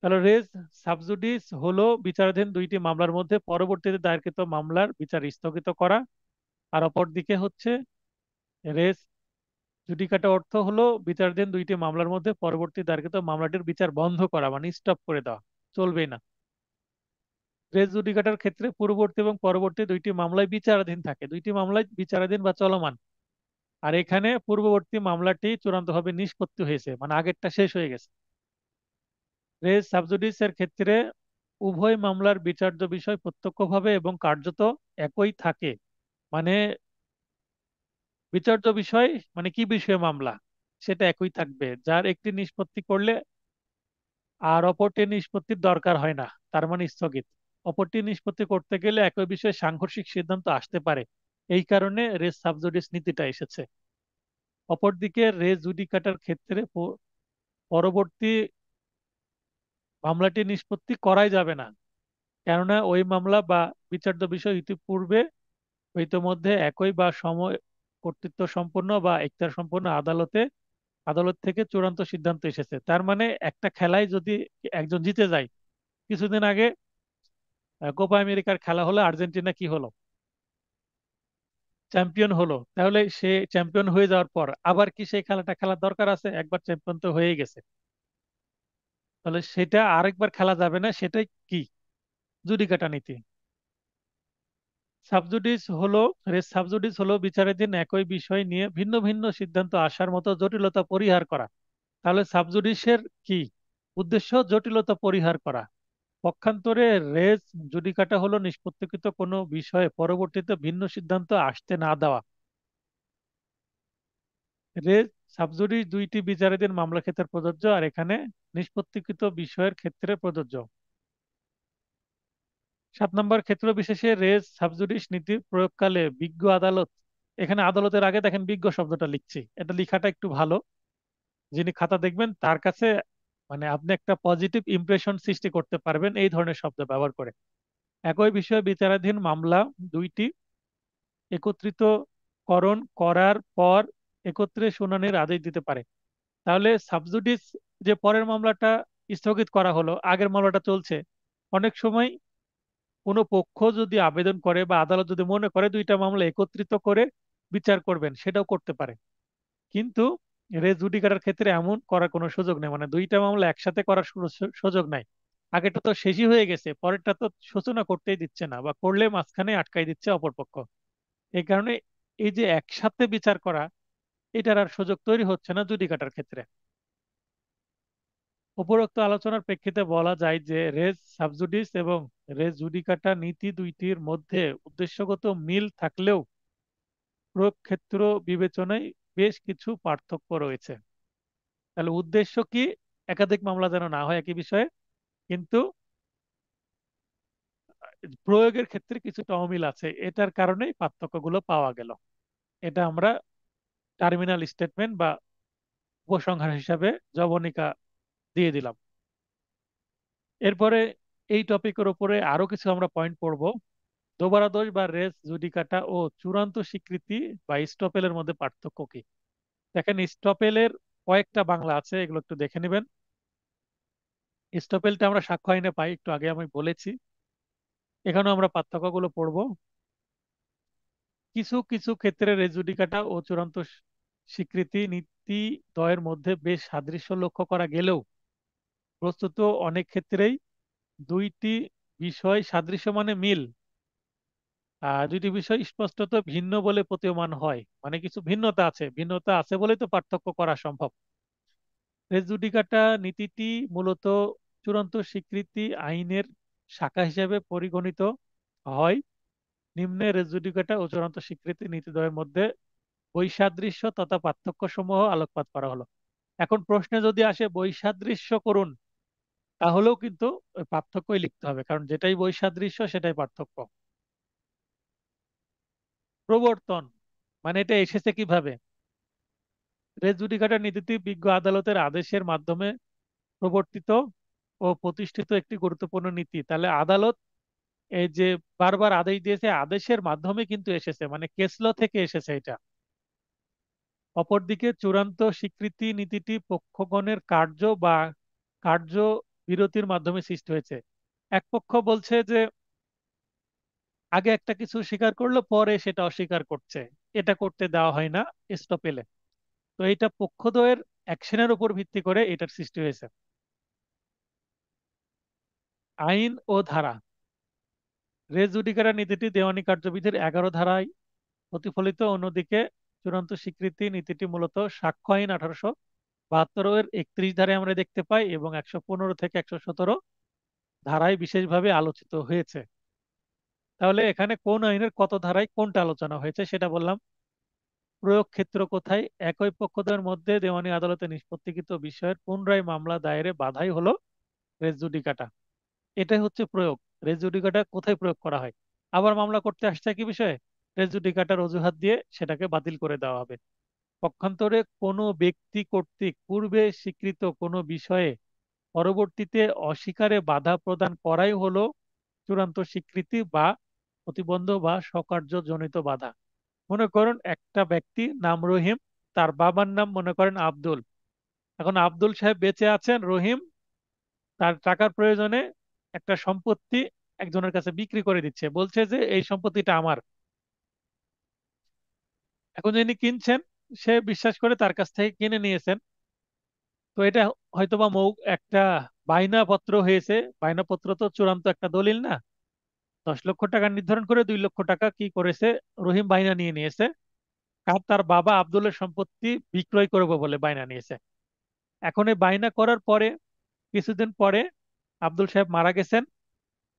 তাহলে রেজ সাবজুডিস হলো বিচারাধীন দুইটি মামলার মধ্যে পরবর্তীতে দায়েরকৃত মামলার বিচার স্থগিত করা। আর অপরদিকে হচ্ছে রেজ জুডিকাটা অর্থ হলো বিচারাধীন দুইটি মামলার মধ্যে পরবর্তী দায়েরকৃত মামলাটির বিচার বন্ধ করা, মানে স্টপ করে দেওয়া, চলবেই না। রেজ জুডিকাটার ক্ষেত্রে পূর্ববর্তী এবং পরবর্তী দুইটি মামলায় বিচারাধীন থাকে, দুইটি মামলায় বিচারাধীন বা চলমান। আর এখানে পূর্ববর্তী মামলাটি চূড়ান্তভাবে নিষ্পত্তি হয়েছে, মানে আগেরটা শেষ হয়ে গেছে। রেজ সাবজুডিস এর ক্ষেত্রে উভয় মামলার বিচার্য বিষয় প্রত্যক্ষভাবে এবং কার্যত একই থাকে। মানে বিচার্য বিষয় মানে কি বিষয়ে মামলা, সেটা একই থাকবে, যার একটি নিষ্পত্তি করলে আর অপরটি নিষ্পত্তির দরকার হয় না, তার মানে স্থগিত। অপরটি নিষ্পত্তি করতে গেলে একই বিষয়ে সাংঘর্ষিক সিদ্ধান্ত আসতে পারে, এই কারণে রেস সাবজুডিস নীতিটা এসেছে। অপরদিকে রেস জুডিকাটার ক্ষেত্রে পরবর্তী মামলাটি নিষ্পত্তি করাই যাবে না, কেননা ওই মামলা বা বিচার্য বিষয় ইতিপূর্বে ইতিমধ্যে একই বা সময় কর্তৃত্ব সম্পন্ন বা এখতিয়ার সম্পন্ন আদালত থেকে চূড়ান্ত সিদ্ধান্ত এসেছে। তার মানে একটা খেলায় যদি একজন জিতে যায়, কিছুদিন আগে কোপা আমেরিকার খেলা হলো, আর্জেন্টিনা কি হলো? চ্যাম্পিয়ন হলো, তাহলে সে চ্যাম্পিয়ন হয়ে যাওয়ার পর আবার কি সেই খেলাটা খেলার দরকার আছে? একবার চ্যাম্পিয়ন তো হয়ে গেছে, তাহলে সেটা আরেকবার খেলা যাবে না। সেটাই কি? জুডিকাটা নীতি। সাবজুডিস হলো রেস সাবজুডিস হলো বিচারাধীন একই বিষয় নিয়ে ভিন্ন ভিন্ন সিদ্ধান্ত আসার মতো জটিলতা পরিহার করা। তাহলে সাবজুডিসের কি উদ্দেশ্য? জটিলতা পরিহার করা। পক্ষান্তরে রেস জুডিকাটা হলো নিষ্পত্তিকৃত কোনো বিষয়ে পরবর্তীতে ভিন্ন সিদ্ধান্ত আসতে না দেওয়া। রেস সাবজুডিস দুইটি বিচারাধীন মামলার ক্ষেত্রে প্রযোজ্য, আর এখানে নিষ্পত্তিকৃত বিষয়ের ক্ষেত্রে প্রযোজ্য। 7 নম্বর, ক্ষেত্র বিশেষে রেস সাবজুডিস নীতির প্রয়োগকালে বিজ্ঞ আদালত। এখানে আদালতের আগে দেখেন বিজ্ঞ শব্দটা লিখছি, এটা লেখাটা একটু ভালো। যিনি খাতা দেখবেন তার কাছে মানে আপনি একটা পজিটিভ ইমপ্রেশন সৃষ্টি করতে পারবেন এই ধরনের শব্দ ব্যবহার করে। একই বিষয়ে বিচারাধীন মামলা দুইটি একত্রিত করণ করার পর একত্রে শুনানির আদেশ দিতে পারে। তাহলে সাবজুডিস, যে পরের মামলাটা স্থগিত করা হলো, আগের মামলাটা চলছে, অনেক সময় কোনো পক্ষ যদি আবেদন করে বা আদালত যদি মনে করে দুইটা মামলা একত্রিত করে বিচার করবেন, সেটাও করতে পারে। কিন্তু রেস জুডিকাটার ক্ষেত্রে এমন করার কোনো সুযোগ নেই, মানে দুইটা মামলা একসাথে করার সুযোগ নাই। আগেরটা তো শেষই হয়ে গেছে, পরেরটা তো সূচনা করতেই দিচ্ছে না, বা করলে মাঝখানে আটকাই দিচ্ছে অপরপক্ষ। এই কারণে এই যে একসাথে বিচার করা, এটার আর সুযোগ তৈরি হচ্ছে না জুডিকাটার ক্ষেত্রে। উপরোক্ত আলোচনার প্রেক্ষিতে বলা যায় যে রেস সাবজুডিস এবং রেস জুডিকাটা নীতি দুইটির মধ্যে উদ্দেশ্যগত মিল থাকলেও প্রয়োগ ক্ষেত্র বিবেচনায় বেশ কিছু পার্থক্য রয়েছে। তাহলে উদ্দেশ্য কি? একাধিক মামলা যেন না হয় একই বিষয়ে, কিন্তু প্রয়োগের ক্ষেত্রে কিছুটা অমিল আছে, এটার কারণেই পার্থক্যগুলো পাওয়া গেল। এটা আমরা টার্মিনাল স্টেটমেন্ট বা উপসংহার হিসাবে জবনিকা দিয়ে দিলাম। এরপরে এই টপিকের উপরে আরো কিছু আমরা পয়েন্ট পড়ব। দোবারা দোষ বা রেস জুডিকাটা ও চূড়ান্ত স্বীকৃতি বা স্টপেলের মধ্যে পার্থক্য কি? দেখেন, স্টপেলের কয়েকটা বাংলা আছে, এগুলো একটু দেখে নেবেন। স্টপেলটা আমরা সাক্ষ্য আইনে পাই, একটু আগে আমি বলেছি। এখানেও আমরা পার্থক্যগুলো পড়ব। কিছু কিছু ক্ষেত্রে রেস জুডিকাটা ও চূড়ান্ত স্বীকৃতি নীতি দ্বয়ের মধ্যে বেশ সাদৃশ্য লক্ষ্য করা গেলেও বস্তুত অনেক ক্ষেত্রেই দুইটি বিষয় সাদৃশ্য মানে মিল, দুইটি বিষয় স্পষ্টত ভিন্ন বলে প্রতীয়মান হয়। মানে কিছু ভিন্নতা আছে, ভিন্নতা আছে বলেই তো পার্থক্য করা সম্ভব। রেস জুডিকাটা নীতিটি মূলত চূড়ান্ত স্বীকৃতি আইনের শাখা হিসেবে পরিগণিত হয়। নিম্নে রেস জুডিকাটা ও চূড়ান্ত স্বীকৃতি নীতিদ্বয়ের মধ্যে বৈসাদৃশ্য তথা পার্থক্য সমূহ আলোকপাত করা হলো। এখন প্রশ্নে যদি আসে বৈসাদৃশ্য করুন, তাহলেও কিন্তু ওই পার্থক্যই লিখতে হবে, কারণ যেটাই বৈসাদৃশ্য সেটাই পার্থক্য। প্রবর্তন মানে এটা এসেছে কিভাবে? রেস জুডিকাটা নীতিটি বিজ্ঞ আদালতের আদেশের মাধ্যমে প্রবর্তিত ও প্রতিষ্ঠিত একটি গুরুত্বপূর্ণ নীতি। তাহলে আদালত এই যে বারবার আদেশ দিয়েছে, আদেশের মাধ্যমে কিন্তু এসেছে, মানে কেসল থেকে এসেছে এটা। অপরদিকে চূড়ান্ত স্বীকৃতি নীতিটি পক্ষগণের কার্য বা কার্য বিরতির মাধ্যমে সৃষ্টি হয়েছে। এক পক্ষ বলছে যে আগে একটা কিছু স্বীকার করলো, পরে সেটা অস্বীকার করছে, এটা করতে দেওয়া হয় না স্টপেলে। তো এটা পক্ষদ্বয়ের অ্যাকশনের উপর ভিত্তি করে এটার সৃষ্টি হয়েছে। আইন ও ধারা। রেস জুডিকারা নীতিটি দেওয়ানি কার্যবিধির 11 ধারায় প্রতিফলিত। অন্যদিকে চূড়ান্ত স্বীকৃতি নীতিটি মূলত সাক্ষ্য আইন 1872 এর 31 ধারায় আমরা দেখতে পাই, এবং 115 থেকে 117 ধারায় বিশেষভাবে আলোচিত হয়েছে। তাহলে এখানে কোন আইনের কত ধারায় কোনটা আলোচনা হয়েছে সেটা বললাম। প্রয়োগ ক্ষেত্র কোথায়? একই পক্ষদ্বয়ের মধ্যে দেওয়ানি আদালতে নিষ্পত্তিকৃত বিষয়ের পুনরায় মামলা দায়েরে বাধাই হলো রেস জুডিকাটা। এটাই হচ্ছে প্রয়োগ। রেস জুডিকাটা কোথায় প্রয়োগ করা হয়? আবার মামলা করতে আসছে কি বিষয়ে, রেস জুডিকাটার অজুহাত দিয়ে সেটাকে বাতিল করে দেওয়া হবে। পক্ষান্তরে কোনো ব্যক্তি কর্তৃক পূর্বে স্বীকৃত কোনো বিষয়ে পরবর্তীতে অস্বীকারে বাধা প্রদান করাই হলো চূড়ান্ত স্বীকৃতি বা প্রতিবন্ধ বা স্বকার্যজনিত বাধা। মনে করুন একটা ব্যক্তি নাম রহিম, তার বাবার নাম মনে করেন আব্দুল। এখন আব্দুল সাহেব বেঁচে আছেন, রহিম তার টাকার প্রয়োজনে একটা সম্পত্তি একজনের কাছে বিক্রি করে দিচ্ছে, বলছে যে এই সম্পত্তিটা আমার। এখন যিনি কিনছেন সে বিশ্বাস করে তার কাছ থেকে কিনে নিয়েছেন। তো এটা হয়তোবা একটা বায়নাপত্র হয়েছে। বায়নাপত্র তো চূড়ান্ত একটা দলিল না। 10 লক্ষ টাকা নির্ধারণ করে 2 লক্ষ টাকা কি করেছে, রহিম বায়না নিয়ে নিয়েছে। আর তার বাবা আব্দুলের সম্পত্তি বিক্রয় করবে বলে বায়না নিয়েছে। এখন এই বায়না করার পরে কিছুদিন পরে আব্দুল সাহেব মারা গেছেন।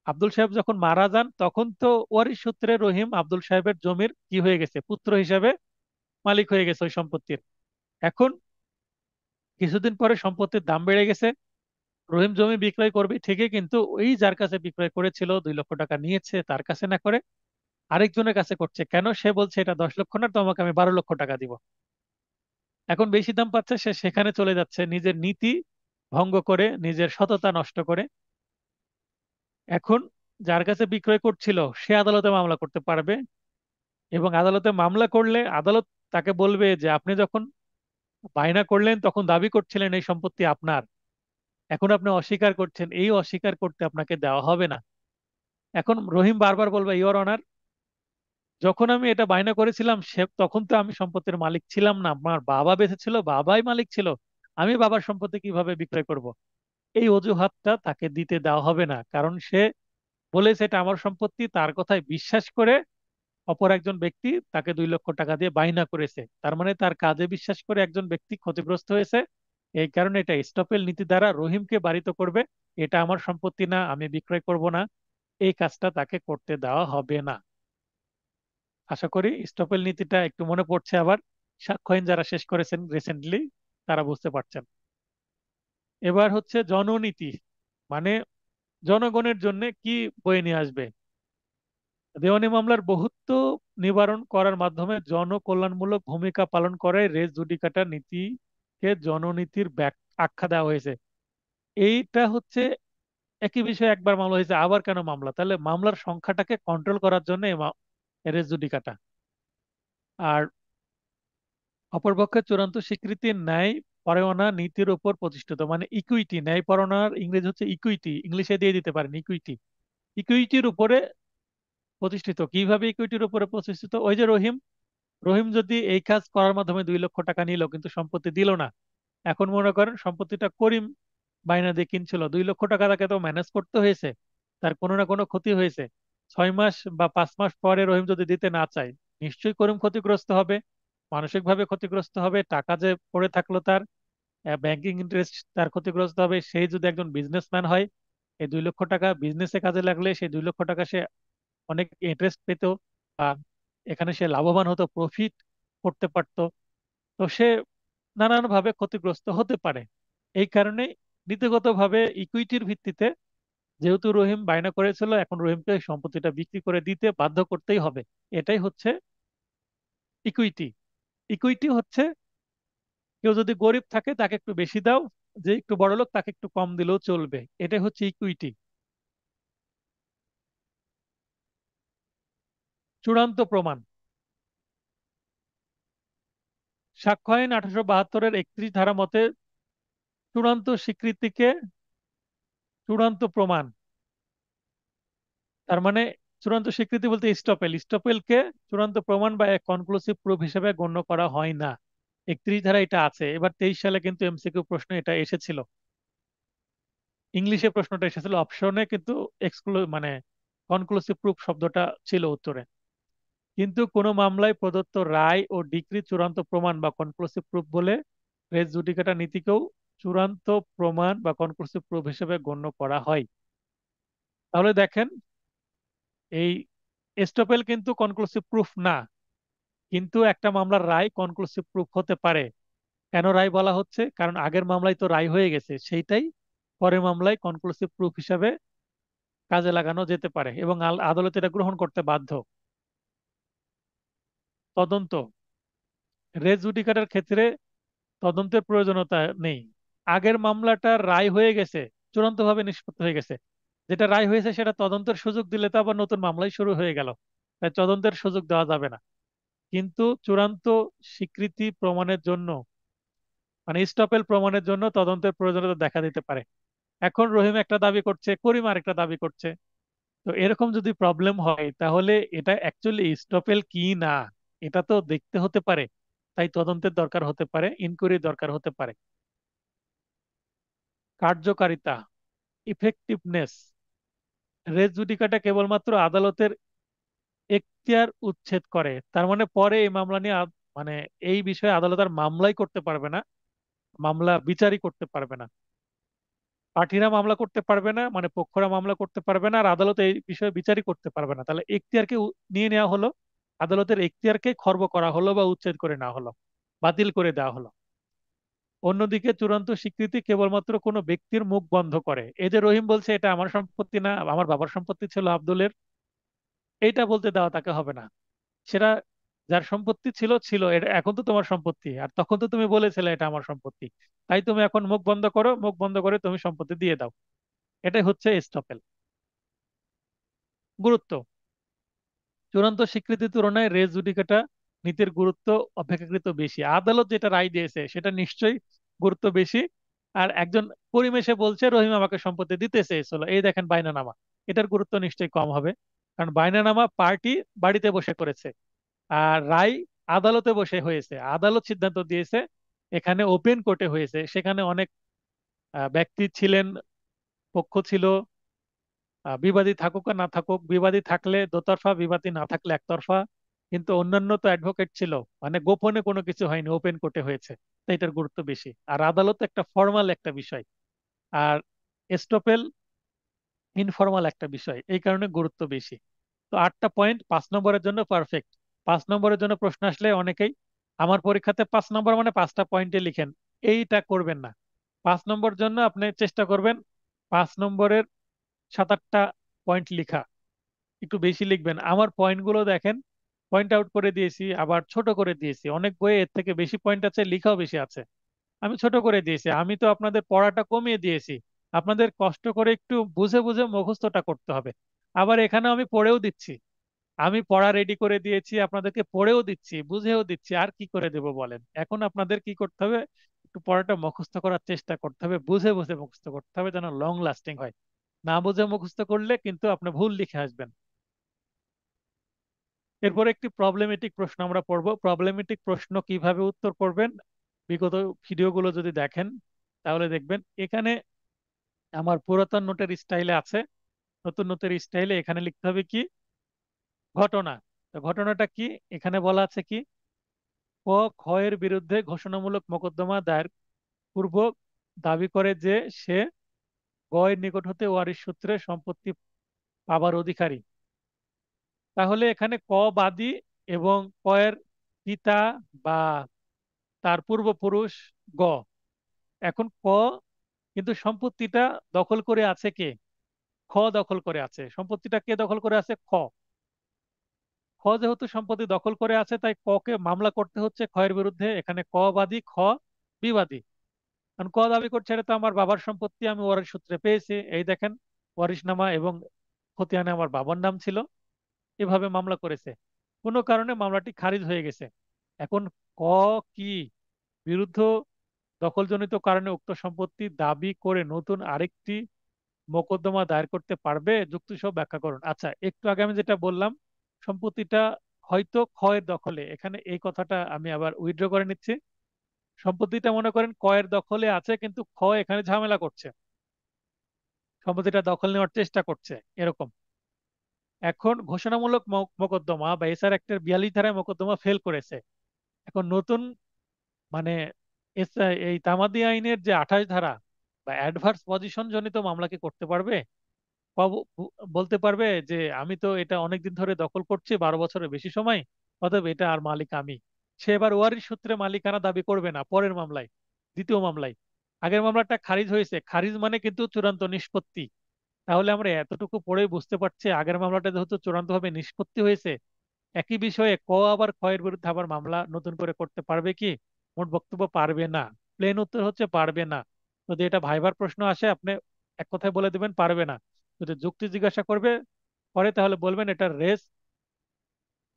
আব্দুল সাহেব যখন মারা যান তখন তো ওয়ারিশ সূত্রে রহিম আব্দুল সাহেবের জমির কি হয়ে গেছে, পুত্র হিসাবে মালিক হয়ে গেছে ওই সম্পত্তির। এখন কিছুদিন পরে সম্পত্তির দাম বেড়ে গেছে। রহিম জমি বিক্রয় করবে ঠিকই, কিন্তু ওই যার কাছে বিক্রয় করেছিল 2 লক্ষ টাকা নিয়েছে তার কাছে না করে আরেকজনের কাছে করছে। কেন? সে বলছে এটা 10 লক্ষ না, তোমাকে আমি 12 লক্ষ টাকা দিব। এখন বেশি দাম পাচ্ছে, সে সেখানে চলে যাচ্ছে নিজের নীতি ভঙ্গ করে, নিজের সততা নষ্ট করে। এখন যার কাছে বিক্রয় করছিল সে আদালতে মামলা করতে পারবে, এবং আদালতে মামলা করলে আদালত তাকে বলবে যে আপনি যখন বায়না করলেন তখন দাবি করছিলেন এই সম্পত্তি আপনার, এখন আপনি অস্বীকার করছেন, এই অস্বীকার করতে আপনাকে দেওয়া হবে না। এখন রহিম বারবার বলবে, ইওর অনার, যখন আমি এটা বায়না করেছিলাম সে তখন তো আমি সম্পত্তির মালিক ছিলাম না, আমার বাবা বেঁচে ছিল, বাবাই মালিক ছিল, আমি বাবার সম্পত্তি কিভাবে বিক্রয় করব? এই অজুহাতটা তাকে দিতে দেওয়া হবে না, কারণ সে বলেছে এটা আমার সম্পত্তি। তার কথায় বিশ্বাস করে অপর একজন ব্যক্তি তাকে 2 লক্ষ টাকা দিয়ে বায়না করেছে, তার মানে তার কাজে বিশ্বাস করে একজন ব্যক্তি ক্ষতিগ্রস্ত হয়েছে। এই কারণে এটা স্টপেল নীতি দ্বারা রহিমকে বারিত করবে, এটা আমার সম্পত্তি না, আমি বিক্রয় করব না, এই কাজটা তাকে করতে দেওয়া হবে না। আশা করি স্টপেল নীতিটা একটু মনে পড়ছে আবার। সাক্ষ্য আইন যারা শেষ করেছেন রিসেন্টলি তারা বুঝতে পারছেন। এবার হচ্ছে জননীতি, মানে জনগণের জন্য কি বয়ে নিয়ে আসবে। দেওয়ানি মামলার বহুত্ব নিবারণ করার মাধ্যমে জনকল্যাণমূলক ভূমিকা পালন করে রেস জুডিকাটা নীতিকে জননীতির আখ্যা দেওয়া হয়েছে। এইটা হচ্ছে একই বিষয়ে একবার মামলা হয়েছে, আবার কেন মামলা? তাহলে মামলার সংখ্যাটাকে কন্ট্রোল করার জন্য রেস জুডিকাটা। আর অপরপক্ষে চূড়ান্ত স্বীকৃতি ন্যায় পরায়ণা নীতির উপর প্রতিষ্ঠিত, মানে ইকুইটি, ন্যায় পরায়ণার ইংরেজি হচ্ছে ইকুইটি, ইংলিশে দিয়ে দিতে পারেন ইকুইটি। ইকুইটির উপরে প্রতিষ্ঠিত। কিভাবে ইকুইটির উপরে প্রতিষ্ঠিত? ওই যে রহিম, রহিম যদি এই কাজ করার মাধ্যমে 2 লক্ষ টাকা নিল কিন্তু সম্পত্তি দিল না। এখন মনে করেন সম্পত্তিটা করিম বাইনা দিয়ে কিনছিল, 2 লক্ষ টাকা তাকে তো ম্যানেজ করতে হয়েছে, তার কোনো না কোনো ক্ষতি হয়েছে। 6 মাস বা 5 মাস পরে রহিম যদি দিতে না চায়, নিশ্চয়ই করিম ক্ষতিগ্রস্ত হবে, মানসিকভাবে ক্ষতিগ্রস্ত হবে, টাকা যে পড়ে থাকলো তার, ব্যাংকিং ইন্টারেস্ট তার ক্ষতিগ্রস্ত হবে। সেই যদি একজন বিজনেসম্যান হয়, এই 2 লক্ষ টাকা বিজনেসে কাজে লাগলে সেই 2 লক্ষ টাকা সে অনেক ইন্টারেস্ট পেত, বা এখানে সে লাভবান হতো, প্রফিট করতে পারতো। তো সে নানানভাবে ক্ষতিগ্রস্ত হতে পারে। এই কারণে নীতিগতভাবে ইকুইটির ভিত্তিতে, যেহেতু রহিম বায়না করেছিল, এখন রহিমকে সম্পত্তিটা বিক্রি করে দিতে বাধ্য করতেই হবে। এটাই হচ্ছে ইকুইটি। ইকুইটি হচ্ছে কেউ যদি গরিব থাকে তাকে একটু বেশি দাও, যে একটু বড় লোক তাকে একটু কম দিলেও চলবে, এটাই হচ্ছে ইকুইটি। চূড়ান্ত প্রমাণ। সাক্ষ্য আইন 1872-এর 31 ধারা মতে চূড়ান্ত স্বীকৃতিকে চূড়ান্ত প্রমাণ, তার মানে চূড়ান্ত স্বীকৃতি বলতে স্টপেলকে চূড়ান্ত প্রমাণ বা কনক্লুসিভ প্রুফ হিসেবে গণ্য করা হয় না। 31 ধারা এটা আছে। এবার 23 সালে কিন্তু এমসিকিউ প্রশ্ন এটা এসেছিল, ইংলিশে প্রশ্নটা এসেছিল, অপশনে কিন্তু মানে কনক্লুসিভ প্রুফ শব্দটা ছিল উত্তরে। কিন্তু কোনো মামলায় প্রদত্ত রায় ও ডিক্রি চূড়ান্ত প্রমাণ বা কনক্লুসিভ প্রুফ বলে রেস জুডিকাটা নীতিকেও চূড়ান্ত প্রমাণ বা কনক্লুসিভ প্রুফ হিসেবে গণ্য করা হয়। তাহলে দেখেন, এই এস্টোপেল কিন্তু কনক্লুসিভ প্রুফ না, কিন্তু একটা মামলার রায় কনক্লুসিভ প্রুফ হতে পারে। কেন রায় বলা হচ্ছে? কারণ আগের মামলায় তো রায় হয়ে গেছে, সেইটাই পরের মামলায় কনক্লুসিভ প্রুফ হিসাবে কাজে লাগানো যেতে পারে, এবং আদালত এটা গ্রহণ করতে বাধ্য। তদন্ত। রেস জুডিকাটার ক্ষেত্রে তদন্তের প্রয়োজনীয়তা নেই। আগের মামলাটার রায় হয়ে গেছে, চূড়ান্তভাবে নিষ্পত্তি হয়ে গেছে। যেটা রায় হয়েছে সেটা তদন্তের সুযোগ দিলে তো আবার নতুন মামলাই শুরু হয়ে গেল, তাই তদন্তের সুযোগ দেওয়া যাবে না। কিন্তু চূড়ান্ত স্বীকৃতি প্রমাণের জন্য, মানে স্টপেল প্রমাণের জন্য তদন্তের প্রয়োজনীয়তা দেখা দিতে পারে। এখন রহিম একটা দাবি করছে, করিম আরেকটা দাবি করছে। তো এরকম যদি প্রবলেম হয় তাহলে এটা অ্যাকচুয়ালি স্টপেল কি না, এটা তো দেখতে হতে পারে, তাই তদন্তের দরকার হতে পারে, ইনকোয়ারি দরকার হতে পারে। কার্যকারিতা, ইফেক্টিভনেস, রেস জুডিকাটা কেবলমাত্র আদালতের এখতিয়ার উচ্ছেদ করে। তার মানে পরে এই মামলা নিয়ে মানে এই বিষয়ে আদালত আর মামলাই করতে পারবে না, মামলা বিচারই করতে পারবে না। পার্টিরা মামলা করতে পারবে না, মানে পক্ষরা মামলা করতে পারবে না, আর আদালত এই বিষয়ে বিচারই করতে পারবে না। তাহলে এখতিয়ারকে নিয়ে নেওয়া হলো, আদালতের এখতিয়ারকে খর্ব করা হলো বা উচ্ছেদ করে নেওয়া হলো, বাতিল করে দেওয়া হলো। অন্যদিকে চূড়ান্ত স্বীকৃতি কেবলমাত্র কোনো ব্যক্তির মুখ বন্ধ করে। এই যে রহিম বলছে এটা আমার সম্পত্তি না, আমার বাবার সম্পত্তি ছিল আব্দুলের, এইটা বলতে দেওয়া তাকে হবে না। সেটা যার সম্পত্তি ছিল ছিল, এটা এখন তো তোমার সম্পত্তি, আর তখন তো তুমি বলেছিলে এটা আমার সম্পত্তি, তাই তুমি এখন মুখ বন্ধ করো, মুখ বন্ধ করে তুমি সম্পত্তি দিয়ে দাও। এটাই হচ্ছে এস্টপেল। গুরুত্ব, চূড়ান্ত স্বীকৃতির তুলনায় রেস জুডিকাটা নীতির গুরুত্ব অপেক্ষাকৃত বেশি। আদালত যেটা রায় দিয়েছে সেটা নিশ্চয়ই গুরুত্ব বেশি। আর একজন পরিমেশে বলছে রহিম আমাকে সম্পত্তি দিতে চেয়েছিল, এই দেখেন বাইনানামা, এটার গুরুত্ব নিশ্চয়ই কম হবে। কারণ বাইনানামা পার্টি বাড়িতে বসে করেছে, আর রায় আদালতে বসে হয়েছে, আদালত সিদ্ধান্ত দিয়েছে। এখানে ওপেন কোর্টে হয়েছে, সেখানে অনেক ব্যক্তি ছিলেন, পক্ষ ছিল। বিবাদী থাকুক আর না থাকুক, বিবাদী থাকলে দোতরফা, বিবাদী না থাকলে একতরফা। কিন্তু অন্যান্য তো অ্যাডভোকেট ছিল, মানে গোপনে কোনো কিছু হয়নি, ওপেন কোর্টে হয়েছে। তাই এটার গুরুত্ব বেশি। আর আদালত একটা ফর্মাল একটা বিষয়, আর এস্টোপেল ইনফর্মাল একটা বিষয়, এই কারণে গুরুত্ব বেশি। তো 8টা পয়েন্ট 5 নম্বরের জন্য পারফেক্ট। 5 নম্বরের জন্য প্রশ্ন আসলে অনেকেই, আমার পরীক্ষাতে 5 নম্বর মানে 5টা পয়েন্টে লিখেন, এইটা করবেন না। 5 নম্বর জন্য আপনি চেষ্টা করবেন 5 নম্বরের 7-8টা পয়েন্ট লিখা, একটু বেশি লিখবেন। আমার পয়েন্টগুলো দেখেন, পয়েন্ট আউট করে দিয়েছি, আবার ছোট করে দিয়েছি। অনেক বইয়ে এর থেকে বেশি পয়েন্ট আছে, লিখাও বেশি আছে, আমি ছোট করে দিয়েছি। আমি তো আপনাদের পড়াটা কমিয়ে দিয়েছি, আপনাদের কষ্ট করে একটু বুঝে বুঝে মুখস্থটা করতে হবে। আবার এখানে আমি পড়েও দিচ্ছি, আমি পড়া রেডি করে দিয়েছি, আপনাদেরকে পড়েও দিচ্ছি, বুঝেও দিচ্ছি, আর কি করে দেব বলেন? এখন আপনাদের কি করতে হবে, একটু পড়াটা মুখস্থ করার চেষ্টা করতে হবে, বুঝে বুঝে মুখস্থ করতে হবে, যেন লং লাস্টিং হয়। না বুঝে মুখস্থ করলে কিন্তু আপনি ভুল লিখে আসবেন। এরপর একটি প্রবলেমেটিক প্রশ্ন আমরা পড়ব। প্রবলেমেটিক প্রশ্ন কিভাবে উত্তর করবেন, বিগত ভিডিওগুলো যদি দেখেন তাহলে দেখবেন এখানে আমার পুরাতন নোটের স্টাইলে আছে, নতুন নোটের স্টাইলে এখানে লিখতে হবে কি, ঘটনা। তো ঘটনাটা কি, এখানে বলা আছে কি, ক খ এর বিরুদ্ধে ঘোষণামূলক মোকদ্দমা দায়ের পূর্বক দাবি করে যে সে গ এর নিকট হতে ওয়ারিশ সূত্রে সম্পত্তি পাবার অধিকারী। তাহলে এখানে ক বাদী এবং ক এর পিতা বা তার পূর্বপুরুষ গ। এখন ক, কিন্তু সম্পত্তিটা দখল করে আছে কে, খ দখল করে আছে। সম্পত্তিটা কে দখল করে আছে, খ। খ যেহেতু সম্পত্তি দখল করে আছে, তাই ক কে মামলা করতে হচ্ছে খ এর বিরুদ্ধে। এখানে ক বাদী, খ বিবাদী। কারণ ক দাবি করছে এটা তো আমার বাবার সম্পত্তি, আমি ওয়ারিশ সূত্রে পেয়েছি, এই দেখেন ওয়ারিশনামা এবং খতিয়ানে আমার বাবার নাম ছিল, এভাবে মামলা করেছে। কোনো কারণে মামলাটি খারিজ হয়ে গেছে। এখন ক কি, বিরুদ্ধ দখলজনিত কারণে উক্ত সম্পত্তি দাবি করে নতুন আরেকটি মোকদ্দমা দায়ের করতে পারবে, যুক্তি সহ ব্যাখ্যা করুন। আচ্ছা, একটু আগে আমি যেটা বললাম, সম্পত্তিটা হয়তো খ এর দখলে, এখানে এই কথাটা আমি আবার উইথড্র করে নিচ্ছি। সম্পত্তিটা মনে করেন ক এর দখলে আছে, কিন্তু খ এখানে ঝামেলা করছে, সম্পত্তিটা দখল নেওয়ার চেষ্টা করছে, এরকম। এখন ঘোষণামূলক মোকদ্দমা বা এসআর অ্যাক্টের 42 ধারায় মোকদ্দমা ফেল করেছে। এখন নতুন মানে এই তামাদি আইনের যে 28 ধারা বা অ্যাডভার্স পজিশন জনিত মামলা কি করতে পারবে? বলতে পারবে যে আমি তো এটা অনেকদিন ধরে দখল করছি, 12 বছরের বেশি সময়, অতএব এটা আর মালিক আমি। সে এবার ওয়ারিশ সূত্রে মালিকানা দাবি করবে না পরের মামলায়, দ্বিতীয় মামলায়। আগের মামলাটা খারিজ হয়েছে, খারিজ মানে কিন্তু চূড়ান্ত নিষ্পত্তি। তাহলে আমরা এতটুকু পড়েই বুঝতে পারছি আগের মামলাটা যেহেতু চূড়ান্তভাবে নিষ্পত্তি হয়েছে, একই বিষয়ে ক আবার খ এর বিরুদ্ধে আবার মামলা নতুন করে করতে পারবে কি? মোট বক্তব্য পারবে না। প্লেন উত্তর হচ্ছে পারবে না। যদি এটা ভাইবার প্রশ্ন আসে, আপনি এক কথায় বলে দিবেন পারবে না। যদি যুক্তি জিজ্ঞাসা করবে পরে, তাহলে বলবেন এটা রেস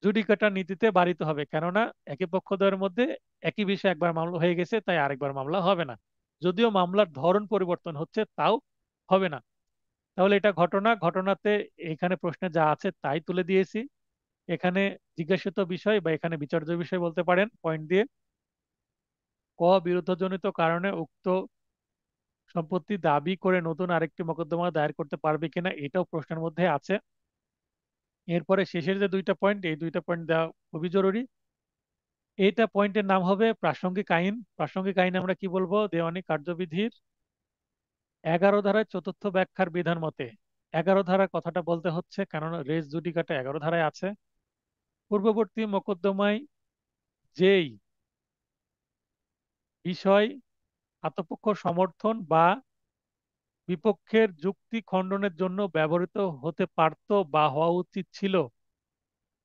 জুডিকাটা নীতিতে বাড়িতে হবে, কেননা একই পক্ষদ্বয়ের মধ্যে একই বিষয়ে একবার মামলা হয়ে গেছে, তাই আরেকবার মামলা হবে না। যদিও মামলার ধরন পরিবর্তন হচ্ছে, তাও হবে না। তাহলে এটা ঘটনা, ঘটনাতে এখানে প্রশ্নে যা আছে তাই তুলে দিয়েছি। এখানে জিজ্ঞাসিত বিষয় বা এখানে বিচার্য বিষয় বলতে পারেন পয়েন্ট দিয়ে। ক, বিরুদ্ধজনিত কারণে উক্ত সম্পত্তি দাবি করে নতুন আরেকটি মোকদ্দমা দায়ের করতে পারবে কিনা, এটাও প্রশ্নের মধ্যে আছে। এরপরে শেষের যে দুইটা পয়েন্ট, এই দুইটা পয়েন্ট দেওয়া খুবই জরুরি। এইটা পয়েন্টের নাম হবে প্রাসঙ্গিক আইন। প্রাসঙ্গিক আইন আমরা কি বলবো? দেওয়ানি কার্যবিধির 11 ধারায় চতুর্থ ব্যাখ্যার বিধান মতে। 11 ধারা কথাটা বলতে হচ্ছে কেননা রেস জুডিকাটা 11 ধারায় আছে। পূর্ববর্তী মোকদ্দমায় যেই বিষয় আত্মপক্ষ সমর্থন বা বিপক্ষের যুক্তি খণ্ডনের জন্য ব্যবহৃত হতে পারত বা হওয়া উচিত ছিল,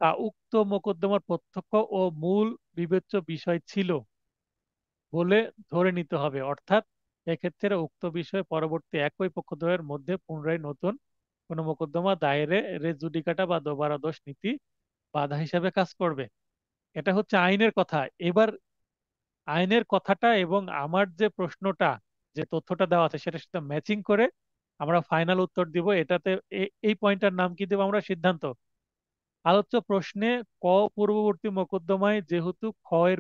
তা উক্ত মোকদ্দমার প্রত্যক্ষ ও মূল বিবেচ্য বিষয় ছিল বলে ধরে নিতে হবে। অর্থাৎ এক্ষেত্রে উক্ত বিষয়ে পরবর্তী একই পক্ষদ্বয়ের মধ্যে পুনরায় নতুন কোনো মোকদ্দমা দায়েরে রেস জুডিকাটা বা দোবারা দোষ নীতি বাধা হিসাবে কাজ করবে। এটা হচ্ছে আইনের কথা। এবার আইনের কথাটা এবং আমার যে প্রশ্নটা, যে তথ্যটা দেওয়া আছে সেটার সাথে ম্যাচিং করে আমরা ফাইনাল উত্তর দিব। এটাতে এই পয়েন্টটার নাম কি দেবো আমরা? সিদ্ধান্ত। আলোচ্য প্রশ্নে ক, পূর্ববর্তী মোকদ্দমায় যেহেতু খ এর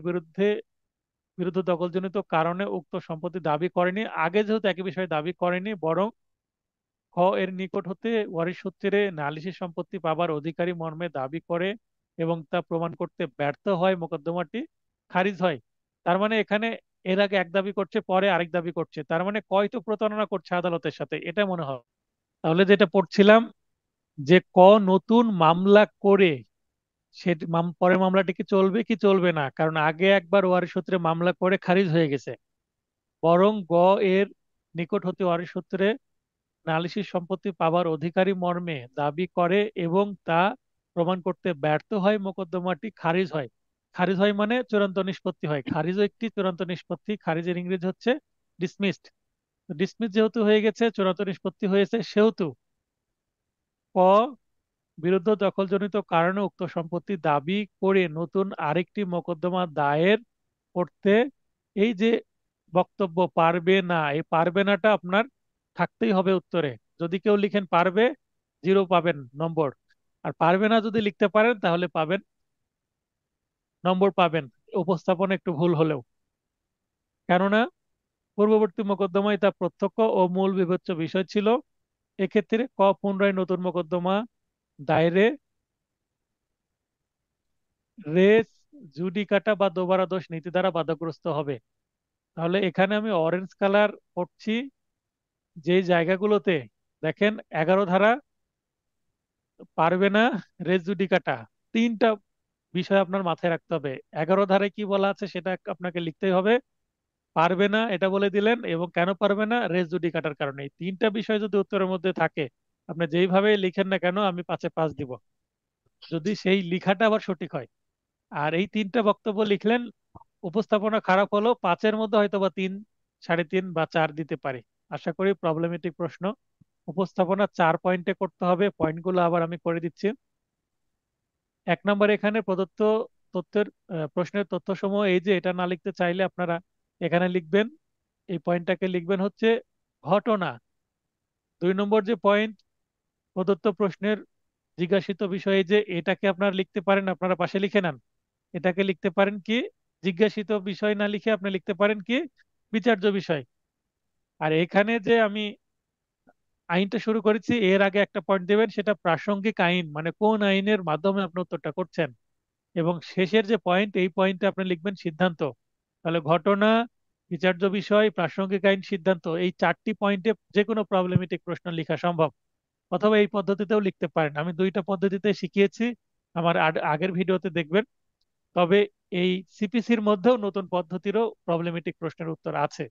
বিরুদ্ধ দখলজনিত কারণে উক্ত সম্পত্তি দাবি করেনি, আগে যেহেতু একই বিষয়ে দাবি করেনি, বরং খ এর নিকট হতে ওয়ারিশ সূত্রে নালিশি সম্পত্তি পাবার অধিকারী মর্মে দাবি করে এবং তা প্রমাণ করতে ব্যর্থ হয়, মোকদ্দমাটি খারিজ হয়। তার মানে এখানে এর আগে এক দাবি করছে, পরে আরেক দাবি করছে, তার মানে কয় তো প্রতারণা করছে আদালতের সাথে, এটা মনে হয়। তাহলে যেটা পড়ছিলাম, যে ক নতুন মামলা করে সে পরের মামলাটি কি চলবে কি চলবে না, কারণ আগে একবার ওয়ারিশ সূত্রে মামলা করে খারিজ হয়ে গেছে। বরং গ এর নিকট হতে ওয়ারিশ সূত্রে নালিশি সম্পত্তি পাবার অধিকারী মর্মে দাবি করে এবং তা প্রমাণ করতে ব্যর্থ হয়, মোকদ্দমাটি খারিজ হয়। খারিজ হয় মানে চূড়ান্ত নিষ্পত্তি হয়। খারিজও একটি চূড়ান্ত নিষ্পত্তি। খারিজের ইংরেজি হচ্ছে ডিসমিসড। ডিসমিস যেহেতু হয়ে গেছে, চূড়ান্ত নিষ্পত্তি হয়েছে, সেহেতু ক, বিরুদ্ধ দখলজনিত কারণে উক্ত সম্পত্তি দাবি করে নতুন আরেকটি মোকদ্দমা দায়ের করতে, এই যে বক্তব্য পারবে না, এই পারবে নাটা আপনার থাকতেই হবে উত্তরে। যদি কেউ লিখেন পারবে, 0 পাবেন নম্বর। আর পারবে না যদি লিখতে পারেন তাহলে পাবেন, নম্বর পাবেন, উপস্থাপনা একটু ভুল হলেও। কেননা পূর্ববর্তী মোকদ্দমায় তা প্রত্যক্ষ ও মূল বিবেচ্য বিষয় ছিল। এক্ষেত্রে ক পুনরায় নতুন মোকদ্দমা দায়েরে রেস জুডিকাটা বা দোবারা দোষ নীতি দ্বারা বাধাগ্রস্ত হবে। তাহলে এখানে আমি অরেঞ্জ কালার করছি যে জায়গাগুলোতে, দেখেন 11 ধারা পারবে না, রেস জুডিকাটা, তিনটা বিষয় আপনার মাথায় রাখতে হবে। 11 ধারায় কি বলা আছে সেটা আপনাকে লিখতেই হবে। পারবে না এটা বলে দিলেন, এবং কেন পারবে না? রেস জুডিকাটার কারণে। এই তিনটা বিষয় যদি উত্তরের মধ্যে থাকে, আপনি যেইভাবে লিখেন না কেন আমি 5-এ 5 দিব, যদি সেই লিখাটা আবার সঠিক হয়। আর এই তিনটা বক্তব্য লিখলেন, উপস্থাপনা খারাপ হলো, 5-এর মধ্যে হয়তো বা 3, 3.5 বা 4 দিতে পারি। আশা করি প্রবলেমেটিক প্রশ্ন। উপস্থাপনা 4 পয়েন্টে করতে হবে। পয়েন্টগুলো আবার আমি করে দিচ্ছি। 1 নম্বর, এখানে প্রদত্ত তথ্যের প্রশ্নের তথ্যসমূহ এই যে, এটা না লিখতে চাইলে আপনারা এখানে লিখবেন, এই পয়েন্টটাকে লিখবেন হচ্ছে ঘটনা। 2 নম্বর যে পয়েন্ট, প্রদত্ত প্রশ্নের জিজ্ঞাসিত বিষয়ে যে, এটাকে আপনারা লিখতে পারেন, আপনারা পাশে লিখে নেন, এটাকে লিখতে পারেন কি জিজ্ঞাসিত বিষয় না লিখে আপনি লিখতে পারেন কি বিচার্য বিষয়। আর এখানে যে আমি আইনটা শুরু করেছি, এর আগে একটা পয়েন্ট দেবেন, সেটা প্রাসঙ্গিক আইন, মানে কোন আইনের মাধ্যমে আপনি উত্তরটা করছেন। এবং শেষের যে পয়েন্ট, এই পয়েন্টে আপনি লিখবেন সিদ্ধান্ত। তাহলে ঘটনা, বিচার্য বিষয়, প্রাসঙ্গিক আইন, সিদ্ধান্ত, এই 4টি পয়েন্টে যে কোনো প্রবলেমেটিক প্রশ্ন লেখা সম্ভব। অথবা এই পদ্ধতিতেও লিখতে পারেন, আমি দুইটা পদ্ধতিতে শিখিয়েছি, আমার আগের ভিডিওতে দেখবেন। তবে এই সিপিসির মধ্যেও নতুন পদ্ধতিরও প্রবলেমেটিক প্রশ্নের উত্তর আছে।